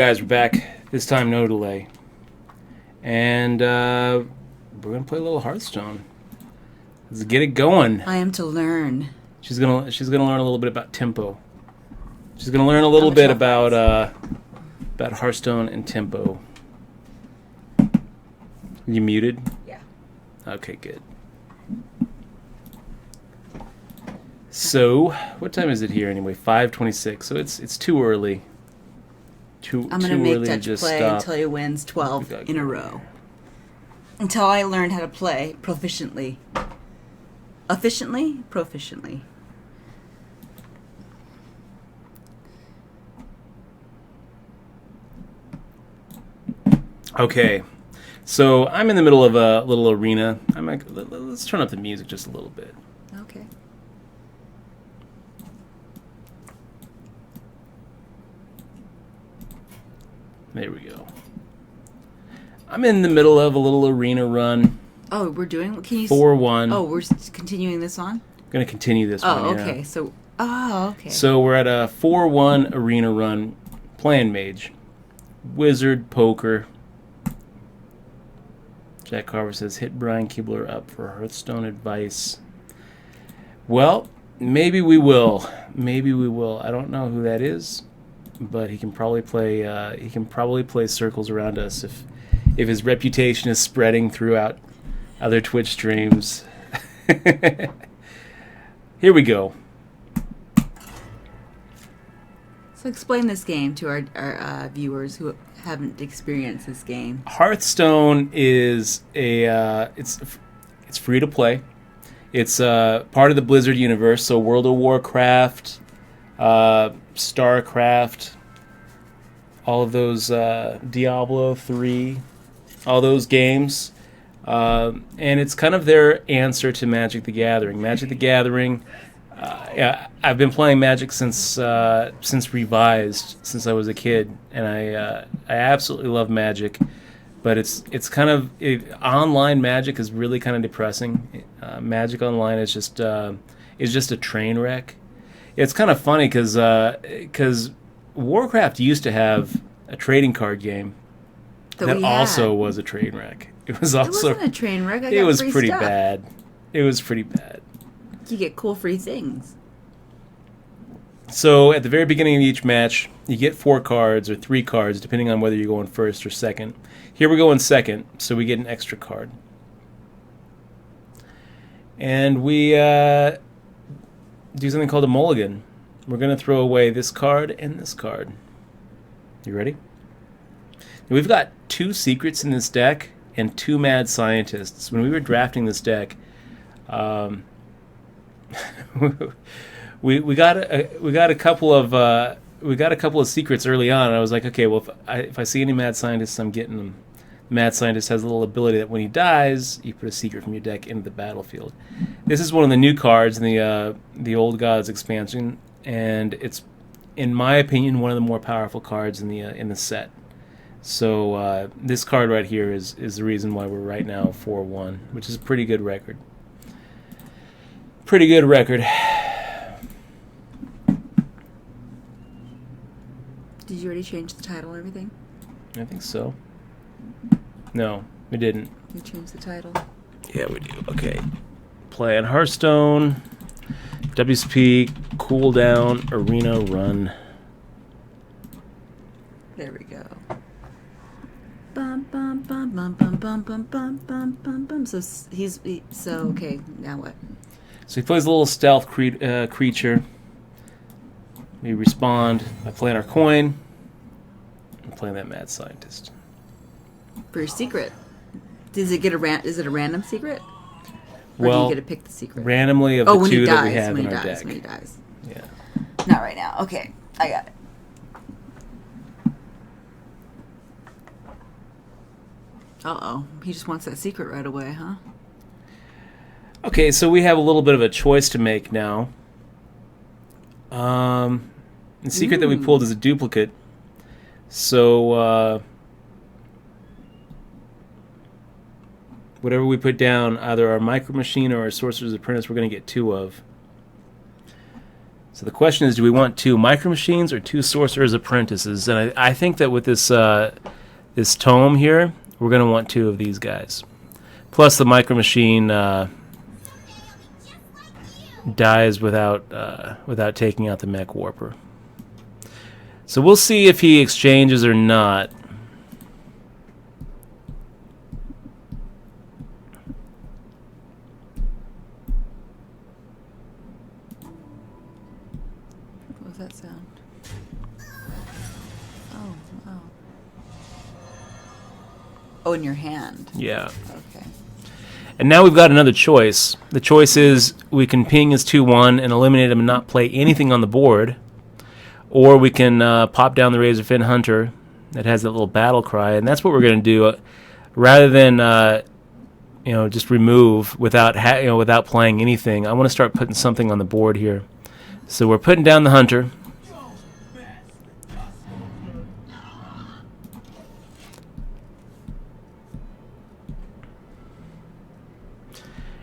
Guys, we're back. This time, no delay, and we're gonna play a little Hearthstone. Let's get it going. I am to learn. She's gonna learn a little bit about tempo. She's gonna learn a little bit about Hearthstone and tempo. You muted? Yeah. Okay, good. So, what time is it here anyway? 5:26. So it's too early. I'm gonna make Dutch play until he wins 12 in a row. Until I learn how to play proficiently. Efficiently? Proficiently. Okay, so I'm in the middle of a little arena. Let's turn up the music just a little bit. Okay. There we go. I'm in the middle of a little arena run. Oh, we're doing. Can you? 4-1. Oh, we're continuing this on. Going to continue this one. Oh, okay. So. Oh, okay. So we're at a 4-1 arena run, playing mage, wizard, poker. Jack Carver says, hit Brian Kibler up for Hearthstone advice. Well, maybe we will. Maybe we will. I don't know who that is, but he can probably play. He can probably play circles around us if his reputation is spreading throughout other Twitch streams. Here we go. So explain this game to our viewers who haven't experienced this game. Hearthstone is it's free to play. It's part of the Blizzard universe, so World of Warcraft, StarCraft, all of those, Diablo 3, all those games. And it's kind of their answer to Magic the Gathering. Magic the Gathering, I've been playing Magic since Revised, since I was a kid, and I absolutely love Magic. But it's kind of online Magic is really kind of depressing. Magic Online is just a train wreck. It's kind of funny because Warcraft used to have a trading card game that also was a train wreck. It wasn't a train wreck. It was pretty bad. It was pretty bad. You get cool free things. So at the very beginning of each match, you get 4 cards or 3 cards, depending on whether you're going first or second. Here we're going second, so we get an extra card. And we do something called a mulligan. We're going to throw away this card and this card. You ready? Now, we've got 2 secrets in this deck and 2 mad scientists. When we were drafting this deck, we got a couple of secrets early on, and I was like, okay, well, if I see any mad scientists, I'm getting them. The mad scientist has a little ability that when he dies, you put a secret from your deck into the battlefield. This is one of the new cards in the Old Gods expansion, and it's, in my opinion, one of the more powerful cards in the set. So this card right here is the reason why we're right now 4-1, which is a pretty good record. Pretty good record. Did you already change the title and everything? I think so. No, we didn't. You changed the title? Yeah, we do. Okay. Playing Hearthstone, WSP, cooldown, arena run. There we go. Bum bum bum bum bum bum bum bum bum bum bum. So okay. Now what? So he plays a little stealth creature. We respond by playing our coin and playing that mad scientist. For your secret, is it a random secret? Or do you get to pick the secret? Randomly of the 2 that we have in our deck. When he dies. Yeah. Not right now. Okay, I got it. Uh-oh. He just wants that secret right away, huh? Okay, so we have a little bit of a choice to make now. The secret that we pulled is a duplicate. So, whatever we put down, either our Micro Machine or our Sorcerer's Apprentice, we're going to get 2 of. So the question is, do we want 2 Micro Machines or 2 Sorcerer's Apprentices? And I think that with this this tome here, we're going to want 2 of these guys. Plus the Micro Machine dies without taking out the Mech Warper. So we'll see if he exchanges or not. What was that sound? Oh, wow. Oh, in your hand. Yeah. Okay. And now we've got another choice. The choice is we can ping his 2/1 and eliminate him and not play anything on the board. Or we can pop down the Razorfin Hunter that has that little battle cry. And that's what we're going to do. Rather than just remove without without playing anything, I want to start putting something on the board here. So we're putting down the Hunter.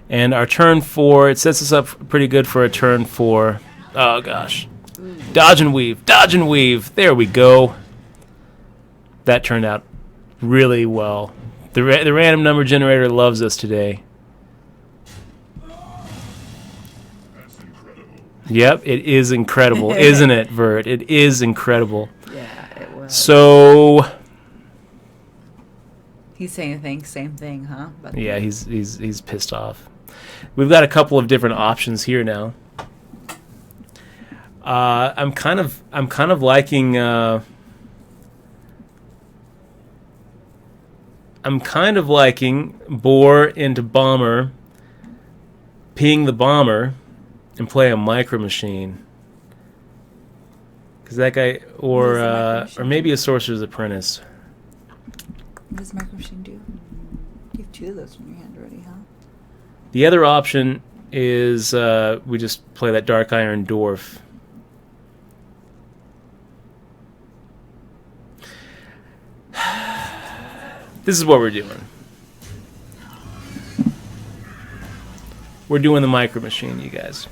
And our turn 4, it sets us up pretty good for a turn 4. Oh, gosh. Dodge and weave. Dodge and weave. There we go. That turned out really well. The random number generator loves us today. Yep, it is incredible, isn't it, Vert? It is incredible. Yeah, it was. So... He's saying the same thing, huh? But yeah, he's pissed off. We've got a couple of different options here now. I'm kind of liking Boar into Bomber, ping the Bomber, and play a Micro Machine. Because that guy, or maybe a Sorcerer's Apprentice. What does Micro Machine do? You have 2 of those in your hand already, huh? The other option is we just play that Dark Iron Dwarf. This is what we're doing. We're doing the Micro Machine, you guys.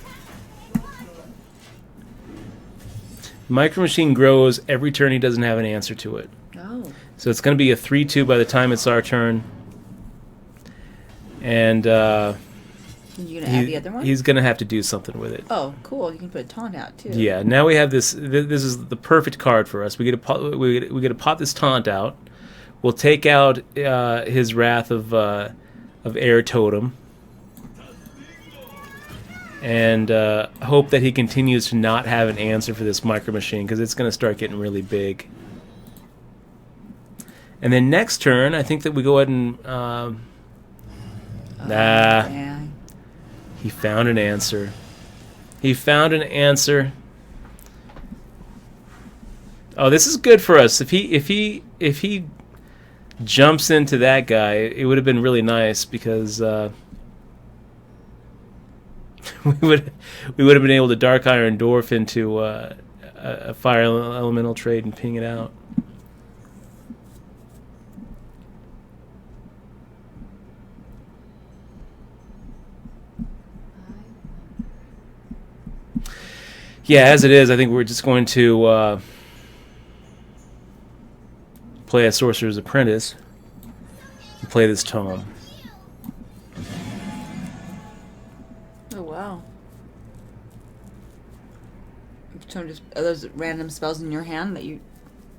Micro Machine grows every turn he doesn't have an answer to it. Oh. So it's going to be a 3-2 by the time it's our turn. And You gonna add the other one? he's going to have to do something with it. Oh, cool! You can put a taunt out too. Yeah. Now we have this. This is the perfect card for us. We get to pop this taunt out. We'll take out his Wrath of Air Totem, and hope that he continues to not have an answer for this Micro Machine, because it's going to start getting really big. And then next turn, I think that we go ahead and Yeah. he found an answer. He found an answer. Oh, this is good for us. If he jumps into that guy, it would have been really nice, because we would have been able to Dark Iron Dwarf into a Fire Elemental trade and ping it out. Yeah, as it is, I think we're just going to play a Sorcerer's Apprentice and play this tome. Oh wow! So just are those random spells in your hand that you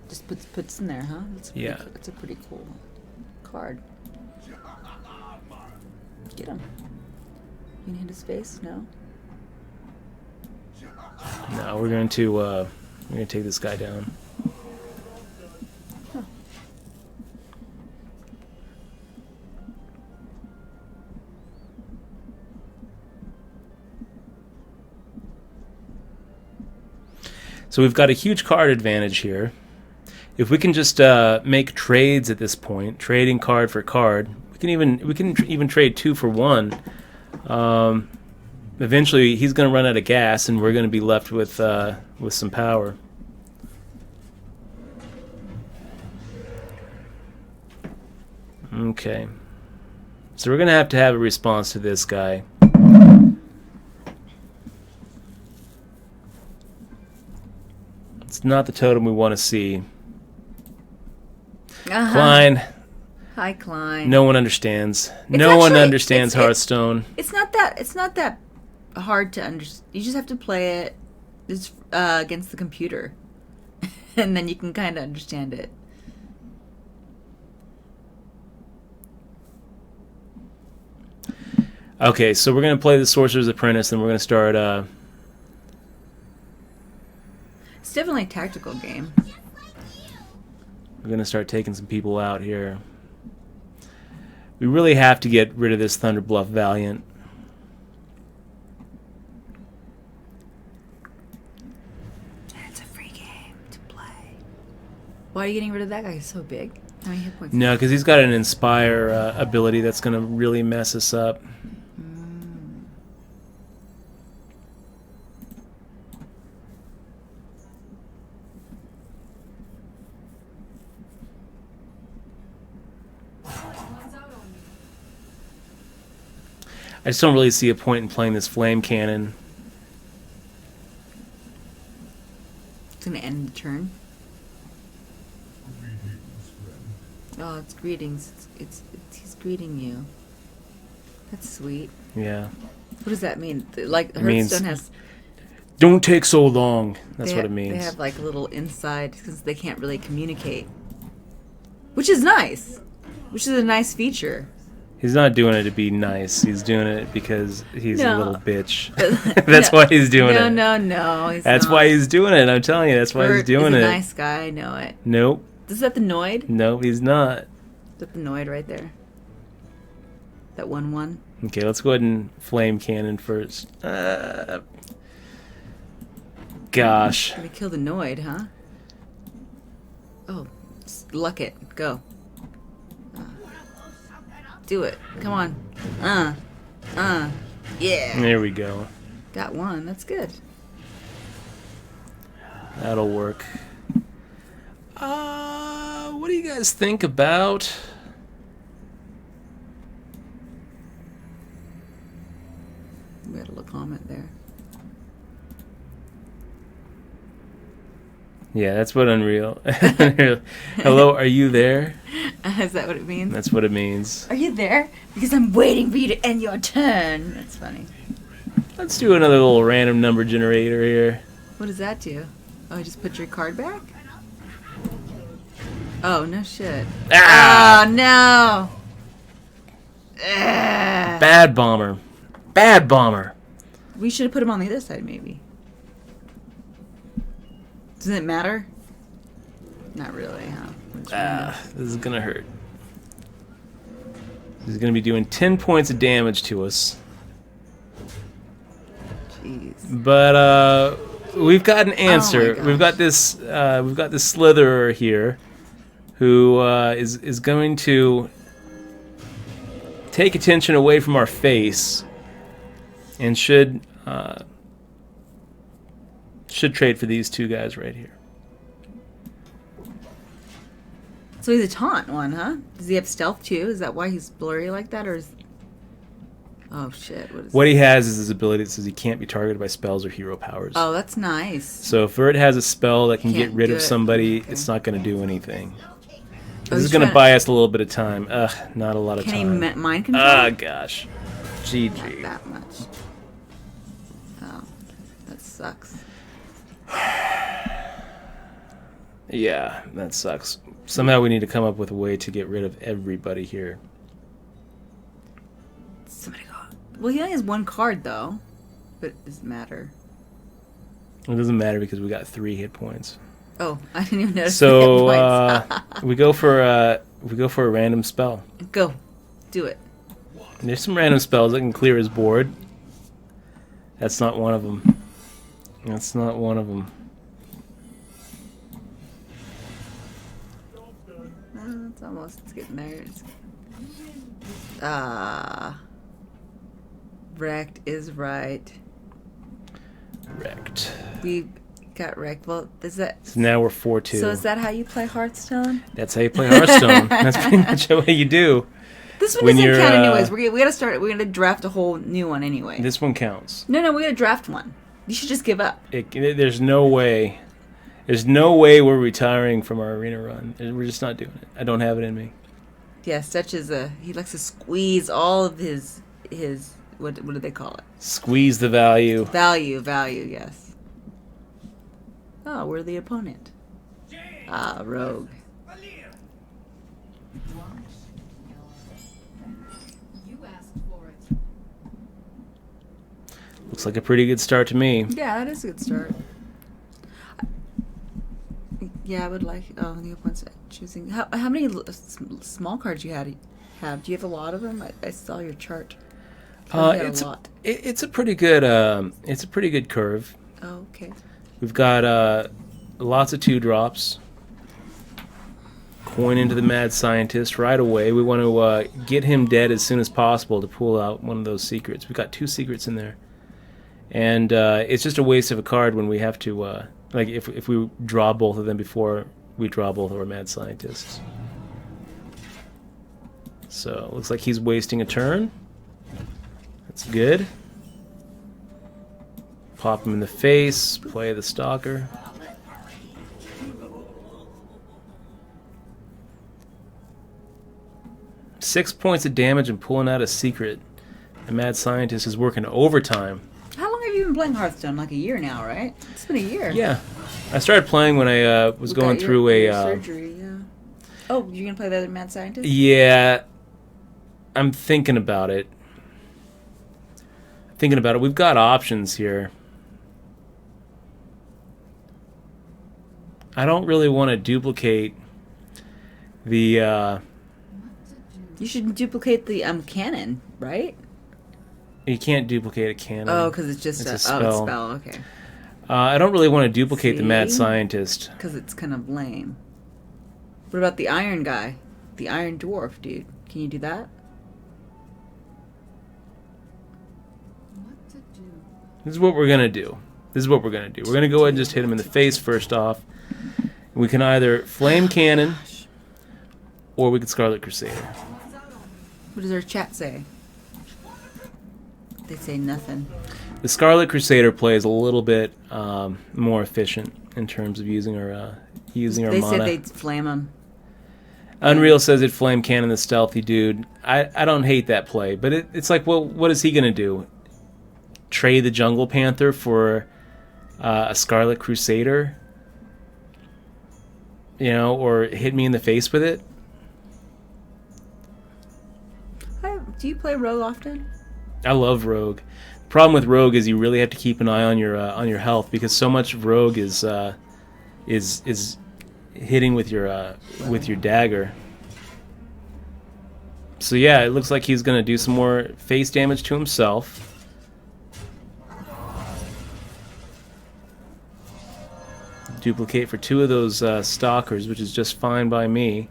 just puts in there, huh? Yeah. That's a pretty cool card. Get him. You can hit his face? No. No, we're going to take this guy down. Huh. So we've got a huge card advantage here. If we can just make trades at this point, trading card for card, we can even trade 2 for 1. Eventually, he's going to run out of gas, and we're going to be left with some power. Okay. So we're going to have a response to this guy. not the totem we want to see. Uh-huh. Klein. Hi, Klein. No one understands. It's No one actually- understands Hearthstone. It's not that hard to understand. You just have to play it against the computer, and then you can kind of understand it. Okay, so we're going to play the Sorcerer's Apprentice, and we're going to start... It's definitely a tactical game. We're going to start taking some people out here. We really have to get rid of this Thunder Bluff Valiant. It's a free game to play. Why are you getting rid of that guy? He's so big. How many hit points? No, because he's got an Inspire ability that's going to really mess us up. I just don't really see a point in playing this Flame Cannon. It's gonna end the turn. Oh, it's greetings. He's greeting you. That's sweet. Yeah. What does that mean? Like It means, Hearthstone has. don't take so long. That's what it means. They have like a little inside because they can't really communicate, which is nice. Which is a nice feature. He's not doing it to be nice. He's doing it because he's a little bitch. But- That's why he's doing it. No. That's why he's doing it. I'm telling you, that's why he's doing is it. a nice guy. I know it. Nope. Is that the Noid? Nope, he's not. Is that the Noid right there? That 1/1. Okay, let's go ahead and Flame Cannon first. Gosh. Gonna kill the Noid, huh? Oh, luck it. Go. Do it. Come on. Yeah. There we go. Got one. That's good. That'll work. What do you guys think about... We had a little comment there. Yeah, that's what Unreal... Hello, are you there? Is that what it means? That's what it means. Are you there? Because I'm waiting for you to end your turn. That's funny. Let's do another little random number generator here. What does that do? Oh, just put your card back? Oh, no shit. Ah! Oh, no! Bad bomber. Bad bomber. We should have put him on the other side, maybe. Does it matter? Not really, huh? This is gonna hurt. He's gonna be doing 10 points of damage to us. Jeez. But we've got an answer. Oh my We've got this Slitherer here, who is going to take attention away from our face, and should trade for these two guys right here. So he's a taunt one, huh? Does he have stealth too? Is that why he's blurry like that, or is... Oh shit! What he has is his ability that says he can't be targeted by spells or hero powers. Oh, that's nice. So if Vert has a spell that can get Can't rid do of it. somebody, Okay. it's not going to do anything. This he's is going to trying- buy us a little bit of time. Not a lot of Can he time. mind control? Gosh. Not GG. that much. Oh, that sucks. Yeah, that sucks. Somehow we need to come up with a way to get rid of everybody here. Somebody go. Well, he only has one card though, but it doesn't matter. It doesn't matter because we got 3 hit points. Oh, I didn't even notice. So the hit points. we go for a random spell. Go, do it. There's some random spells that can clear his board. That's not one of them. That's not one of them. It's almost. It's getting there. Wrecked is right. Wrecked. We got wrecked. Well, is that? So now we're 4-2. So is that how you play Hearthstone? That's how you play Hearthstone. That's pretty much what you do. This one When doesn't you're, count anyways. We gotta start. We're gonna draft a whole new one anyway. This one counts. No, we gotta draft one. You should just give up. There's no way. There's no way we're retiring from our arena run. We're just not doing it. I don't have it in me. Yeah, Stetch is he likes to squeeze all of his what do they call it? Squeeze the value. Value, yes. Oh, we're the opponent. Ah, rogue. Looks like a pretty good start to me. Yeah, that is a good start. Yeah, I would like. Oh, the opponent's choosing. How many small cards you have? Do you have a lot of them? I saw your chart. It's a pretty good. It's a pretty good curve. Oh, okay. We've got lots of 2-drops. Coin into the mad scientist right away. We want to get him dead as soon as possible to pull out one of those secrets. We've got 2 secrets in there, and it's just a waste of a card when we have to like if we draw both of them before we draw both of our mad scientists. So looks like he's wasting a turn. That's good. Pop him in the face. Play the stalker. Six points of damage and pulling out a secret. The mad scientist is working overtime. How long have you been playing Hearthstone? Like a year now, right? It's been a year. Yeah, I started playing when I was going through your surgery. Yeah. Oh, you're gonna play the other mad scientist? Yeah, I'm thinking about it. We've got options here. I don't really want to duplicate the. You should duplicate the cannon, right? You can't duplicate a cannon. Oh, because it's just a spell. It's a spell. Okay. I don't really want to duplicate the mad scientist. Because it's kind of lame. What about the iron guy? The iron dwarf, dude. Can you do that? This is what we're going to do. We're going to go ahead and just hit him in the face first off. We can either Flame Cannon or we can Scarlet Crusader. What does our chat say? They say nothing. The Scarlet Crusader play is a little bit more efficient in terms of using our mana. They said they'd flame him. Unreal says it Flame Cannon the stealthy dude. I don't hate that play, but it's like, well, what is he going to do? Trade the Jungle Panther for a Scarlet Crusader? You know, or hit me in the face with it? Do you play Rogue often? I love Rogue. The problem with Rogue is you really have to keep an eye on your health, because so much of Rogue is hitting with your dagger. So yeah, it looks like he's going to do some more face damage to himself. Duplicate for 2 of those stalkers, which is just fine by me.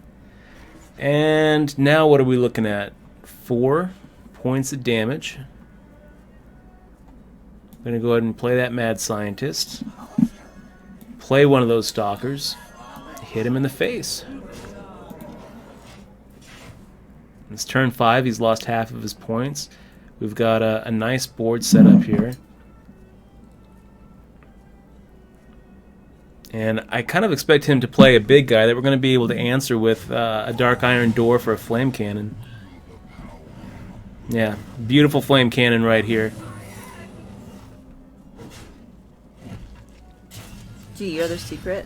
And now what are we looking at? 4 points of damage. I'm going to go ahead and play that mad scientist. Play one of those stalkers. Hit him in the face. It's turn 5. He's lost half of his points. We've got a nice board set up here. And I kind of expect him to play a big guy that we're going to be able to answer with a Dark Iron Door for a Flame Cannon. Yeah, beautiful Flame Cannon right here. Gee, your other secret?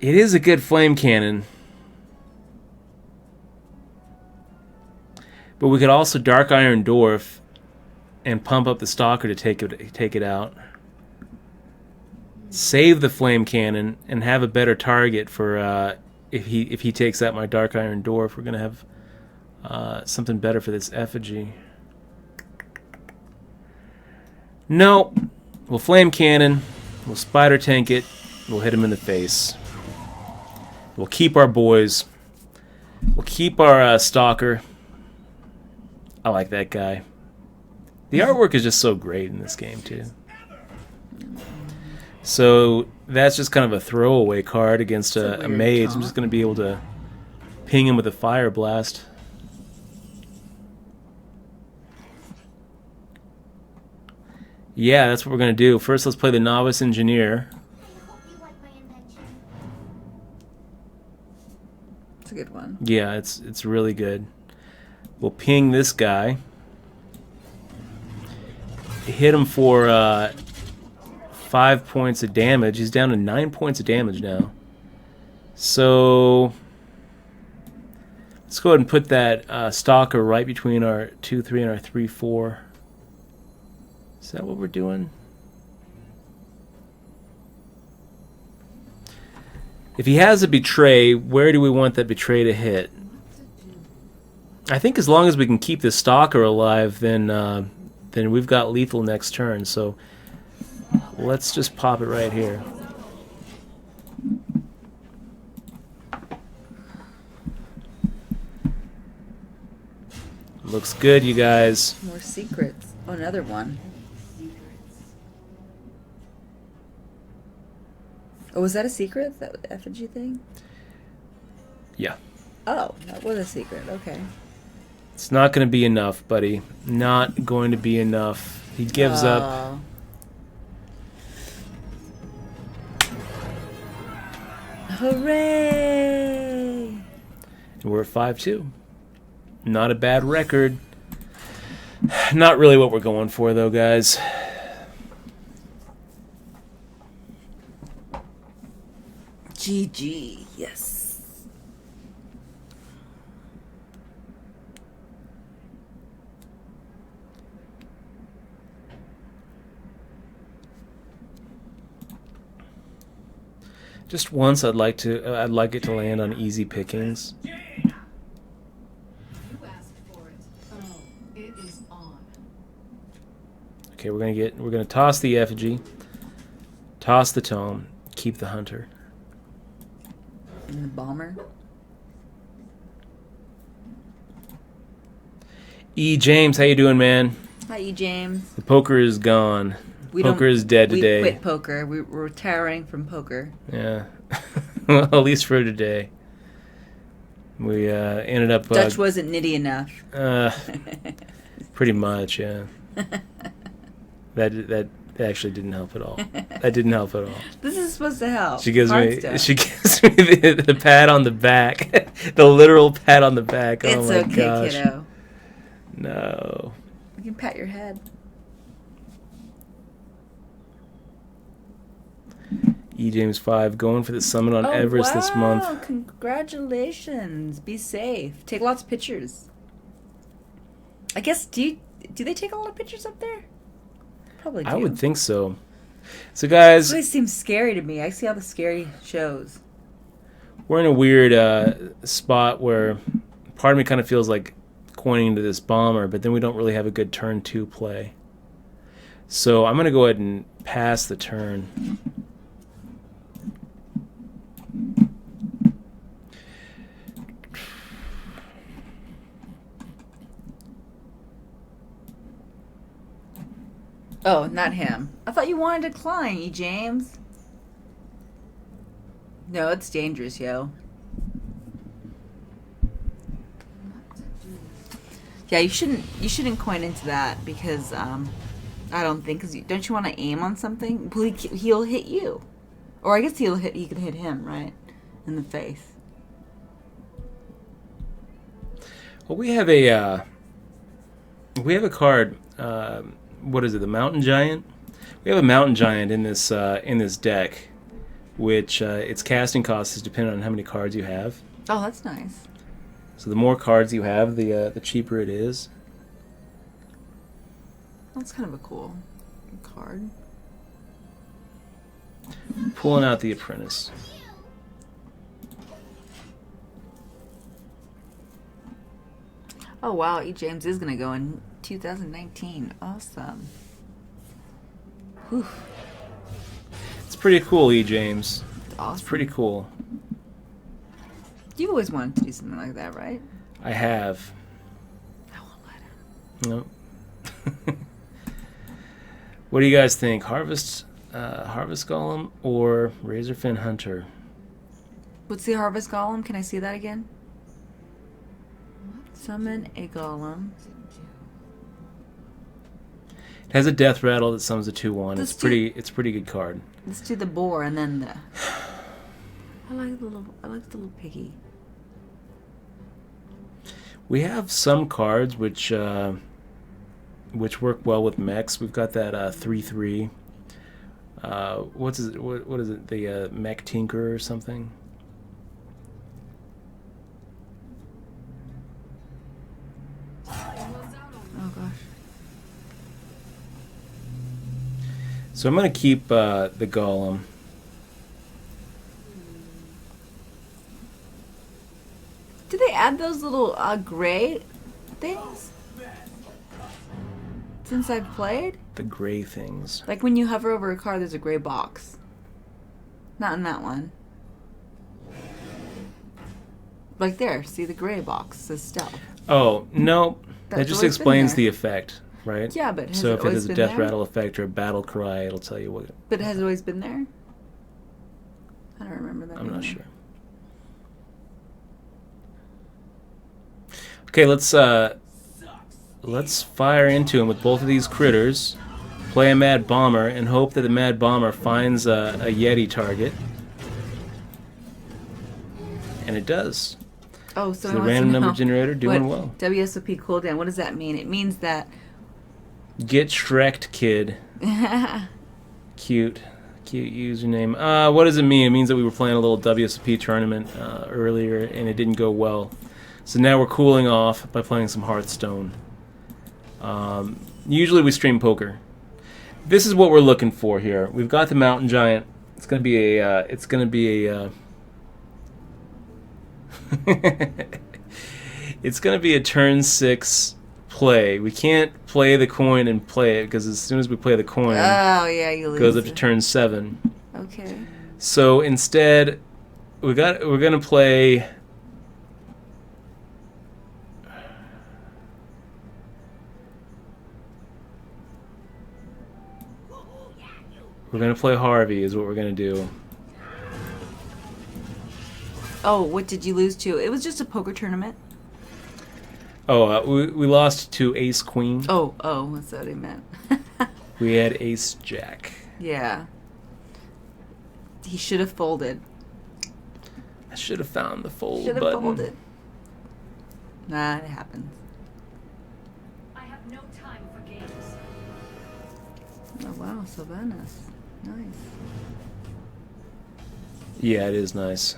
It is a good Flame Cannon. But we could also Dark Iron Dwarf and pump up the Stalker to take it out. Save the Flame Cannon and have a better target for if he takes out my Dark Iron Dwarf. We're gonna have something better for this effigy. No, we'll Flame Cannon. We'll Spider Tank it. We'll hit him in the face. We'll keep our boys. We'll keep our Stalker. I like that guy. The artwork is just so great in this game, too. So that's just kind of a throwaway card against a mage. I'm just going to be able to ping him with a Fire Blast. Yeah, that's what we're going to do. First, let's play the Novice Engineer. I hope you like my invention. It's a good one. Yeah, it's really good. We'll ping this guy. Hit him for 5 points of damage. He's down to 9 points of damage now. So let's go ahead and put that stalker right between our 2-3 and our 3-4. Is that what we're doing? If he has a betray, where do we want that betray to hit? I think as long as we can keep the stalker alive, then we've got lethal next turn. So let's just pop it right here. Looks good, you guys. More secrets. Oh, another one. Oh, was that a secret? That effigy thing? Yeah. Oh, that was a secret. Okay. It's not going to be enough, buddy. Not going to be enough. He gives up. Hooray! And we're at 5-2. Not a bad record. Not really what we're going for, though, guys. GG. Yes. Just once, I'd like it to land on easy pickings. You asked for it. Oh, it is on. Okay, we're gonna toss the effigy, toss the tome, keep the hunter. And the bomber. E. James, how you doing, man? Hi, E. James. The poker is gone. Poker is dead today. We quit poker. We're retiring from poker. Yeah. Well, at least for today. We ended up... Dutch wasn't nitty enough. Pretty much, yeah. That actually didn't help at all. That didn't help at all. This is supposed to help. She gives Hearthstone. me the pat on the back. The literal pat on the back. It's oh my okay, gosh. kiddo. No. You can pat your head. E. James 5 going for the summit on Everest this month. Congratulations. Be safe. Take lots of pictures. I guess, do they take a lot of pictures up there? Probably do. I would think so. So, guys, It always seems scary to me. I see all the scary shows. we're in a weird spot where part of me kind of feels like coining to this bomber, but then we don't really have a good turn 2 play. So I'm going to go ahead and pass the turn. Oh, not him. I thought you wanted to climb, E. James. No, it's dangerous, yo. Yeah, you shouldn't coin into that because I don't think don't you want to aim on something? Well, he'll hit you, or I guess he can hit him right in the face. Well, we have a card. What is it? The Mountain Giant. We have a Mountain Giant in this deck, which its casting cost is dependent on how many cards you have. Oh, that's nice. So the more cards you have, the cheaper it is. That's kind of a cool card. Pulling out the Apprentice. Oh wow, E. James is gonna go in 2019. Awesome. Whew. It's pretty cool, E. James. It's awesome. It's pretty cool. You've always wanted to do something like that, right? I have. I won't let him. Nope. What do you guys think? Harvest Golem or Razorfin Hunter? What's the Harvest Golem? Can I see that again? Summon a Golem. It has a death rattle that summons a 2/1. Let's It's a pretty good card. Let's do the boar and then the. I like the little piggy. We have some cards which work well with mechs. We've got that 3/3. What is it? The Mech Tinker or something? Oh gosh. So I'm going to keep the Golem. Did they add those little gray things since I've played? The gray things. Like when you hover over a card, there's a gray box. Not in that one. Like there, see the gray box says stealth. Oh, no. That That's just always been explains there. the effect, right? Yeah, but has So it if it always is a been death there? rattle effect or a battle cry, it'll tell you what. But it has always been there? I don't remember that. I'm not being sure. Okay, let's fire into him with both of these critters. Play a Mad Bomber and hope that the Mad Bomber finds a Yeti target. And it does. there. Oh, so The random number generator doing well. WSOP cooldown, what does that mean? It means that Get Shrek'd, kid. Cute username. What does it mean? It means that we were playing a little WSOP tournament earlier and it didn't go well. So now we're cooling off by playing some Hearthstone. Usually we stream poker. This is what we're looking for here. We've got the Mountain Giant. It's gonna be a. It's gonna be a turn 6 play. We can't play the coin and play it because as soon as we play the coin, oh yeah, you lose. it goes up to turn 7. Okay. So instead, we're gonna play. We're gonna play Harvey. Is what we're gonna do. Oh, what did you lose to? It was just a poker tournament. Oh, we lost to Ace Queen. Oh, that's what I meant. We had Ace Jack. Yeah. He should have folded. I should have found the fold Should have button. folded. Nah, it happens. I have no time for games. Oh wow, Sylvanas. Nice. Yeah, it is nice,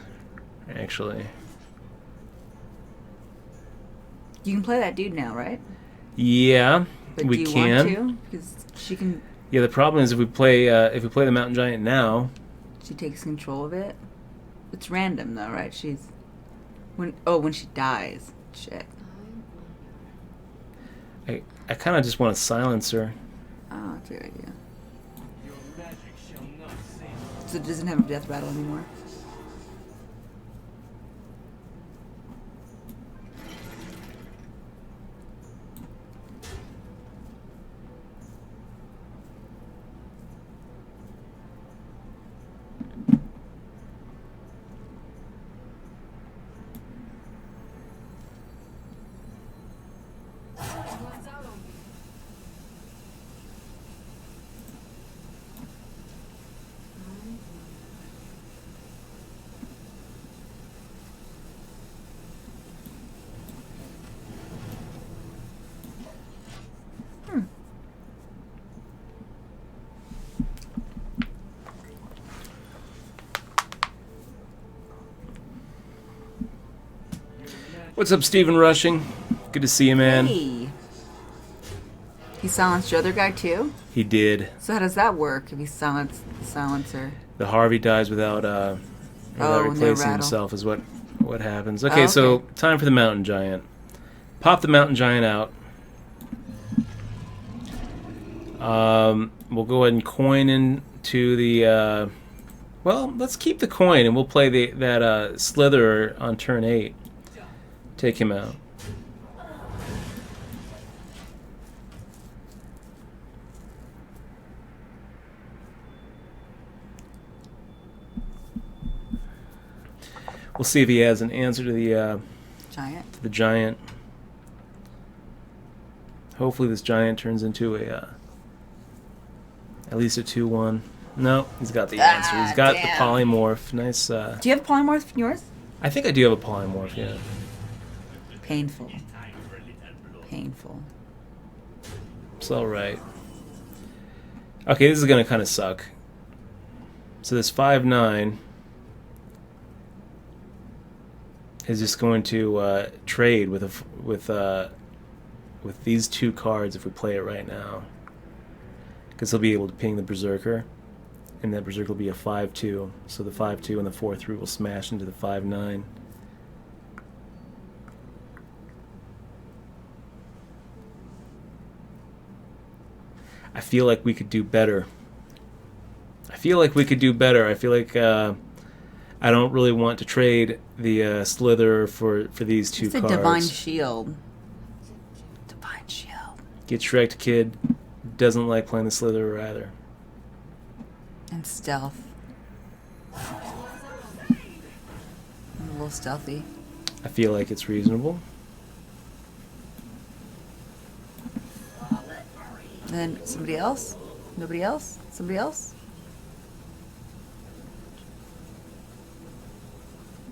actually. You can play that dude now, right? Yeah, But we do you can. want to? Because she can. Yeah, the problem is if we play the Mountain Giant now. She takes control of it. It's random though, right? She's when she dies. Shit. I kind of just want to silence her. Oh, that's a good idea. So it doesn't have a death rattle anymore. One's out on me. What's up, Stephen Rushing? Good to see you, man. Hey. He silenced your other guy too? He did. So how does that work if he silenced the silencer? The Harvey dies without no replacing rattle. himself is what happens. Okay, okay. so time for the Mountain Giant. Pop the Mountain Giant out. We'll go ahead and coin into the. Well, let's keep the coin and we'll play that Slitherer on turn 8. Take him out. We'll see if he has an answer to the Giant? Hopefully this giant turns into At least a 2/1. No, he's got the answer. He's got damn. the polymorph. Nice. Do you have polymorph in yours? I think I do have a polymorph. Yeah. Painful. Painful. It's all right. Okay, this is gonna kind of suck. So this 5/9 is just going to trade with these two cards if we play it right now, because he'll be able to ping the Berserker, and that Berserker will be a 5/2. So the 5/2 and the 4/3 will smash into the 5/9. I feel like we could do better. I feel like I don't really want to trade the Slither for these two It's a cards. Divine Shield. Divine Shield. Get Shrek'd, kid. Doesn't like playing the Slither either. And Stealth. I'm a little stealthy. I feel like it's reasonable. And then somebody else? Nobody else? Somebody else?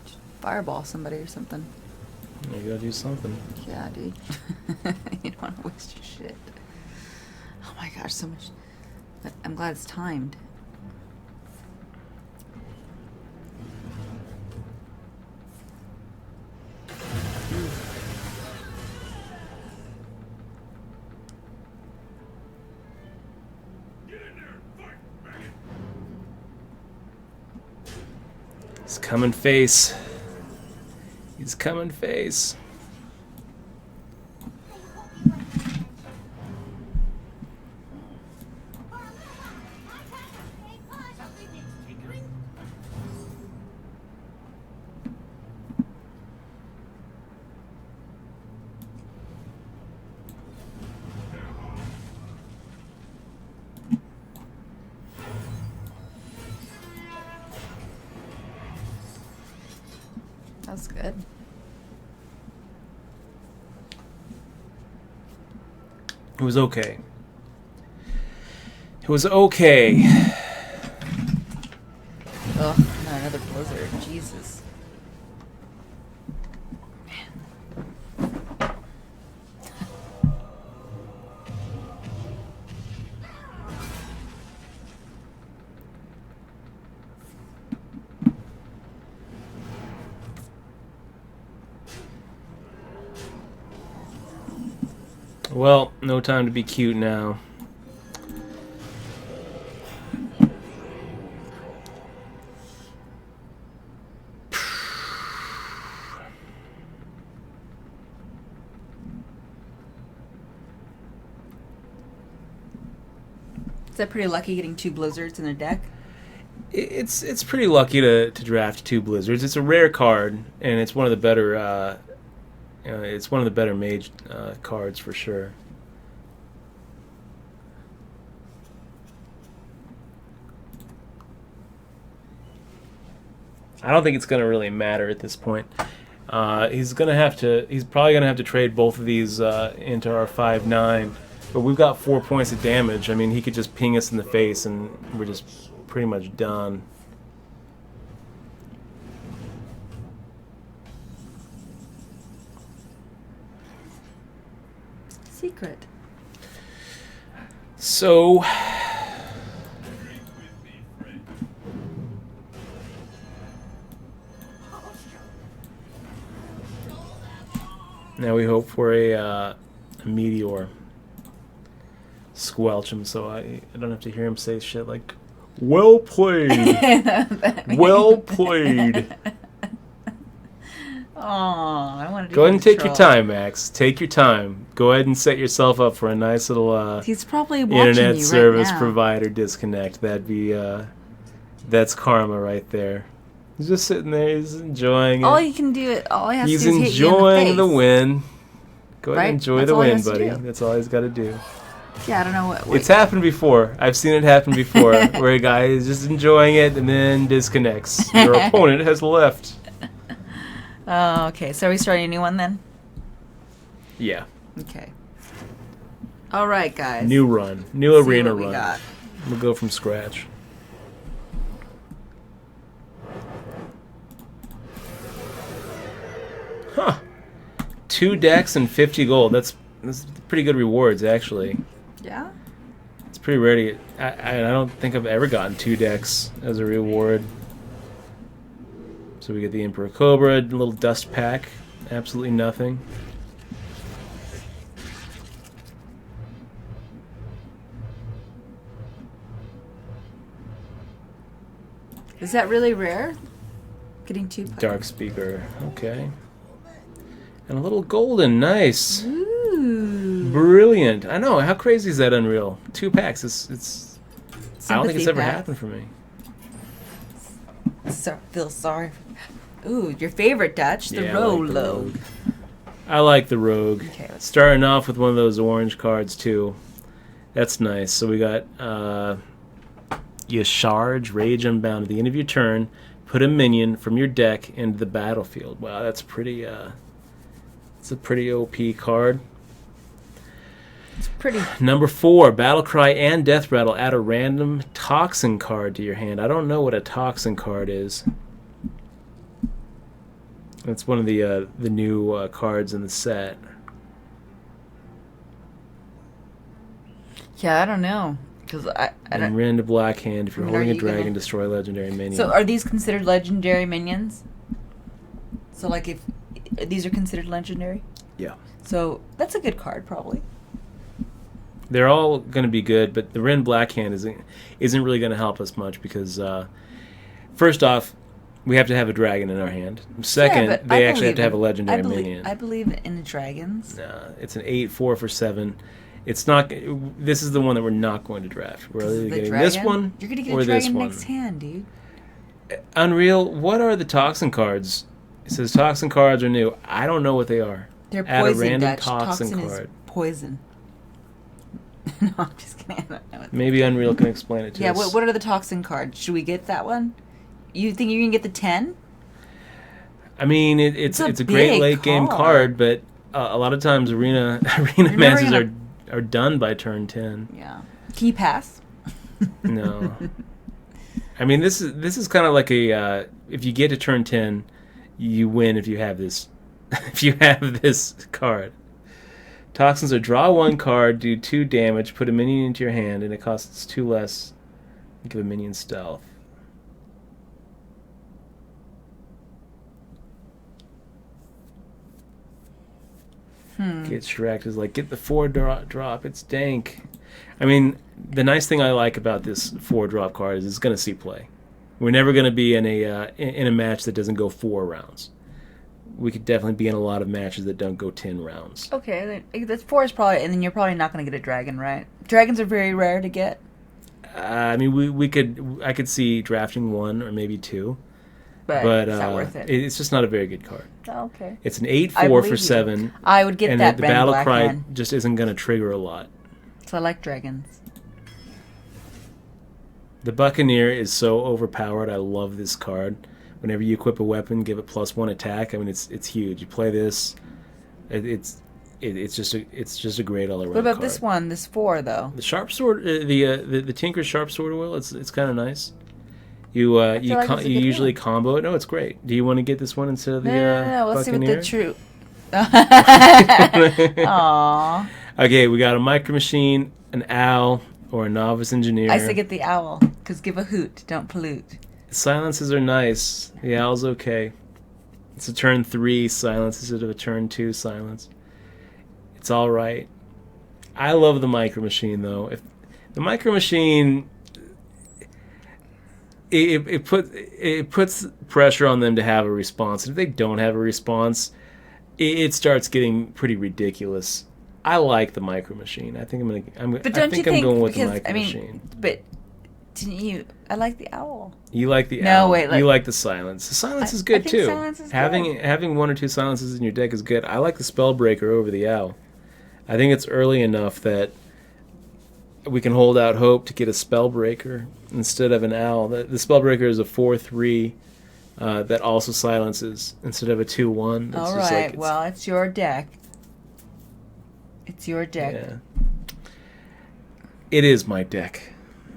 Just fireball somebody or something. You gotta do something. Yeah, dude. You don't want to waste your shit. Oh my gosh, so much. But I'm glad it's timed. He's coming face. He's coming face. That's good. It was okay. It was okay. Ugh, not another blizzard. Jesus. Well, no time to be cute now. Is that pretty lucky getting 2 blizzards in a deck? It's pretty lucky to draft 2 blizzards. It's a rare card, and it's one of the better it's one of the better mage cards for sure. I don't think it's going to really matter at this point. He's probably going to have to trade both of these into our 5/9, but we've got 4 points of damage. I mean, he could just ping us in the face, and we're just pretty much done. Secret. So now we hope for a meteor. Squelch him so I don't have to hear him say shit like, "Well played, well played." Oh, I want to Go ahead and take your time, Max. Take your time. Go ahead and set yourself up for a nice little He's probably watching internet you service right now. provider disconnect. That's karma right there. He's just sitting there. He's enjoying it. All he can do it. All he has He's to do is hit you in enjoying the the face. win. Go ahead Right? and enjoy That's the all he win, has to buddy. do. That's all he's got to do. Yeah, I don't know what. It's happened before. I've seen it happen before, where a guy is just enjoying it and then disconnects. Your opponent has left. Oh, okay. So are we starting a new one then? Yeah. Okay. All right, guys. New run. New Let's see arena what we run. got. We'll go from scratch. Huh. 2 decks and 50 gold. That's pretty good rewards, actually. Yeah. It's pretty rare to get. I don't think I've ever gotten 2 decks as a reward. So we get the Emperor Cobra, a little dust pack. Absolutely nothing. Is that really rare? Getting 2 packs? Dark Speaker. Okay. And a little golden. Nice. Ooh. Brilliant. I know. How crazy is that Unreal? 2 packs. It's I don't think it's Sympathy ever pack. happened for me. So, feel sorry. Ooh, your favorite Dutch, the Yeah, I like the Rolo. Rogue. I like the Rogue. Okay, let's- Starting off with one of those orange cards, too. That's nice. So we got you charge Rage Unbound at the end of your turn. Put a minion from your deck into the battlefield. Wow, that's pretty. It's a pretty OP card. It's pretty. Number 4, Battlecry and Death Rattle. Add a random Toxin card to your hand. I don't know what a Toxin card is. That's one of the new cards in the set. Yeah, I don't know. Because I And don't. random to black hand. If you're Are holding a you dragon, gonna- destroy legendary minion. So, are these considered legendary minions? So, like, if these are considered legendary? Yeah. So, that's a good card, probably. They're all going to be good, but the Ren Black Hand isn't really going to help us much because, first off, we have to have a dragon in our hand. Second, Yeah, but they I actually have believe to have a in- legendary I believe, minion. I believe in the dragons. It's an 8/4 for 7. It's not. This is the one that we're not going to draft. We're either The getting dragon? this one You're gonna get or a this dragon one. next hand, dude. Unreal. What are the Toxin cards? It says Toxin cards are new. I don't know what they are. They're Add a poison, random Dutch. Toxin Toxin card. is poison. No, I'm just kidding. I don't know. Maybe Unreal can explain it to Yeah, us. what are the toxin cards? Should we get that one? You think you're gonna get the 10? I mean, it's It's a a great big late game card. card, but a lot of times arena never matches gonna- are done by turn 10. Yeah. Key pass. No. I mean, this is kind of like a if you get to turn 10, you win if you have this if you have this card. Toxins are draw 1 card, do 2 damage, put a minion into your hand, and it costs 2 less. Give a minion stealth. Get Shrek is like, get the 4 drop, it's dank. I mean, the nice thing I like about this 4 drop card is it's going to see play. We're never going to be in a match that doesn't go 4 rounds. We could definitely be in a lot of matches that don't go 10 rounds. Okay, that's 4 is probably, and then you're probably not gonna get a dragon, right? Dragons are very rare to get. I mean, I could see drafting 1 or maybe 2, But it's not worth it. It's just not a very good card. Oh, okay. It's an I 8/4 believe for you. 7, I would get and that the red and battle black cry hand. just isn't going to trigger a lot. So I like dragons. The Buccaneer is so overpowered. I love this card. Whenever you equip a weapon, give it +1 attack. I mean, it's huge. You play this, it's just a great all around. What about card. this one? This 4 though. The sharp sword, the Tinker's sharp sword oil. It's kind of nice. You feel like it's a you good usually one. combo it. No, it's great. Do you want to get this one instead of the No. Let's see what Buccaneer? the true. Aww. Okay, we got a micro machine, an owl, or a novice engineer. I say get the owl, because give a hoot, don't pollute. Silences are nice. The owl's okay. It's a turn 3 silence instead of a turn 2 silence. It's all right. I love the micro machine though. If the micro machine, it puts pressure on them to have a response. If they don't have a response, it starts getting pretty ridiculous. I like the micro machine. I think But I don't think you I'm think, going with because, the micro I mean, machine. but didn't you? I like the owl. You like the No, owl. wait, you like- like the silence. The silence I- is good I think too. silence is Having 1 or 2 silences in your deck is good. I like the Spellbreaker over the owl. I think it's early enough that we can hold out hope to get a Spellbreaker instead of an owl. The Spellbreaker is a 4/3 that also silences instead of a 2/1. It's All just right. like it's- Well, it's your deck. It's your deck. yeah. It is my deck.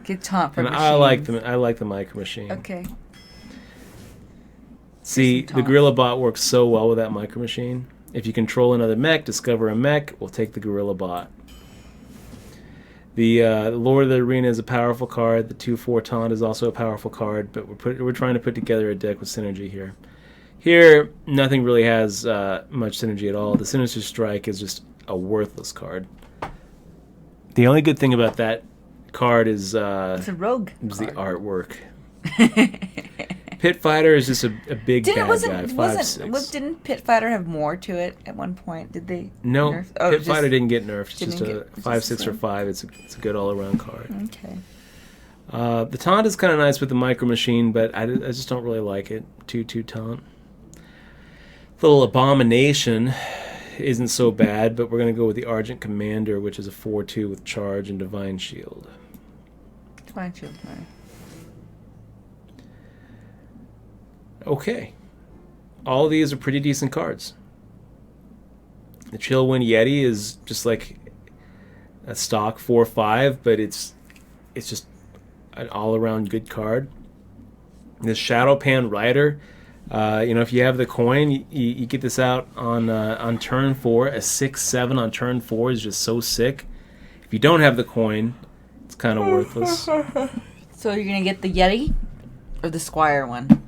Get taunt for And machines. I like the Micro Machine. Okay. See, Some the taunt. Gorilla Bot works so well with that Micro Machine. If you control another mech, discover a mech, we'll take the Gorilla Bot. The Lord of the Arena is a powerful card. The 2/4 Taunt is also a powerful card, but we're trying to put together a deck with synergy here. Here, nothing really has much synergy at all. The Sinister Strike is just a worthless card. The only good thing about that card is It's a rogue. the card. artwork. Pit Fighter is just a big bad guy. 5/6. Didn't Pit Fighter have more to it at one point? Did they? No, nerf? Pit Fighter didn't get nerfed. It's just didn't a get- it's 5/6 just or the 5. It's a good all around card. Okay. The taunt is kind of nice with the Micro Machine, but I just don't really like it. 2/2 taunt. Little Abomination isn't so bad, but we're going to go with the Argent Commander, which is a 4/2 with charge and Divine Shield. Fine, chill. Fine. Okay. All of these are pretty decent cards. The Chillwind Yeti is just like a stock 4/5, but it's just an all-around good card. This Shadowpan Rider, if you have the coin, you get this out on turn 4. A 6/7 on turn 4 is just so sick. If you don't have the coin, it's kind of worthless. So you're gonna get the Yeti or the Squire one?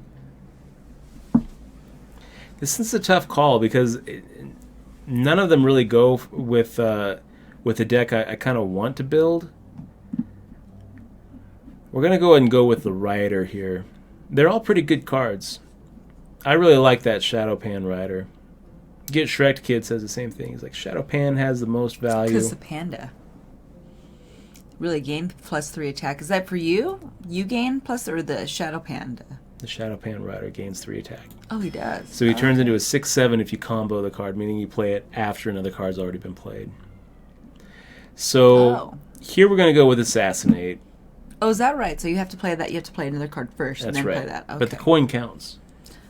This is a tough call because none of them really go with the deck I kind of want to build. We're going to go ahead and go with the Rider here. They're all pretty good cards. I really like that Shadowpan Rider. Get Shrek Kid says the same thing. He's like, Shadowpan has the most value. Because the panda. Really gain +3 attack. Is that for you? You gain plus or the Shadow Panda? The Shadowpan Rider gains 3 attack. Oh, he does. So he turns into a 6/7 if you combo the card, meaning you play it after another card's already been played. So here we're going to go with Assassinate. Oh, is that right? So you have to play that. You have to play another card first and That's then right. play that. Okay. But the coin counts.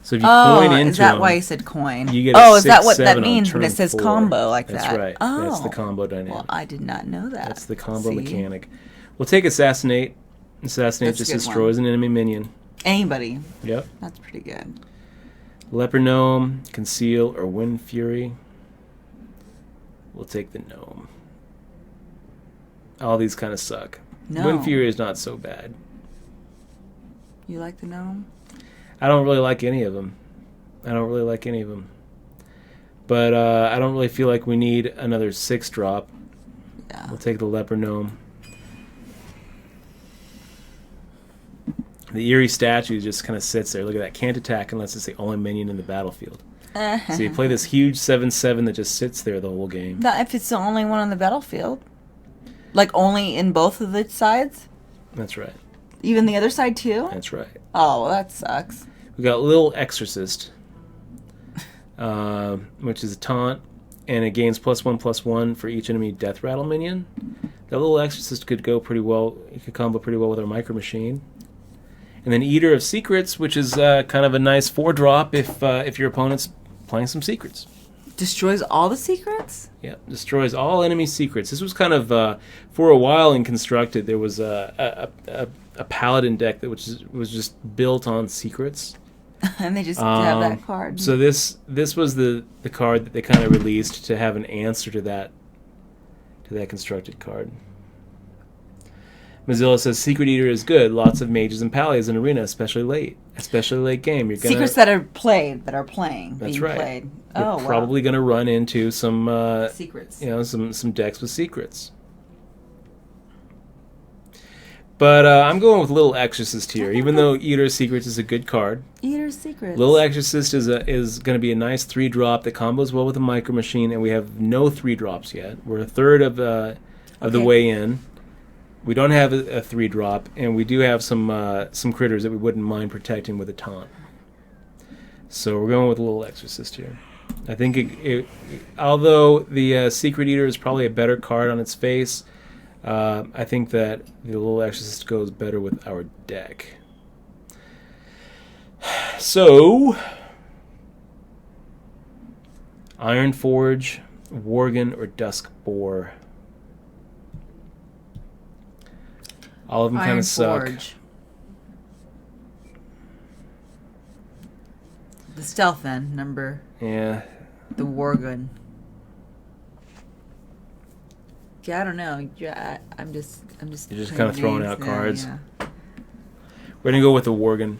So if you coin into is that them, why you said coin? you get a is that what that 6/7 on means when it turn says 4. combo like That's that? right. Oh, That's the combo dynamic. Well, I did not know that. That's the combo See? mechanic. We'll take Assassinate. Assassinate That's a just good destroys an enemy minion. Anybody. Yep. That's pretty good. Leper Gnome, Conceal, or Wind Fury. We'll take the Gnome. All these kind of suck. No. Wind Fury is not so bad. You like the gnome? I don't really like any of them. But I don't really feel like we need another 6-drop. Yeah. We'll take the Leper Gnome. The Eerie Statue just kind of sits there. Look at that. Can't attack unless it's the only minion in the battlefield. So you play this huge 7/7 that just sits there the whole game. Not if it's the only one on the battlefield. Like only in both of the sides? That's right. Even the other side too? That's right. Oh, well, that sucks. We got Little Exorcist, which is a taunt, and it gains +1/+1 for each enemy Death Rattle minion. That Little Exorcist could go pretty well. It could combo pretty well with our Micro Machine. And then Eater of Secrets, which is kind of a nice 4-drop if your opponent's playing some secrets. Destroys all the secrets? Yeah, destroys all enemy secrets. This was kind of for a while in Constructed. There was a Paladin deck that was just built on secrets. And they just have that card. So this was the card that they kind of released to have an answer to that Constructed card. Mozilla says Secret Eater is good. Lots of mages and pallies in arena, especially late game. You're gonna, secrets that are playing. That's being right. Played. You're probably going to run into some secrets. some decks with secrets. But I'm going with Little Exorcist here, even though Eater of Secrets is a good card. Eater's Secrets. Little Exorcist is going to be a nice 3-drop that combos well with a Micro Machine, and we have no 3-drops yet. We're a third of the way in. We don't have a 3-drop, and we do have some critters that we wouldn't mind protecting with a taunt. So we're going with Little Exorcist here. I think although the Secret Eater is probably a better card on its face, I think that the Little Exorcist goes better with our deck. So, Ironforge, Worgen, or Duskboar? All of them kind Iron of suck. Forge. The stealth then, number Yeah. the Worgen. Yeah, I don't know. Yeah, I'm just. You're just playing kind of throwing games out now, cards. yeah. We're going to go with the Worgen.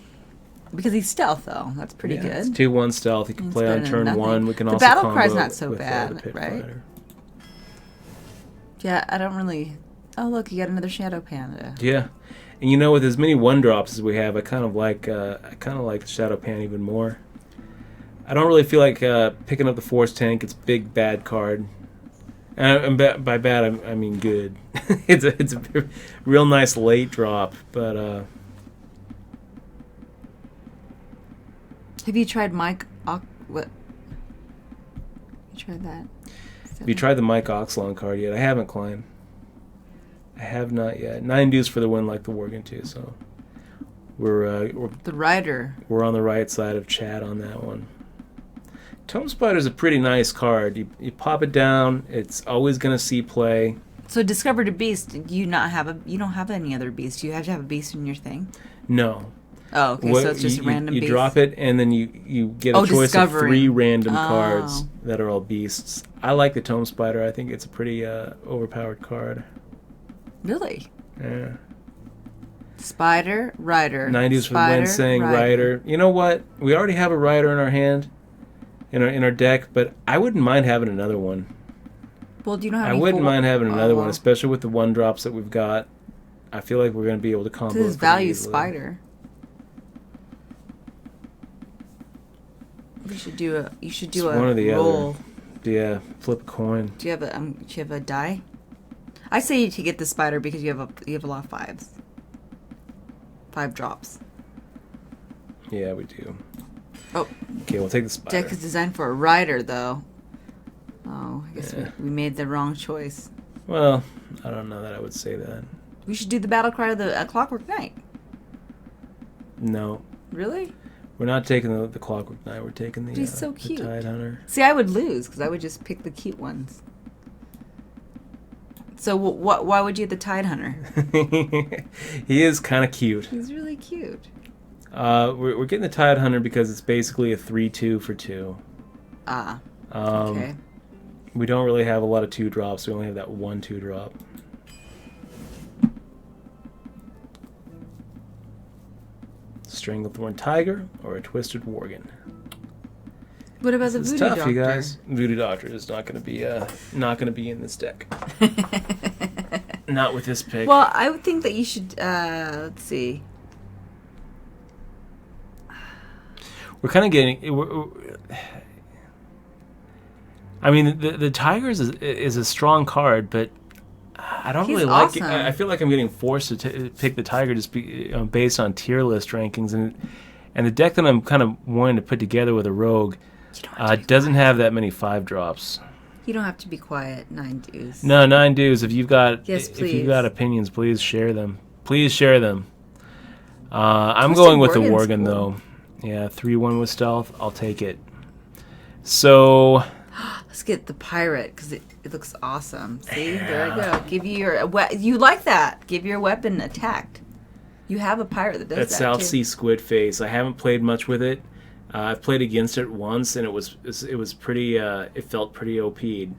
Because he's stealth though. That's pretty Yeah, good. It's 2/1 stealth. You can It's play on better than turn nothing. 1. We can The also battle combo cry's not so with, bad, the Pit right? Fighter. Yeah, I don't really. Oh look, you got another Shadow Panda. Yeah. And you know, with as many 1-drops as we have, I kind of like Shadow Pan even more. I don't really feel like picking up the Force Tank. It's a big bad card. And by bad I mean good. it's a real nice late drop, but Have you tried what? You tried that? have you tried the Mike Oxlon card yet? I haven't, Klein. I have not yet. 9 dues for the win, like the Worgen too. So we're The Rider. we're on the right side of chat on that one. Tome Spider's a pretty nice card. You pop it down. It's always going to see play. So Discovered a Beast. You don't have any other beast. You have to have a beast in your thing. No. Oh, okay. What- So it's just a random you beast. drop it, and then you get a choice discovering. of 3 random cards Oh. that are all beasts. I like the Tome Spider. I think it's a pretty overpowered card. Really? Yeah. Spider, Rider. 90s for the Spider, win, saying Rider. You know what? We already have a Rider in our hand, in our deck, but I wouldn't mind having another one. Well, do you know how I many wouldn't mind having another one, well. especially with the 1-drops that we've got. I feel like we're going to be able to combo. This is it pretty value easily. Spider. You should do It's a one or the roll. other. Yeah, flip a coin. Do you have a die? I say to get the Spider because you have a lot of 5s. 5 drops. Yeah, we do. Oh, Okay, we'll take the Spider. deck is designed for a Rider though. Oh, I guess Yeah. we made the wrong choice. Well, I don't know that I would say that. We should do the Battle Cry of the Clockwork Knight. No, Really? we're not taking the Clockwork Knight. We're taking the, He's so the cute. Tide Hunter. See, I would lose because I would just pick the cute ones. So why would you get the Tide Hunter? He is kind of cute. He's really cute. We're getting the Tide Hunter because it's basically a 3/2 for 2. Ah, Um, okay. We don't really have a lot of 2-drops. We only have that 1 2-drop. Stranglethorn Tiger or a Twisted Worgen. What about the It's Voodoo tough, Doctor? you guys. Voodoo Doctor is not going to be in this deck. Not with this pick. Well, I would think that you should. Let's see. We're kind of getting. I mean, the Tigers is a strong card, but I don't He's really like awesome. it. I feel like I'm getting forced to pick the Tiger just based on tier list rankings, and the deck that I'm kind of wanting to put together with a Rogue doesn't have that many 5-drops. You don't have to be quiet. 9 dues. No, 9 dudes. If you've got Yes, if you've please. got opinions, please share them. Please share them. I'm Twisted going with the Worgen's Worgen cool. though. Yeah, 3/1 with stealth. I'll take it. So Let's get the pirate because it looks awesome. See, there I go. Give you your you like that? Give your weapon attacked. You have a pirate that does that that South too. Sea Squid Face. I haven't played much with it. I've played against it once, and it was pretty. It felt pretty OP'd.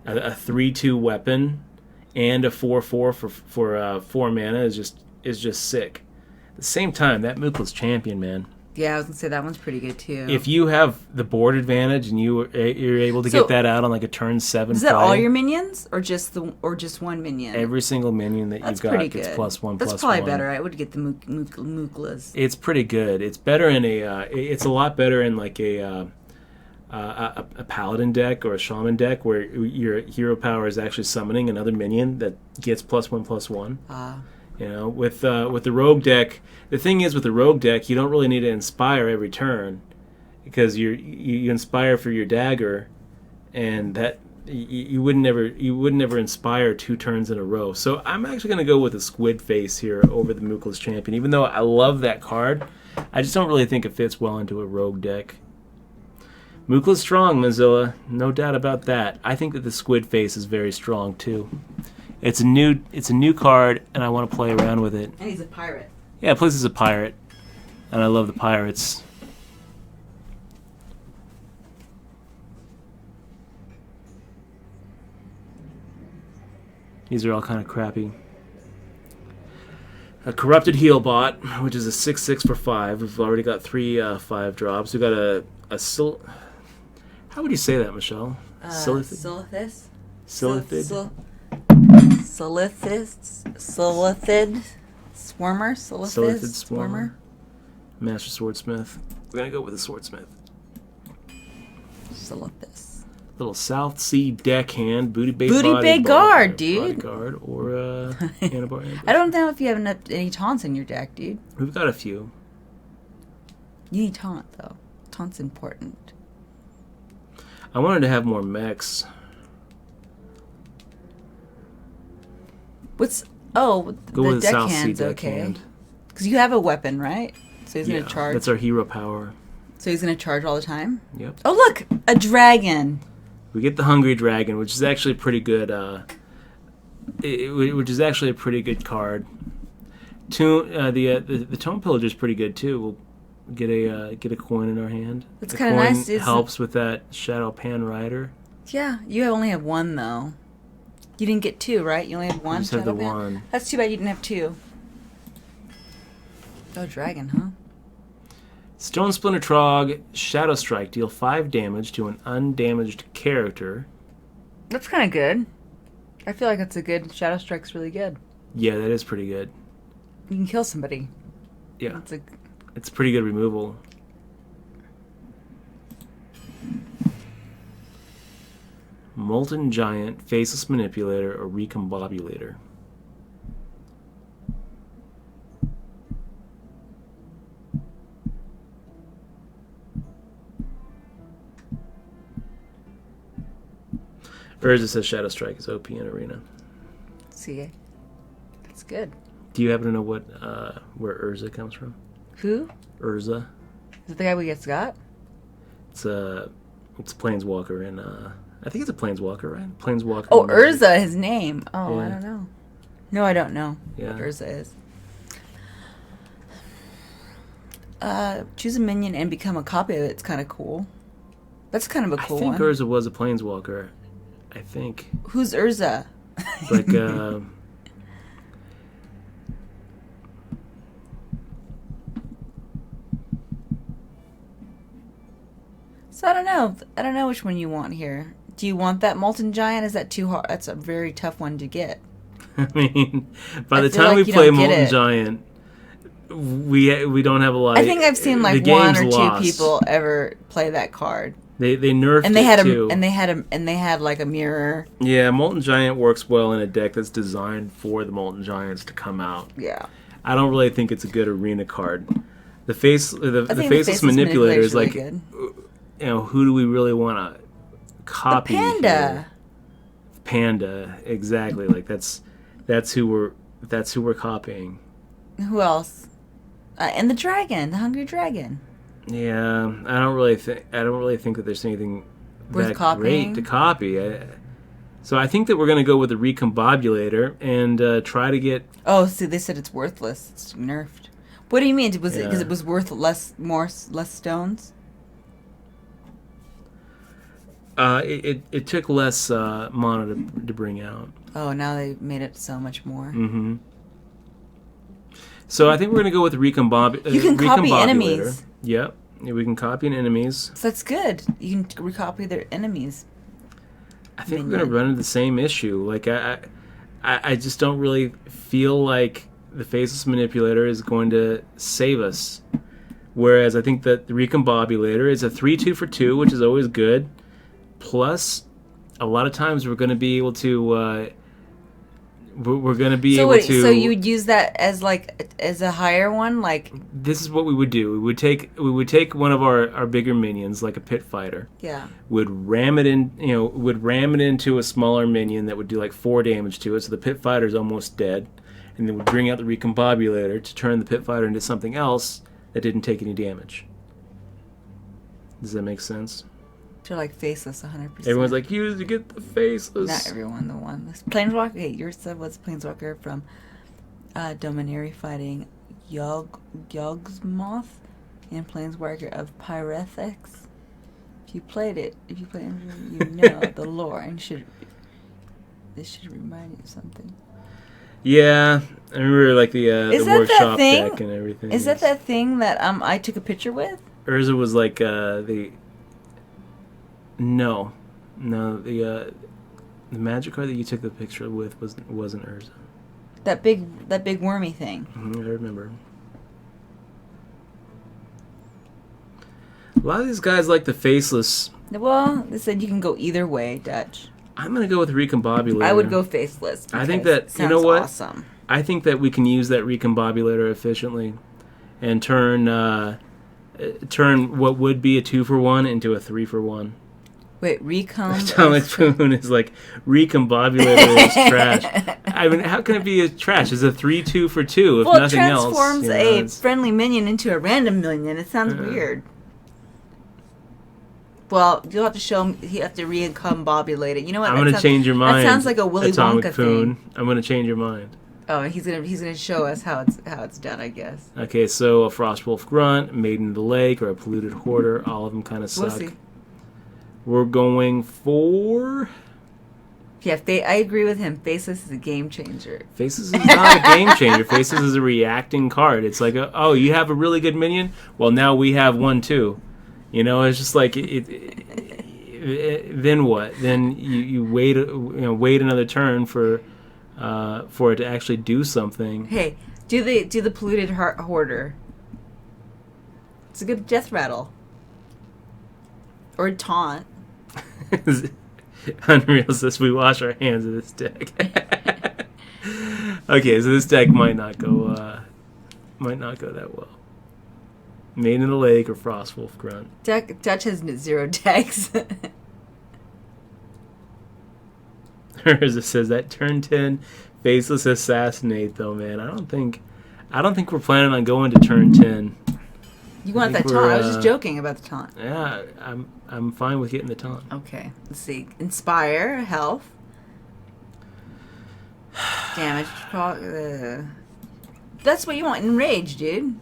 A 3/2 weapon and a 4/4 for 4 mana is just sick. At the same time, that Mookless Champion, man. Yeah, I was gonna say that one's pretty good too. If you have the board advantage and you're able to So- get that out on like a turn 7 is that play, all your minions or just one minion? every single minion that That's you've got pretty gets good. +1/+1. That's probably better. I would get the Mooklas. It's pretty good. It's better in a. It's a lot better in like a paladin deck or a shaman deck where your hero power is actually summoning another minion that gets +1/+1. You know, with the rogue deck, the thing is with the rogue deck, you don't really need to inspire every turn because you inspire for your dagger, and that you would never inspire 2 turns in a row. So I'm actually going to go with the Squid Face here over the Mookless Champion, even though I love that card. I just don't really think it fits well into a rogue deck. Mookla's strong, Mozilla, no doubt about that. I think that the Squid Face is very strong too. It's a new card, and I want to play around with it. And he's a pirate. Yeah, plus he's a pirate, and I love the pirates. These are all kind of crappy. A Corrupted Healbot, which is a 6/6 for 5. We've already got 3 5 drops. We've got a how would you say that, Michelle? Silithid? Silithid? Silithid? Swarmer? Silithid Swarmer. Master Swordsmith. We're going to go with a Swordsmith. Silithis. Little South Sea Deckhand, Booty Bay Guard, dude. Bodyguard, or Anabar Ambush. I don't know if you have any taunts in your deck, dude. We've got a few. You need taunt, though. Taunt's important. I wanted to have more mechs. Oh, Go the with South Sea deckhand's okay. Deckhand. Because you have a weapon, right? So he's going to charge. That's our hero power. So he's going to charge all the time? Yep. Oh, look! A dragon! We get the Hungry Dragon, which is actually pretty good. Which is actually a pretty good card. The Tome Pillager is pretty good too. We'll get a coin in our hand. That's kind of nice. It helps with that Shadow Pan Rider. Yeah, you only have one though. You didn't get 2, right? You only had 1. I just had the one. That's too bad you didn't have 2. Oh, dragon, huh? Stone Splinter Trog, Shadow Strike. Deal 5 damage to an undamaged character. That's kind of good. I feel like that's a good... Shadow Strike's really good. Yeah, that is pretty good. You can kill somebody. Yeah. It's pretty good removal. Molten Giant, Faceless Manipulator, or Recombobulator. Urza says Shadow Strike is OP in Arena. See, that's good. Do you happen to know what where Urza comes from? Who? Urza. Is it the guy we just got? It's a Planeswalker in I think it's a Planeswalker, right? Planeswalker. Oh, Urza, his name. Oh, Yeah. I don't know. No, I don't know Yeah. what Urza is. Choose a minion and become a copy of it. It's kind of cool. That's kind of a cool I think one. Urza was a Planeswalker. I think. Who's Urza? It's like So I don't know. I don't know which one you want here. Do you want that Molten Giant? Is that too hard? That's a very tough one to get. I mean, by I the feel time like we you play don't get Molten it. Giant, we don't have a lot. I think I've seen like the one game's or two lost. people ever play that card. They nerfed And they it had too. they had like a mirror. Yeah, Molten Giant works well in a deck that's designed for the Molten Giants to come out. Yeah. I don't really think it's a good arena card. The Faceless Faceless Manipulator is really like, good. you know, who do we really want to copy? The Panda. Here? Panda, exactly. Like that's who we're copying. Who else? And the dragon, the Hungry Dragon. Yeah, I don't really think that there's anything Worth that copying? great to copy. So I think that we're going to go with the Recombobulator and try to get. Oh, see, they said it's worthless. It's nerfed. What do you mean? Was it because Yeah. it was worth less stones? It took less mana to bring out. Oh, now they made it so much more. Mm-hmm. So I think we're going to go with the You can copy enemies. Yep. Yeah, we can copy an enemies. So that's good. You can recopy their enemies. I think we're going to run into the same issue. Like I just don't really feel like the Faceless Manipulator is going to save us. Whereas I think that the Recombobulator is a 3/2 for 2, which is always good. Plus, a lot of times we're going to be able to. We're going to be able to. So you would use that as a higher one, like. This is what we would do. We would take one of our bigger minions, like a Pit Fighter. Yeah. Would ram it into a smaller minion that would do like 4 damage to it. So the Pit Fighter is almost dead, and then would bring out the Recombobulator to turn the Pit Fighter into something else that didn't take any damage. Does that make sense? They're like faceless 100%. Everyone's like, you get the faceless. Not everyone, the one. Planeswalker, hey, yours was Planeswalker from Dominaria fighting Yogg-Moth and Planeswalker of Pyrethix. If you played it, you know the lore, and this should remind you of something. Yeah, I remember like the workshop thing? deck and everything. Is that thing that I took a picture with? Urza was like the magic card that you took the picture with wasn't Urza. That big wormy thing. I remember. A lot of these guys like the faceless. Well, they said you can go either way, Dutch. I'm gonna go with Recombobulator. I would go faceless. I think that it you know what? Awesome. I think that we can use that Recombobulator efficiently, and turn what would be a 2-for-1 into a 3-for-1. Wait, Recomb. Atomic Boon is like Recombobulator is trash. I mean, how can it be trash? It's a 3-2 for 2 if well, nothing it else. transforms a friendly minion into a random minion. It sounds weird. Well, you'll have to show him. You have to recombobulate it. You know what? I'm going to change your mind. That sounds like a Willy Atomic Wonka Boon. thing. I'm going to change your mind. Oh, he's gonna show us how it's done, I guess. Okay, so a Frostwolf Grunt, Maiden of the Lake, or a Polluted Hoarder. All of them kind of suck. We'll see. We're going for... Yeah, I agree with him. Faceless is a game changer. Faces is not a game changer. Faces is a reacting card. It's like, oh, you have a really good minion? Well, now we have one too. You know, it's just like then what? Then you wait, wait another turn for it to actually do something. Hey, do the polluted hoarder. It's a good death rattle. Or taunt. Unreal says we wash our hands of this deck. Okay, so this deck might not go that well. Maiden of the Lake or Frostwolf Grunt. Dutch has 0 decks. As it says that turn 10 faceless assassinate though, man. I don't think we're planning on going to turn 10. You want that taunt? I was just joking about the taunt. Yeah, I'm fine with getting the taunt. Okay, let's see. Inspire, health, damage. That's what you want. Enrage, dude.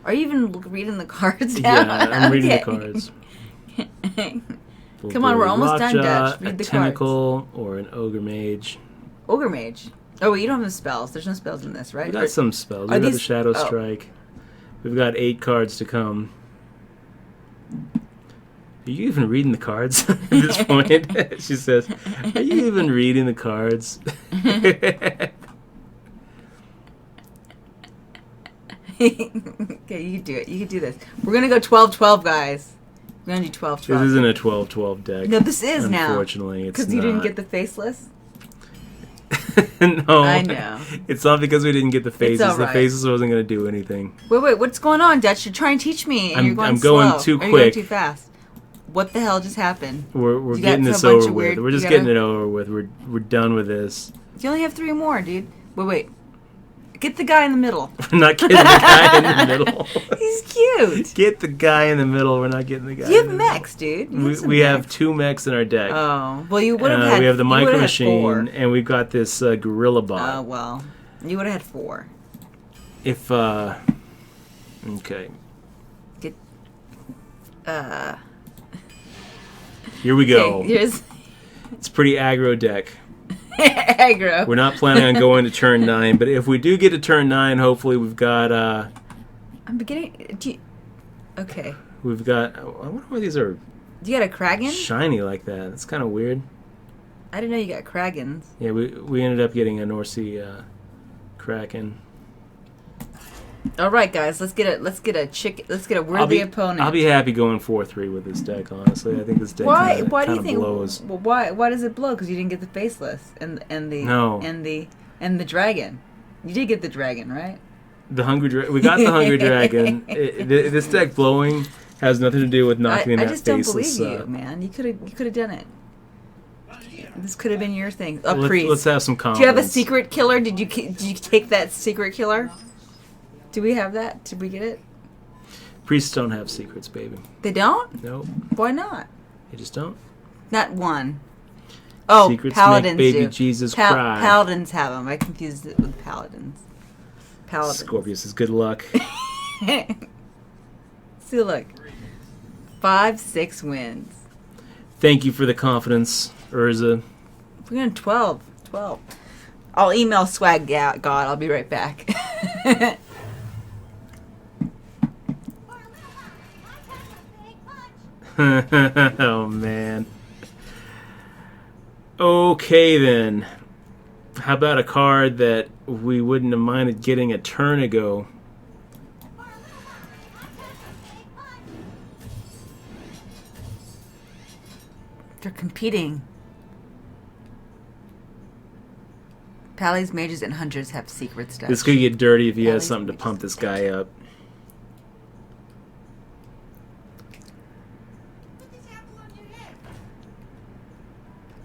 Are you even reading the cards now? Yeah, I'm reading the cards. Come on, we're almost done, Dutch. Read the Tentacle or an Ogre Mage. Ogre Mage. Oh, wait, you don't have spells. There's no spells in this, right? We got some spells. We got the Shadow Strike. We've got 8 cards to come. Are you even reading the cards at this point? She says, are you even reading the cards? Okay, you can do it. You can do this. We're going to go 12-12, guys. We're going to do 12-12. This isn't a 12-12 deck. No, this is now. Unfortunately, it's not. Because you didn't get the faceless? No. I know. It's not because we didn't get the faces. It's all right. The faces wasn't going to do anything. Wait, what's going on, Dutch? You're trying to teach me, and you're going slow. I'm going too quick. Or you're going too fast. What the hell just happened? We're getting this over with. We're just getting it over with. We're done with this. You only have 3 more, dude. Wait. Get the guy in the middle. We're not getting the guy in the middle. He's cute. Get the guy in the middle. We're not getting the guy. You have mechs, dude. We have 2 mechs in our deck. Oh, well, you would have had. We have the Micro Machine, 4. and we've got this Gorilla Bot. Oh well, you would have had 4. If okay. Get. Here we go. Okay, here's. It's a pretty aggro deck. Aggro. We're not planning on going to turn 9, but if we do get to turn 9, hopefully we've got. I'm beginning. Okay. We've got. I wonder why these are. You got a Kragan? Shiny like that. That's kind of weird. I didn't know you got Kragans. Yeah, we ended up getting a North Sea Kraken. All right, guys, let's get a worthy opponent. I'll be happy going 4-3 with this deck. Honestly, I think this deck why do you think blows. Well, why does it blow? Because you didn't get the faceless and the dragon. You did get the dragon, right? The hungry we got the hungry dragon. This deck blowing has nothing to do with knocking that faceless. I just don't believe you, man. You could have done it. This could have been your thing. Priest. Let's have some confidence. Do you have a secret killer? Did you take that secret killer? Do we have that? Did we get it? Priests don't have secrets, baby. They don't? Nope, Why not? they just don't. Not one. Oh, Secrets paladins make baby do. Jesus cry. Paladins have them. I confused it with paladins. Paladins. Scorpius is good luck. See, look. 5, 6 wins. Thank you for the confidence, Urza. We're going 12. 12. I'll email Swag God. I'll be right back. Oh, man. Okay, then. How about a card that we wouldn't have minded getting a turn ago? They're competing. Pallies, mages, and hunters have secrets. Dutch. This could get dirty if he has Pallies, something to mages, pump this and guy up.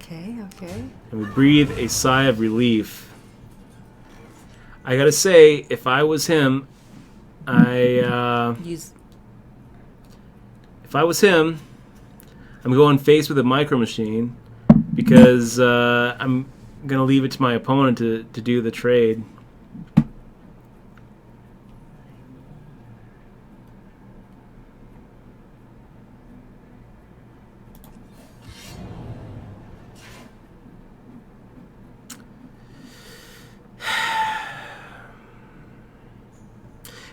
Okay, okay. And we breathe a sigh of relief. I gotta say, if I was him, Use. if I was him, I'm going face with a micro machine because I'm gonna leave it to my opponent to do the trade.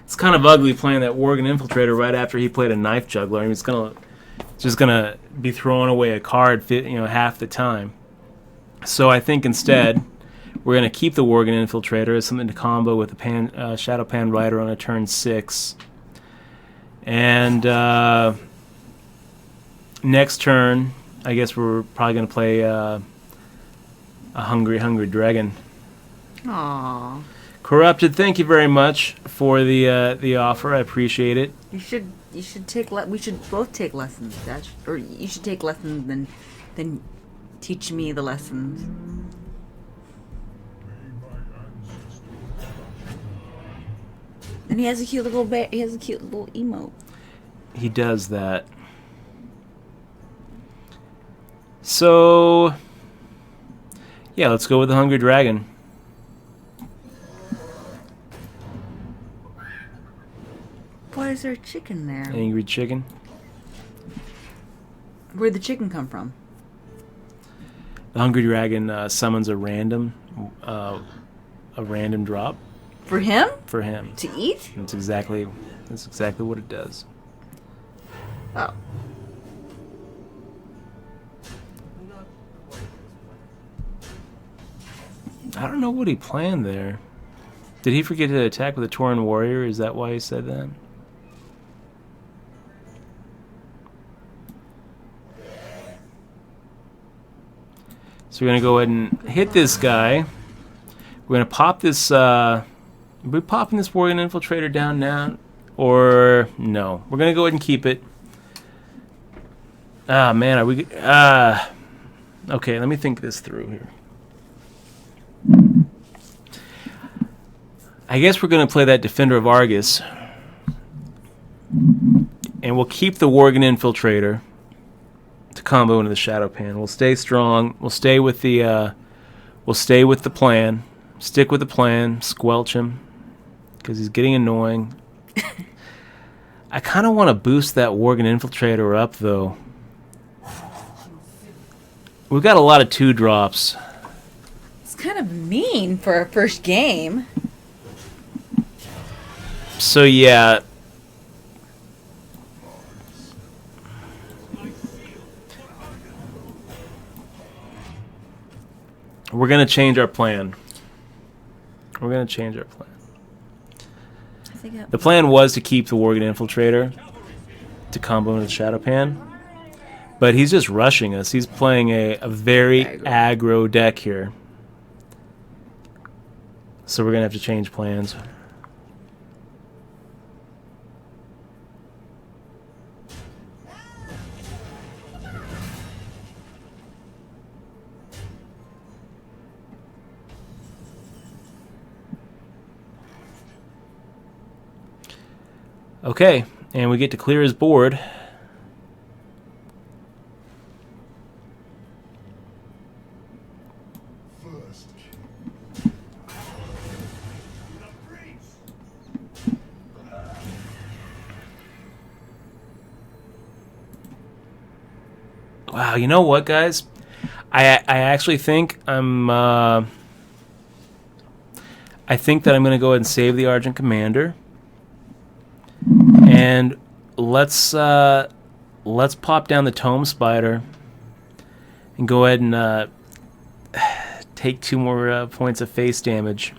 It's kind of ugly playing that Worgen Infiltrator right after he played a Knife Juggler. I mean, it's just gonna be throwing away a card, half the time. So I think instead we're gonna keep the Worgen Infiltrator as something to combo with the Shadow Pan Rider on a turn 6, and next turn I guess we're probably gonna play a Hungry Dragon. Aww. Corrupted, thank you very much for the offer. I appreciate it. You should take. We should both take lessons, Dutch. Or you should take lessons, then teach me the lessons. And he has a cute little he has a cute little emote. He does that. So, yeah, let's go with the Hungry Dragon. Why is there a chicken there? Angry Chicken. Where'd the chicken come from? The Hungry Dragon summons a random drop For him? for him. To eat? That's exactly what it does. Oh. I don't know what he planned there. Did he forget to attack with a Tauren Warrior? Is that why he said that? So we're going to go ahead and hit this guy. We're going to pop this... are we popping this Worgen Infiltrator down now? Or no? We're going to go ahead and keep it. Ah, man. Are we... okay, let me think this through here. I guess we're going to play that Defender of Argus. And we'll keep the Worgen Infiltrator to combo into the Shadow Pan. We'll stay strong. We'll stay with the plan. Stick with the plan. Squelch him because he's getting annoying. I kind of want to boost that Worgen Infiltrator up though. We've got a lot of 2-drops. It's kind of mean for our first game. So yeah. We're going to change our plan. The plan was to keep the Worgen Infiltrator to combo into the Shadow Pan. But he's just rushing us. He's playing a very aggro deck here. So we're going to have to change plans. Okay, And we get to clear his board. Wow, you know what, guys? I actually think I think that I'm going to go ahead and save the Argent Commander, and let's pop down the Tome Spider and go ahead and take 2 more points of face damage.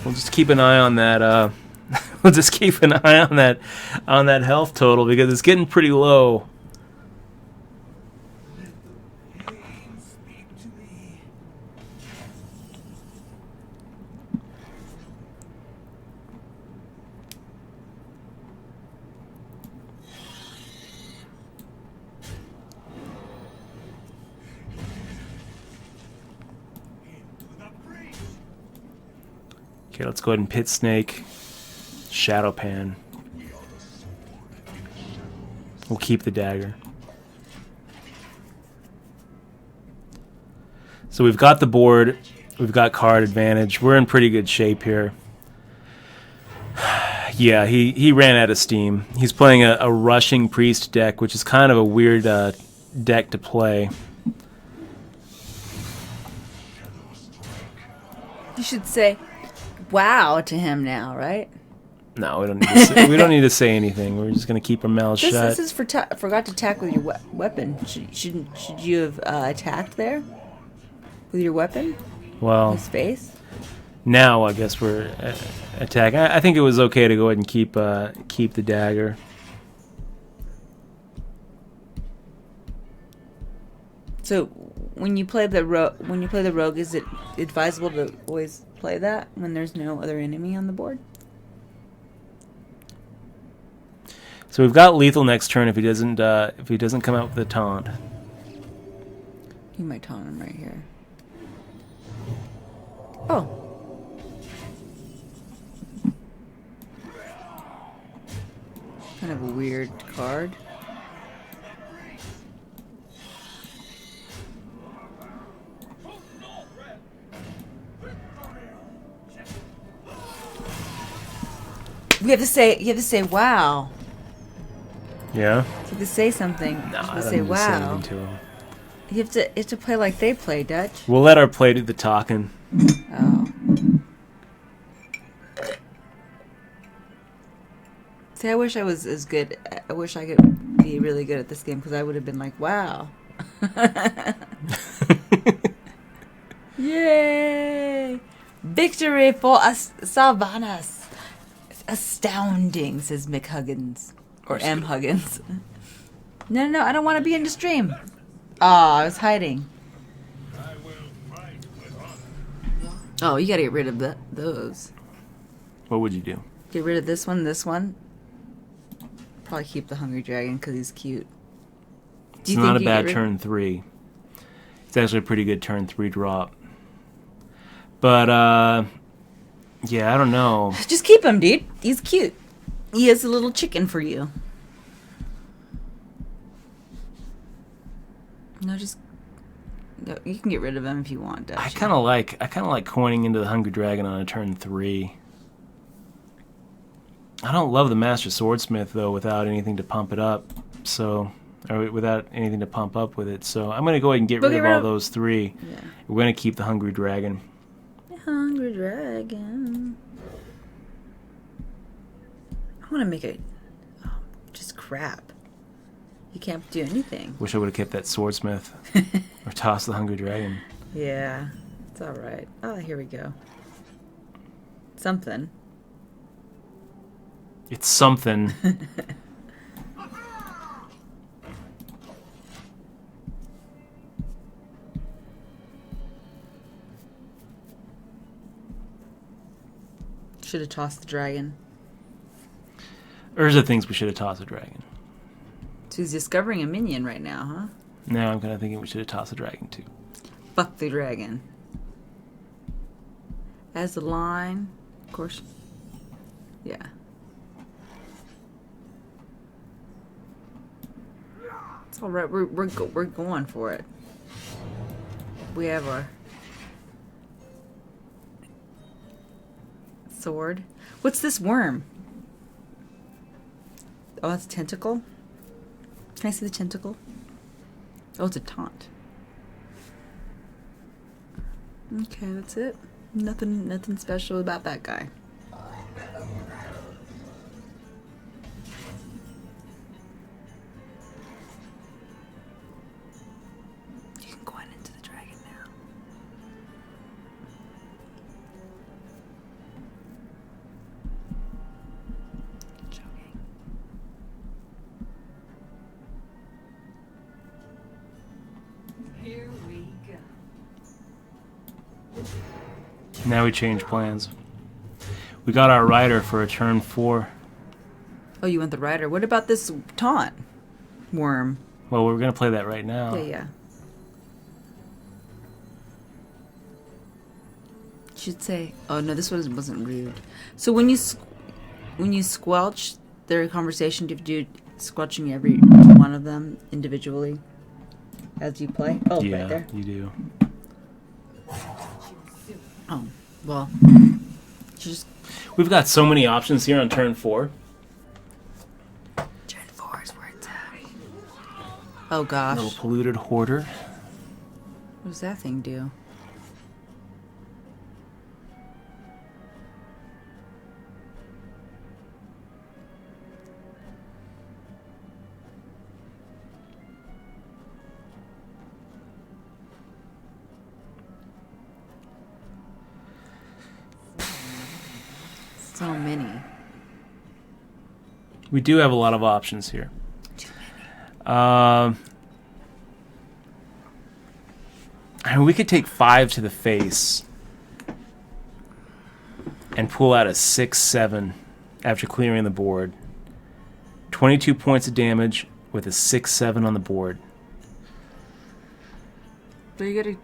We'll just keep an eye on that. We'll just keep an eye on that health total because it's getting pretty low. Okay, let's go ahead and Pit Snake, Shadow Pan. We'll keep the dagger. So we've got the board, we've got card advantage. We're in pretty good shape here. Yeah, he ran out of steam. He's playing a Rushing Priest deck, which is kind of a weird deck to play. You should say wow to him now, right? No, we don't need to say, we don't need to say anything. We're just going to keep our mouths shut. This is for forgot to attack with your weapon. Should you have attacked there with your weapon? Well, His face. now I guess we're attacking. I think it was okay to go ahead and keep the dagger. So when you play the rogue, is it advisable to always play that when there's no other enemy on the board? So we've got lethal next turn if he doesn't come out with a taunt. You might taunt him right here. Oh. Kind of a weird card. You have to say wow. Yeah. You have to say something. No, you have I to don't say need to say wow. anything to him. You have to play like they play, Dutch. We'll let our play do the talking. Oh. See, I wish I was as good. I wish I could be really good at this game because I would have been like, wow. Yay! Victory for us, Sylvanas. Astounding, says Mick Huggins. Or M. Huggins. No, I don't want to be in the stream. Oh, I was hiding. Oh, you gotta get rid of those. What would you do? Get rid of this one. Probably keep the Hungry Dragon because he's cute. It's not a bad turn 3. It's actually a pretty good turn 3 drop. But, yeah, I don't know. Just keep him, dude. He's cute. He is a little chicken for you. No, you can get rid of him if you want, Dutch. I kind of like coining into the Hungry Dragon on a turn 3. I don't love the Master Swordsmith though without anything to pump it up. So, or without anything to pump up with it. So I'm gonna go ahead and get rid of all those 3. Yeah. We're gonna keep the Hungry Dragon. The Hungry Dragon. I want to make it just crap. You can't do anything. Wish I would have kept that Swordsmith or tossed the Hungry Dragon. Yeah, it's all right. Oh, here we go. Something. It's something. Should have tossed the dragon. Urza thinks we should have tossed a dragon. So he's discovering a minion right now, huh? Now I'm kind of thinking we should have tossed a dragon too. Fuck the dragon. As a line, of course. Yeah. It's all right. We're going for it. We have our sword. What's this worm? Oh, that's a tentacle. Can I see the tentacle? Oh, it's a taunt. Okay, that's it. Nothing special about that guy. You can go on into the dragon now. Joking. Here we go. Now we change plans. We got our rider for a turn 4. Oh, you want the rider? What about this taunt worm? Well, we're going to play that right now. Yeah. Should say. Oh no, this one wasn't rude. So when you squelch their conversation, do you do squelching every one of them individually as you play? Oh, Yeah, right there. you do. Oh, well, just We've got so many options here on turn 4. turn 4 is where it's at. Oh gosh, Little polluted hoarder. what does that thing do? So many. We do have a lot of options here. Too many. I mean, we could take 5 to the face and pull out a 6/7 after clearing the board. 22 points of damage with a 6/7 on the board. So you gotta.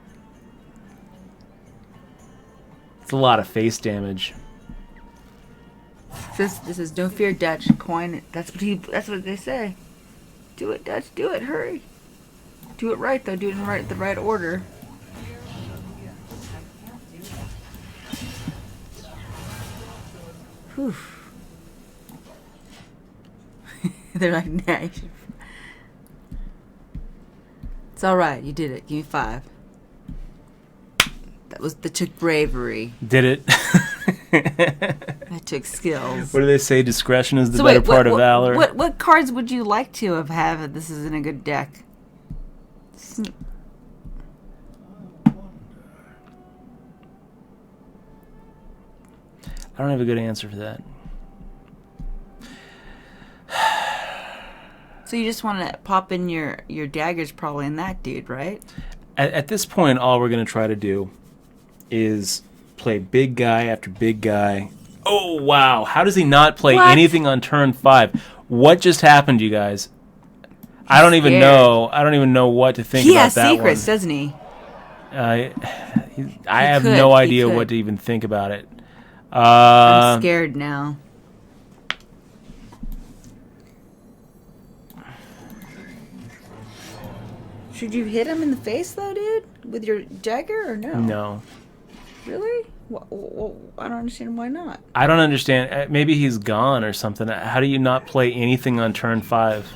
It's a lot of face damage. This is no fear, Dutch. Coin. That's what they say. Do it, Dutch. Do it. Hurry. Do it right though. Do it in the right order. Whew. They're like, nah. It's all right. You did it. Give me 5. That took bravery. Did it? That took skills. What do they say? Discretion is the So better wait, part of valor. What cards would you like to have if this is in a good deck? I don't have a good answer for that. So you just want to pop in your daggers probably in that dude, right? At this point, all we're going to try to do is play big guy after big guy. Oh, wow. How does he not play What? anything on turn 5? What just happened, you guys? I don't even scared. know. I don't even know what to think He about has that secrets, one. doesn't he? I have could, no he idea could. what to even think about it. I'm scared now. Should you hit him in the face though, dude? With your dagger or no? No. Really? I don't understand why not. I don't understand. Maybe he's gone or something. How do you not play anything on turn 5?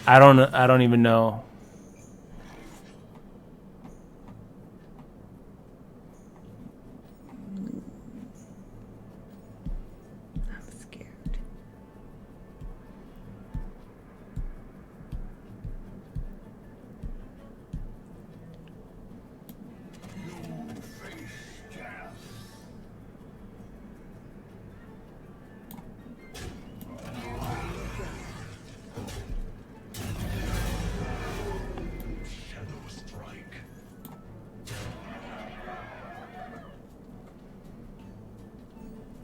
I don't even know. I'm scared.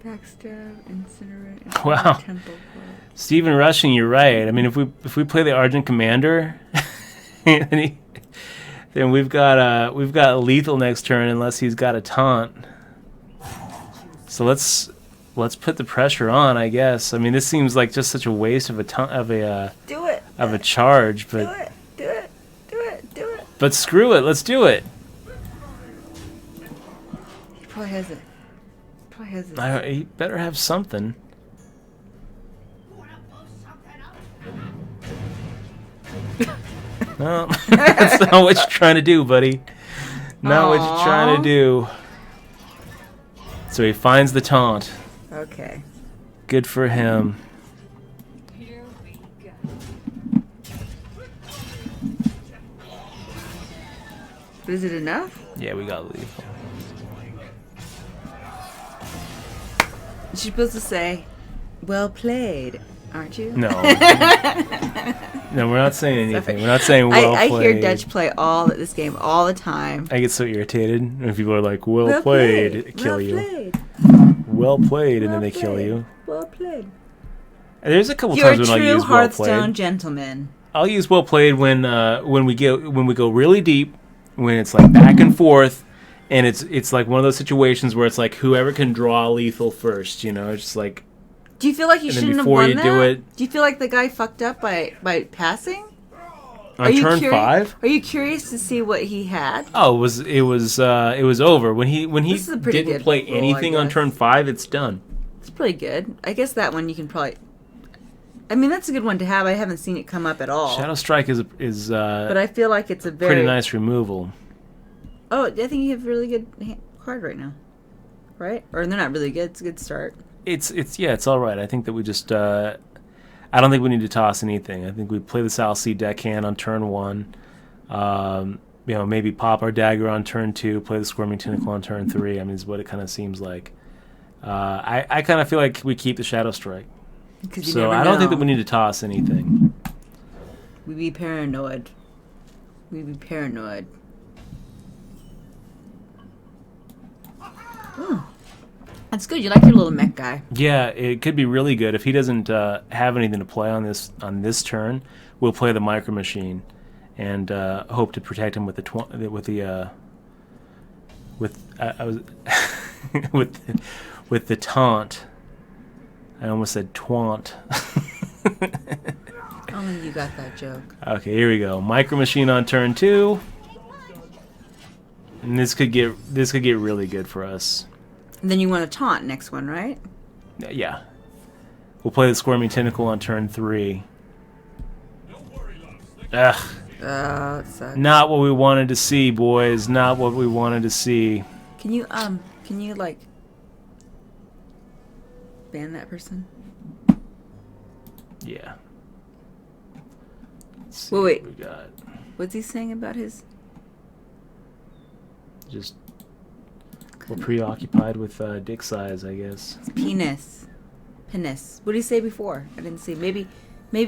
Backstab, incinerate. Wow. Temple Stephen Rushing, you're right. I mean, if we play the Argent Commander, then we've got lethal next turn unless he's got a taunt. So let's put the pressure on, I guess. I mean, this seems like just such a waste of a Do it. of a charge, but Do it. but screw it, let's do it. He probably has it. He better have something. No, that's not what you're trying to do, buddy. Not what you're trying to do. So he finds the taunt. Okay. Good for him. Here we go. But is it enough? Yeah, we got lethal. You're supposed to say, "Well played," aren't you? No. No, we're not saying anything. We're not saying well I played. hear Dutch play this game all the time. I get so irritated when people are like, well played, kill well you. Played. Well played, and then they Well kill played. you. Well played. And there's a couple You're a times when I'll true use well Hearthstone played. gentleman. I'll use well played when we go really deep, when it's like back and forth, and it's like one of those situations where it's like whoever can draw lethal first, you know, it's just like. Do you feel like you And then shouldn't have before won you that? do it- Do you feel like the guy fucked up by passing? On turn 5? Are you curious to see what he had? Oh, it was over when he This is a pretty didn't good play roll, I anything on guess. turn 5. It's done. It's pretty good. I guess that one you can probably. I mean, that's a good one to have. I haven't seen it come up at all. Shadow Strike is But I feel like it's a very pretty nice removal. Oh, I think you have a really good card right now, right? Or they're not really good. It's a good start. It's all right. I think that we just I don't think we need to toss anything. I think we play the South Sea deckhand on turn 1. Maybe pop our dagger on turn 2, play the Squirming Tentacle on turn 3. I mean, is what it kind of seems like. I kind of feel like we keep the Shadow Strike. Because you So never I don't think know. that we need to toss anything. We be paranoid. That's good. You like your little mech guy. Yeah, it could be really good if he doesn't have anything to play on this turn. We'll play the Micro Machine, and hope to protect him with the with the taunt. I almost said twant. Only you got that joke. Okay, here we go. Micro Machine on turn 2, and this could get really good for us. And then you want to taunt next one, right? Yeah. We'll play the Squirming Tentacle on turn 3. Ugh. Oh, it sucks. Not what we wanted to see, boys. Not what we wanted to see. Can you like ban that person? Yeah. Let's see Wait. what we got. What's he saying about his? Just we're preoccupied with dick size, I guess. Penis. What did he say before? I didn't see. Maybe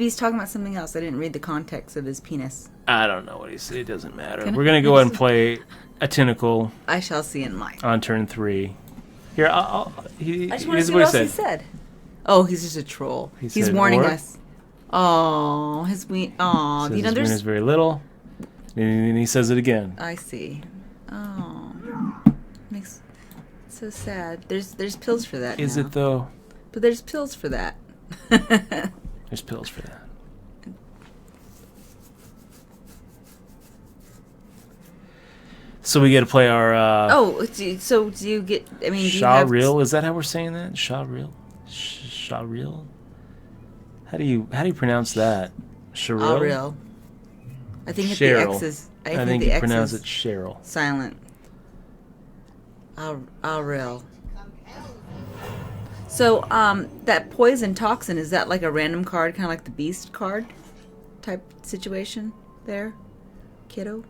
he's talking about something else. I didn't read the context of his penis. I don't know what he said. It doesn't matter. Can We're I- gonna go ahead and play a tentacle I shall see in life. on turn 3. Here, I just want to here's see what what else he said. Oh, he's just a troll. He He's said, warning "Or?" us. Oh, Says his his wiener there's. is very little, and then he says it again. I see. Oh, makes so sad. There's pills for that. Is now. it though? But there's pills for that. There's pills for that. So we get to play our So do you get? I mean, do you Shaw have Reel. Is that how we're saying that? Shaw Reel. Shaw Reel. How do you pronounce that? Cheryl. real. I think if Cheryl. the X is. I I think think the you X pronounce is it Cheryl. silent. Real. So that poison toxin, is that like a random card, kind of like the beast card type situation there, kiddo?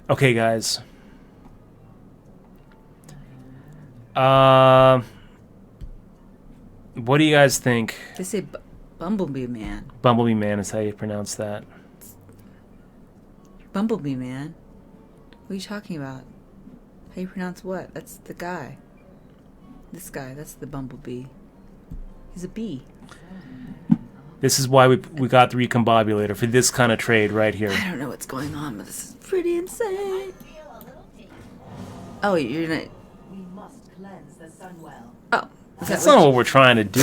Okay, guys. What do you guys think? They say Bumblebee Man. Bumblebee Man is how you pronounce that. Bumblebee Man? What are you talking about? How you pronounce what? That's the guy. This guy, that's the bumblebee. He's a bee. This is why we got the recombobulator for this kind of trade right here. I don't know what's going on, but this is pretty insane. Oh, you're gonna... We must cleanse the Sunwell. Oh. That's not what we're trying to do.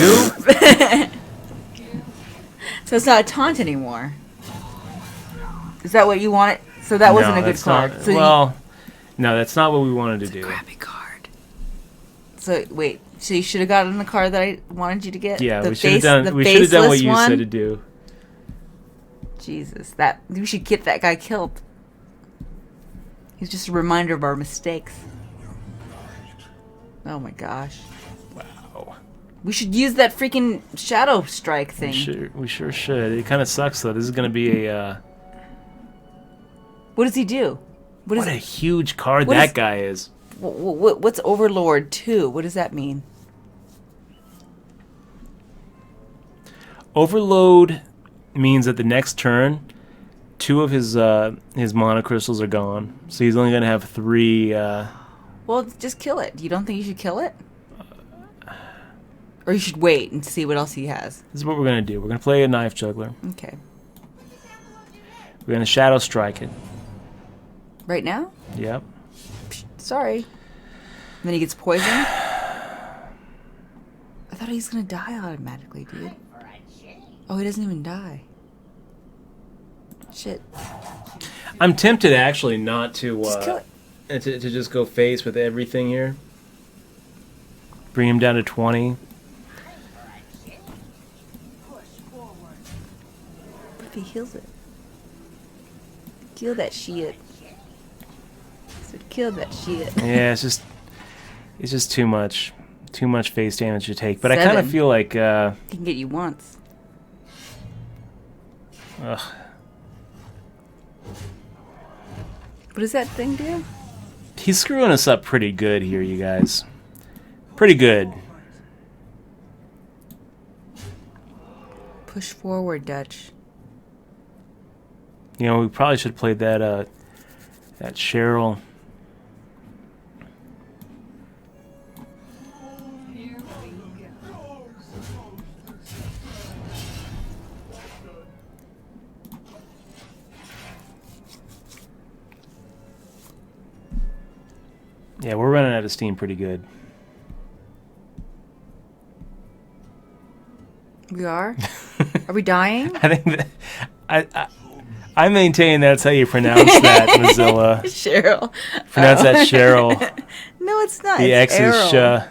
So it's not a taunt anymore. Is that what you wanted? So that wasn't a good card. Not, So well, no, that's not what we wanted to do. crappy card. So wait, so you should have gotten the card that I wanted you to get. Yeah, the we should have done. We should have done what you said to do. Jesus, we should get that guy killed. He's just a reminder of our mistakes. Oh my gosh. Wow. We should use that freaking Shadow Strike thing. We sure should. It kind of sucks though. This is going to be a. What does he do? What a huge card that guy is. What's Overlord 2? What does that mean? Overload means that the next turn, 2 of his mana crystals are gone, so he's only going to have 3. Well, just kill it. You don't think you should kill it? Or you should wait and see what else he has? This is what we're going to do. We're going to play a Knife Juggler. Okay. We're going to Shadow Strike it. Right now? Yep. Psh, sorry. And then he gets poisoned? I thought he was going to die automatically, dude. Oh, he doesn't even die. Shit. I'm tempted actually not to Just kill it. to just go face with everything here. Bring him down to 20. What if he heals it? Kill that shit. So kill that shit. Yeah, it's just too much face damage to take. But I kind of 7. feel like He can get you once. ugh. What does that thing do? He's screwing us up pretty good here, you guys. Pretty good. Push forward, Dutch. You know, we probably should have played that Cheryl. Here we go. Yeah, we're running out of steam pretty good. We are? Are we dying? I think that I maintain that's how you pronounce that, Mozilla. Cheryl. Pronounce that Cheryl. No, it's not. The it's X is Errol.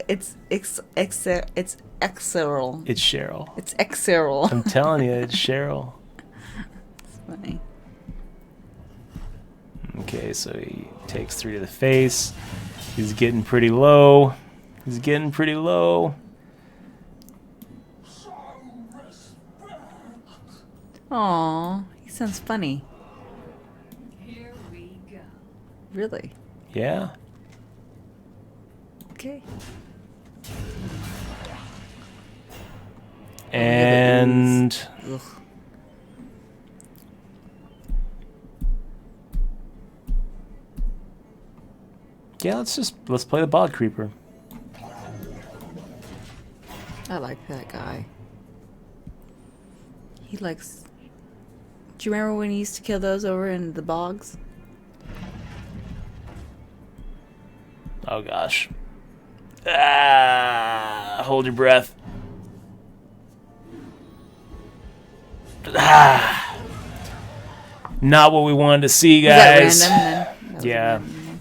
it's It's Exerol. It's Cheryl. It's Exerol. I'm telling you, it's Cheryl. It's funny. Okay, so he takes 3 to the face. He's getting pretty low. He's getting pretty low. Aw, he sounds funny. Here we go. Really? Yeah. Okay. And Ugh. yeah, let's play the Bog Creeper. I like that guy. He likes... Do you remember when he used to kill those over in the bogs? Oh gosh. Ah, hold your breath. Ah. Not what we wanted to see, guys. Was that random then? That was Yeah. random.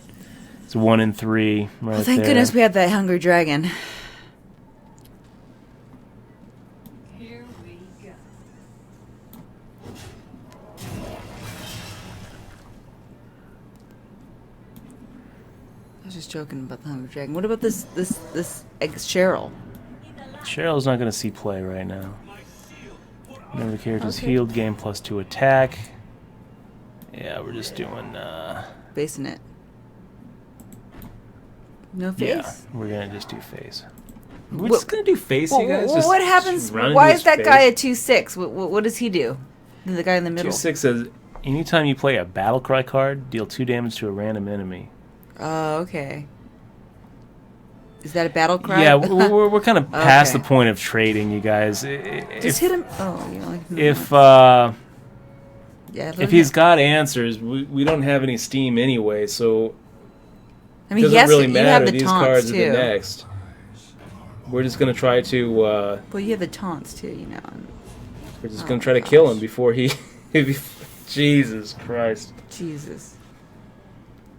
It's 1 in 3 right Well, thank there. goodness we had that hungry dragon. Here we go. I was just joking about the hungry dragon. What about this Cheryl? Cheryl's not going to see play right now. Remember, the character's Okay. healed, game +2 attack. Yeah, we're just doing, Basing it. No face? yeah, we're going to just do face. We're just gonna do face, you guys. Just what happens? run into Why his is that face. guy a 2/6? What does he do? The guy in the middle. 2/6 says, anytime you play a battle cry card, deal 2 damage to a random enemy. Oh, okay. Is that a battle cry? Yeah, we're kind of past Okay. the point of trading, you guys. Just hit him. Oh, you know, like If he's got answers, we don't have any steam anyway, so I it mean, doesn't yes, really you matter. have the These taunts cards too. are the next. We're just gonna try to. Well, you have the taunts too, you know. We're just Oh gonna my try to kill gosh. him before he. Jesus Christ! Jesus.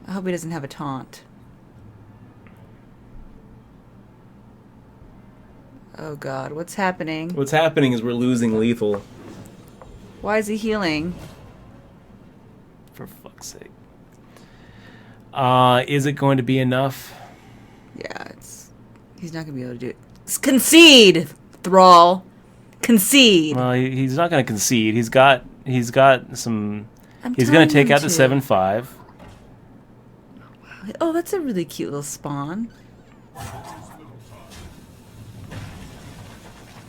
I hope he doesn't have a taunt. Oh God, what's happening? What's happening is we're losing lethal. Why is he healing? For fuck's sake. Is it going to be enough? Yeah, he's not gonna be able to do it. Concede, Thrall. Concede. Well, he's not going to concede. He's got some. I'm He's going telling to take him out the 7/5. Oh, that's a really cute little spawn.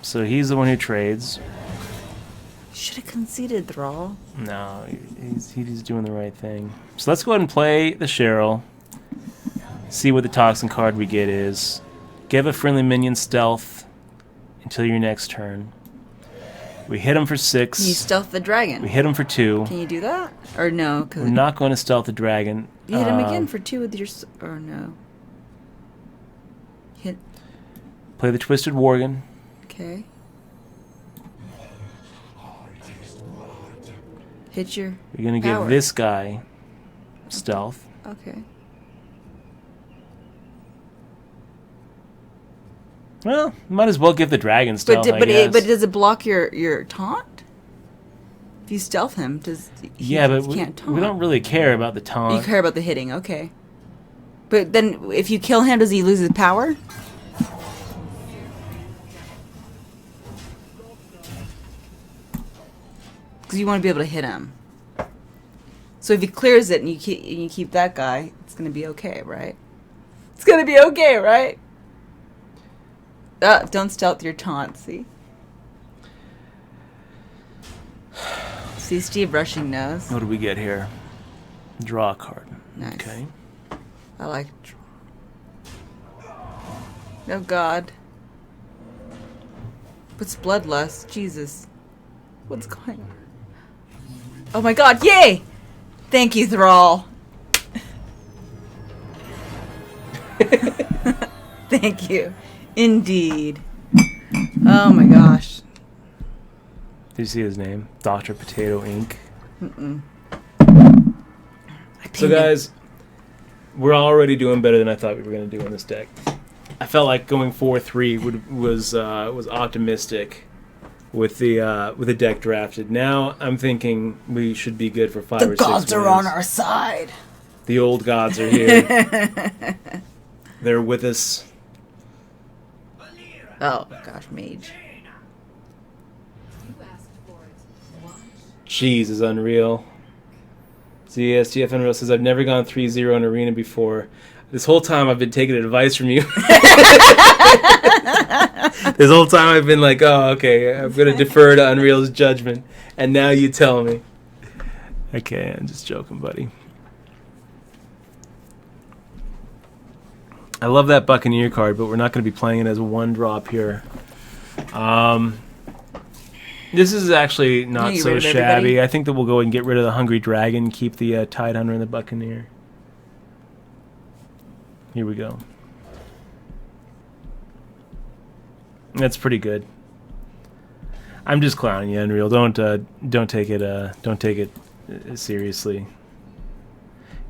So he's the one who trades. Should have conceded, Thrall. No, he's doing the right thing. So let's go ahead and play the Cheryl. See what the toxin card we get is. Give a friendly minion stealth until your next turn. We hit him for 6. Can you stealth the dragon? We hit him for 2. Can you do that? Or no? Cause We're not going to stealth the dragon. you hit him again for 2 with your... Or no. Hit... Play the Twisted Worgen. Okay. Hit your... You're going to give power. this guy stealth. Okay. Well, might as well give the dragon stealth, I guess. But does it block your taunt? If you stealth him, he can't taunt. we don't really care about the You taunt. care about the hitting, okay. But then, if you kill him, does he lose his power? Because you want to be able to hit him. So if he clears it and you keep that guy, it's going to be okay, right? It's going to be okay, right? Don't stealth your taunt, see? See, Steve Rushing knows. What do we get here? Draw a card. Nice. Okay. I like... Oh, God. What's bloodlust? Jesus. What's going on? Oh, my God. Yay! Thank you, Thrall. Thank you. Indeed. Oh, my gosh. Did you see his name? Dr. Potato Inc. So, guys, we're already doing better than I thought we were going to do in this deck. I felt like going 4-3 was optimistic with the deck drafted. Now I'm thinking we should be good for 5 or 6 The gods are wins. on our side. The old gods are here. They're with us. Oh, gosh, mage. Jeez, is unreal. ZSTF Unreal says, I've never gone 3-0 in Arena before. This whole time I've been taking advice from you. This whole time I've been like, oh, okay, I'm going to defer to Unreal's judgment. And now you tell me. Okay, I'm just joking, buddy. I love that Buccaneer card, but we're not going to be playing it as a 1-drop here. This is actually not You so rid of shabby. everybody? I think that we'll go and get rid of the Hungry Dragon, keep the Tidehunter and the Buccaneer. Here we go. That's pretty good. I'm just clowning you, Unreal. Don't take it seriously.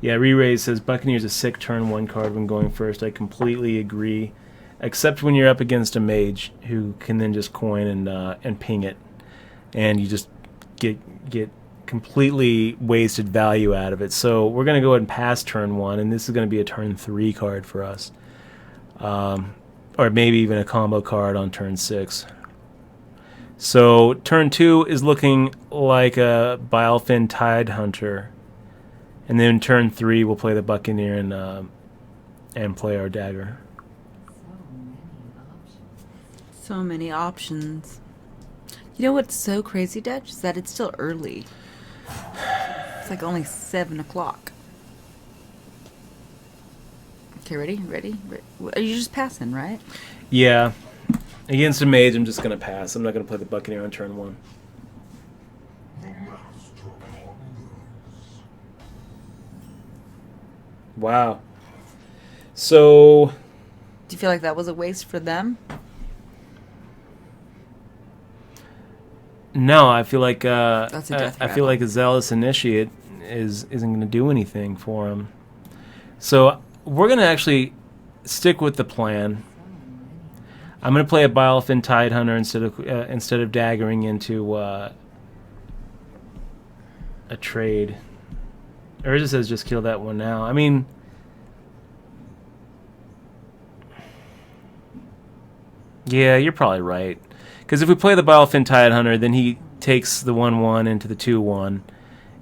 Yeah, Re-Raise says Buccaneer's a sick turn 1 card when going first. I completely agree, except when you're up against a mage who can then just coin and ping it, and you just get completely wasted value out of it. So we're gonna go ahead and pass turn 1, and this is gonna be a turn 3 card for us, or maybe even a combo card on turn 6. So turn 2 is looking like a Bilefin Tidehunter. And then turn 3, we'll play the Buccaneer and play our dagger. So many options. You know what's so crazy, Dutch? Is that it's still early. It's like only 7 o'clock. Okay, ready? Are you just passing, right? Yeah. Against a mage, I'm just going to pass. I'm not going to play the Buccaneer on turn 1. Wow. So... Do you feel like that was a waste for them? No, I feel like That's a death I feel rattle. like a Zealous Initiate isn't going to do anything for him. So we're going to actually stick with the plan. I'm going to play a Bylefin Tidehunter instead of daggering into a trade. Urza says just kill that one now. I mean, yeah, you're probably right. Because if we play the Bylefin Tidehunter, then he takes the 1/1 into the 2/1,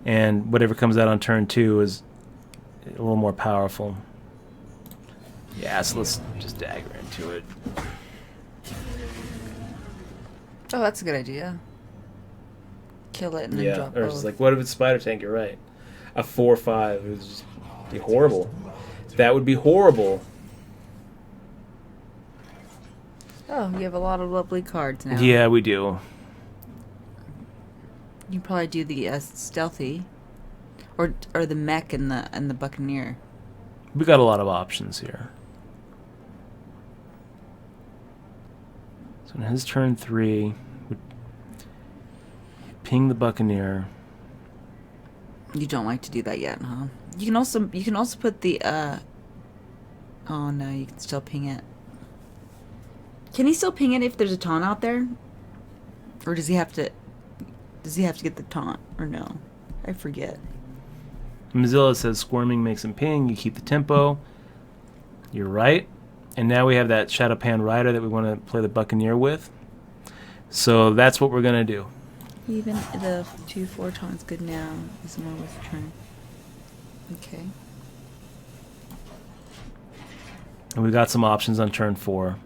and whatever comes out on turn 2 is a little more powerful. Yeah, so let's just dagger into it. Oh, that's a good idea. Kill it and then Yeah, drop or both. just like, what if it's Spider Tank? You're right. A 4/5 it would just be horrible. That would be horrible. Oh, you have a lot of lovely cards now. Yeah, we do. You probably do the stealthy, or the mech and the buccaneer. We got a lot of options here. So in his turn 3, we ping the Buccaneer. You don't like to do that yet, huh? You can also put the Oh no, you can still ping it. Can he still ping it if there's a taunt out there? Or does he have to get the taunt? Or no? I forget. Mozilla says squirming makes him ping. You keep the tempo. You're right. And now we have that Shadowpan Rider that we want to play the Buccaneer with. So that's what we're going to do. Even the 2/4 taunt's good now. Is more with turn. Okay. And we got some options on turn 4.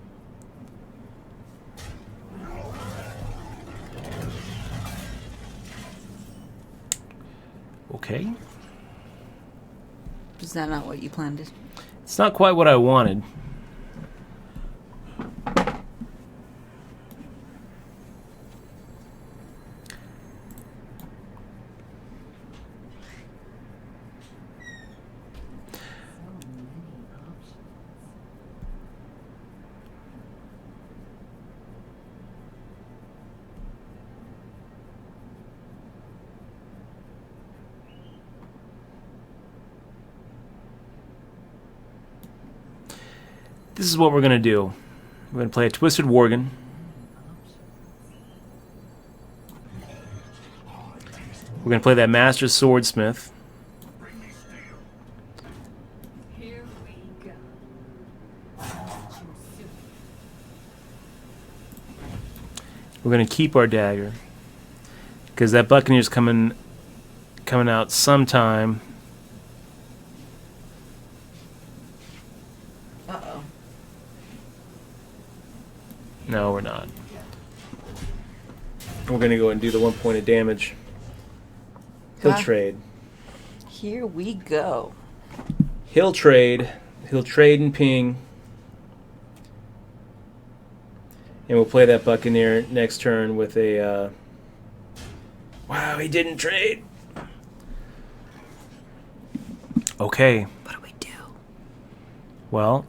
Okay. Is that not what you planned? It's not quite what I wanted. This is what we're going to do. We're going to play a Twisted Worgen. We're going to play that Master Swordsmith. Here we go. We're going to keep our dagger. Because that Buccaneer's coming out sometime. Uh-oh. No, we're not. We're going to go and do the 1 point of damage. He'll Huh? trade. Here we go. He'll trade. He'll trade and ping. And we'll play that Buccaneer next turn with a... Wow, he didn't trade. Okay. What do we do? Well...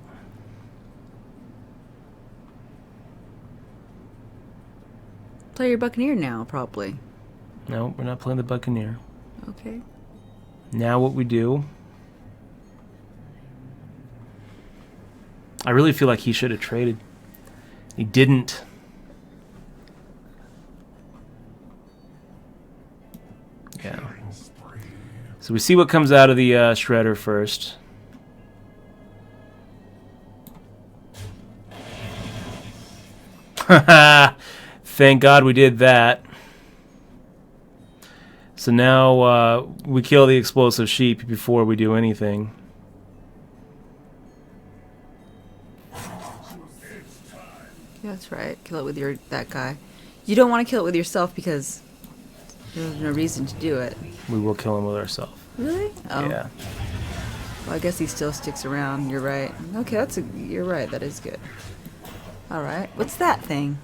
Play your buccaneer now, probably. No, we're not playing the Buccaneer. Okay. Now what we do... I really feel like he should have traded. He didn't. Yeah. So we see what comes out of the Shredder first. Thank God we did that. So now we kill the explosive sheep before we do anything. Yeah, that's right. Kill it with that guy. You don't want to kill it with yourself because there's no reason to do it. We will kill him with ourselves. Really? Oh. Yeah. Well, I guess he still sticks around. You're right. Okay, you're right. That is good. All right. What's that thing?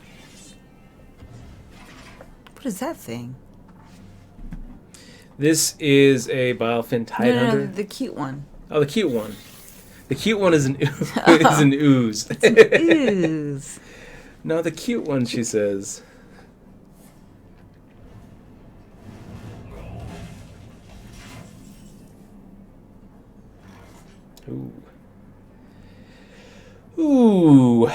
What is that thing? This is a Bilefin Tidehunter. No, the cute one. Oh, the cute one. The cute one is an is an ooze. Ooze. No, the cute one, she says. Ooh. Ooh.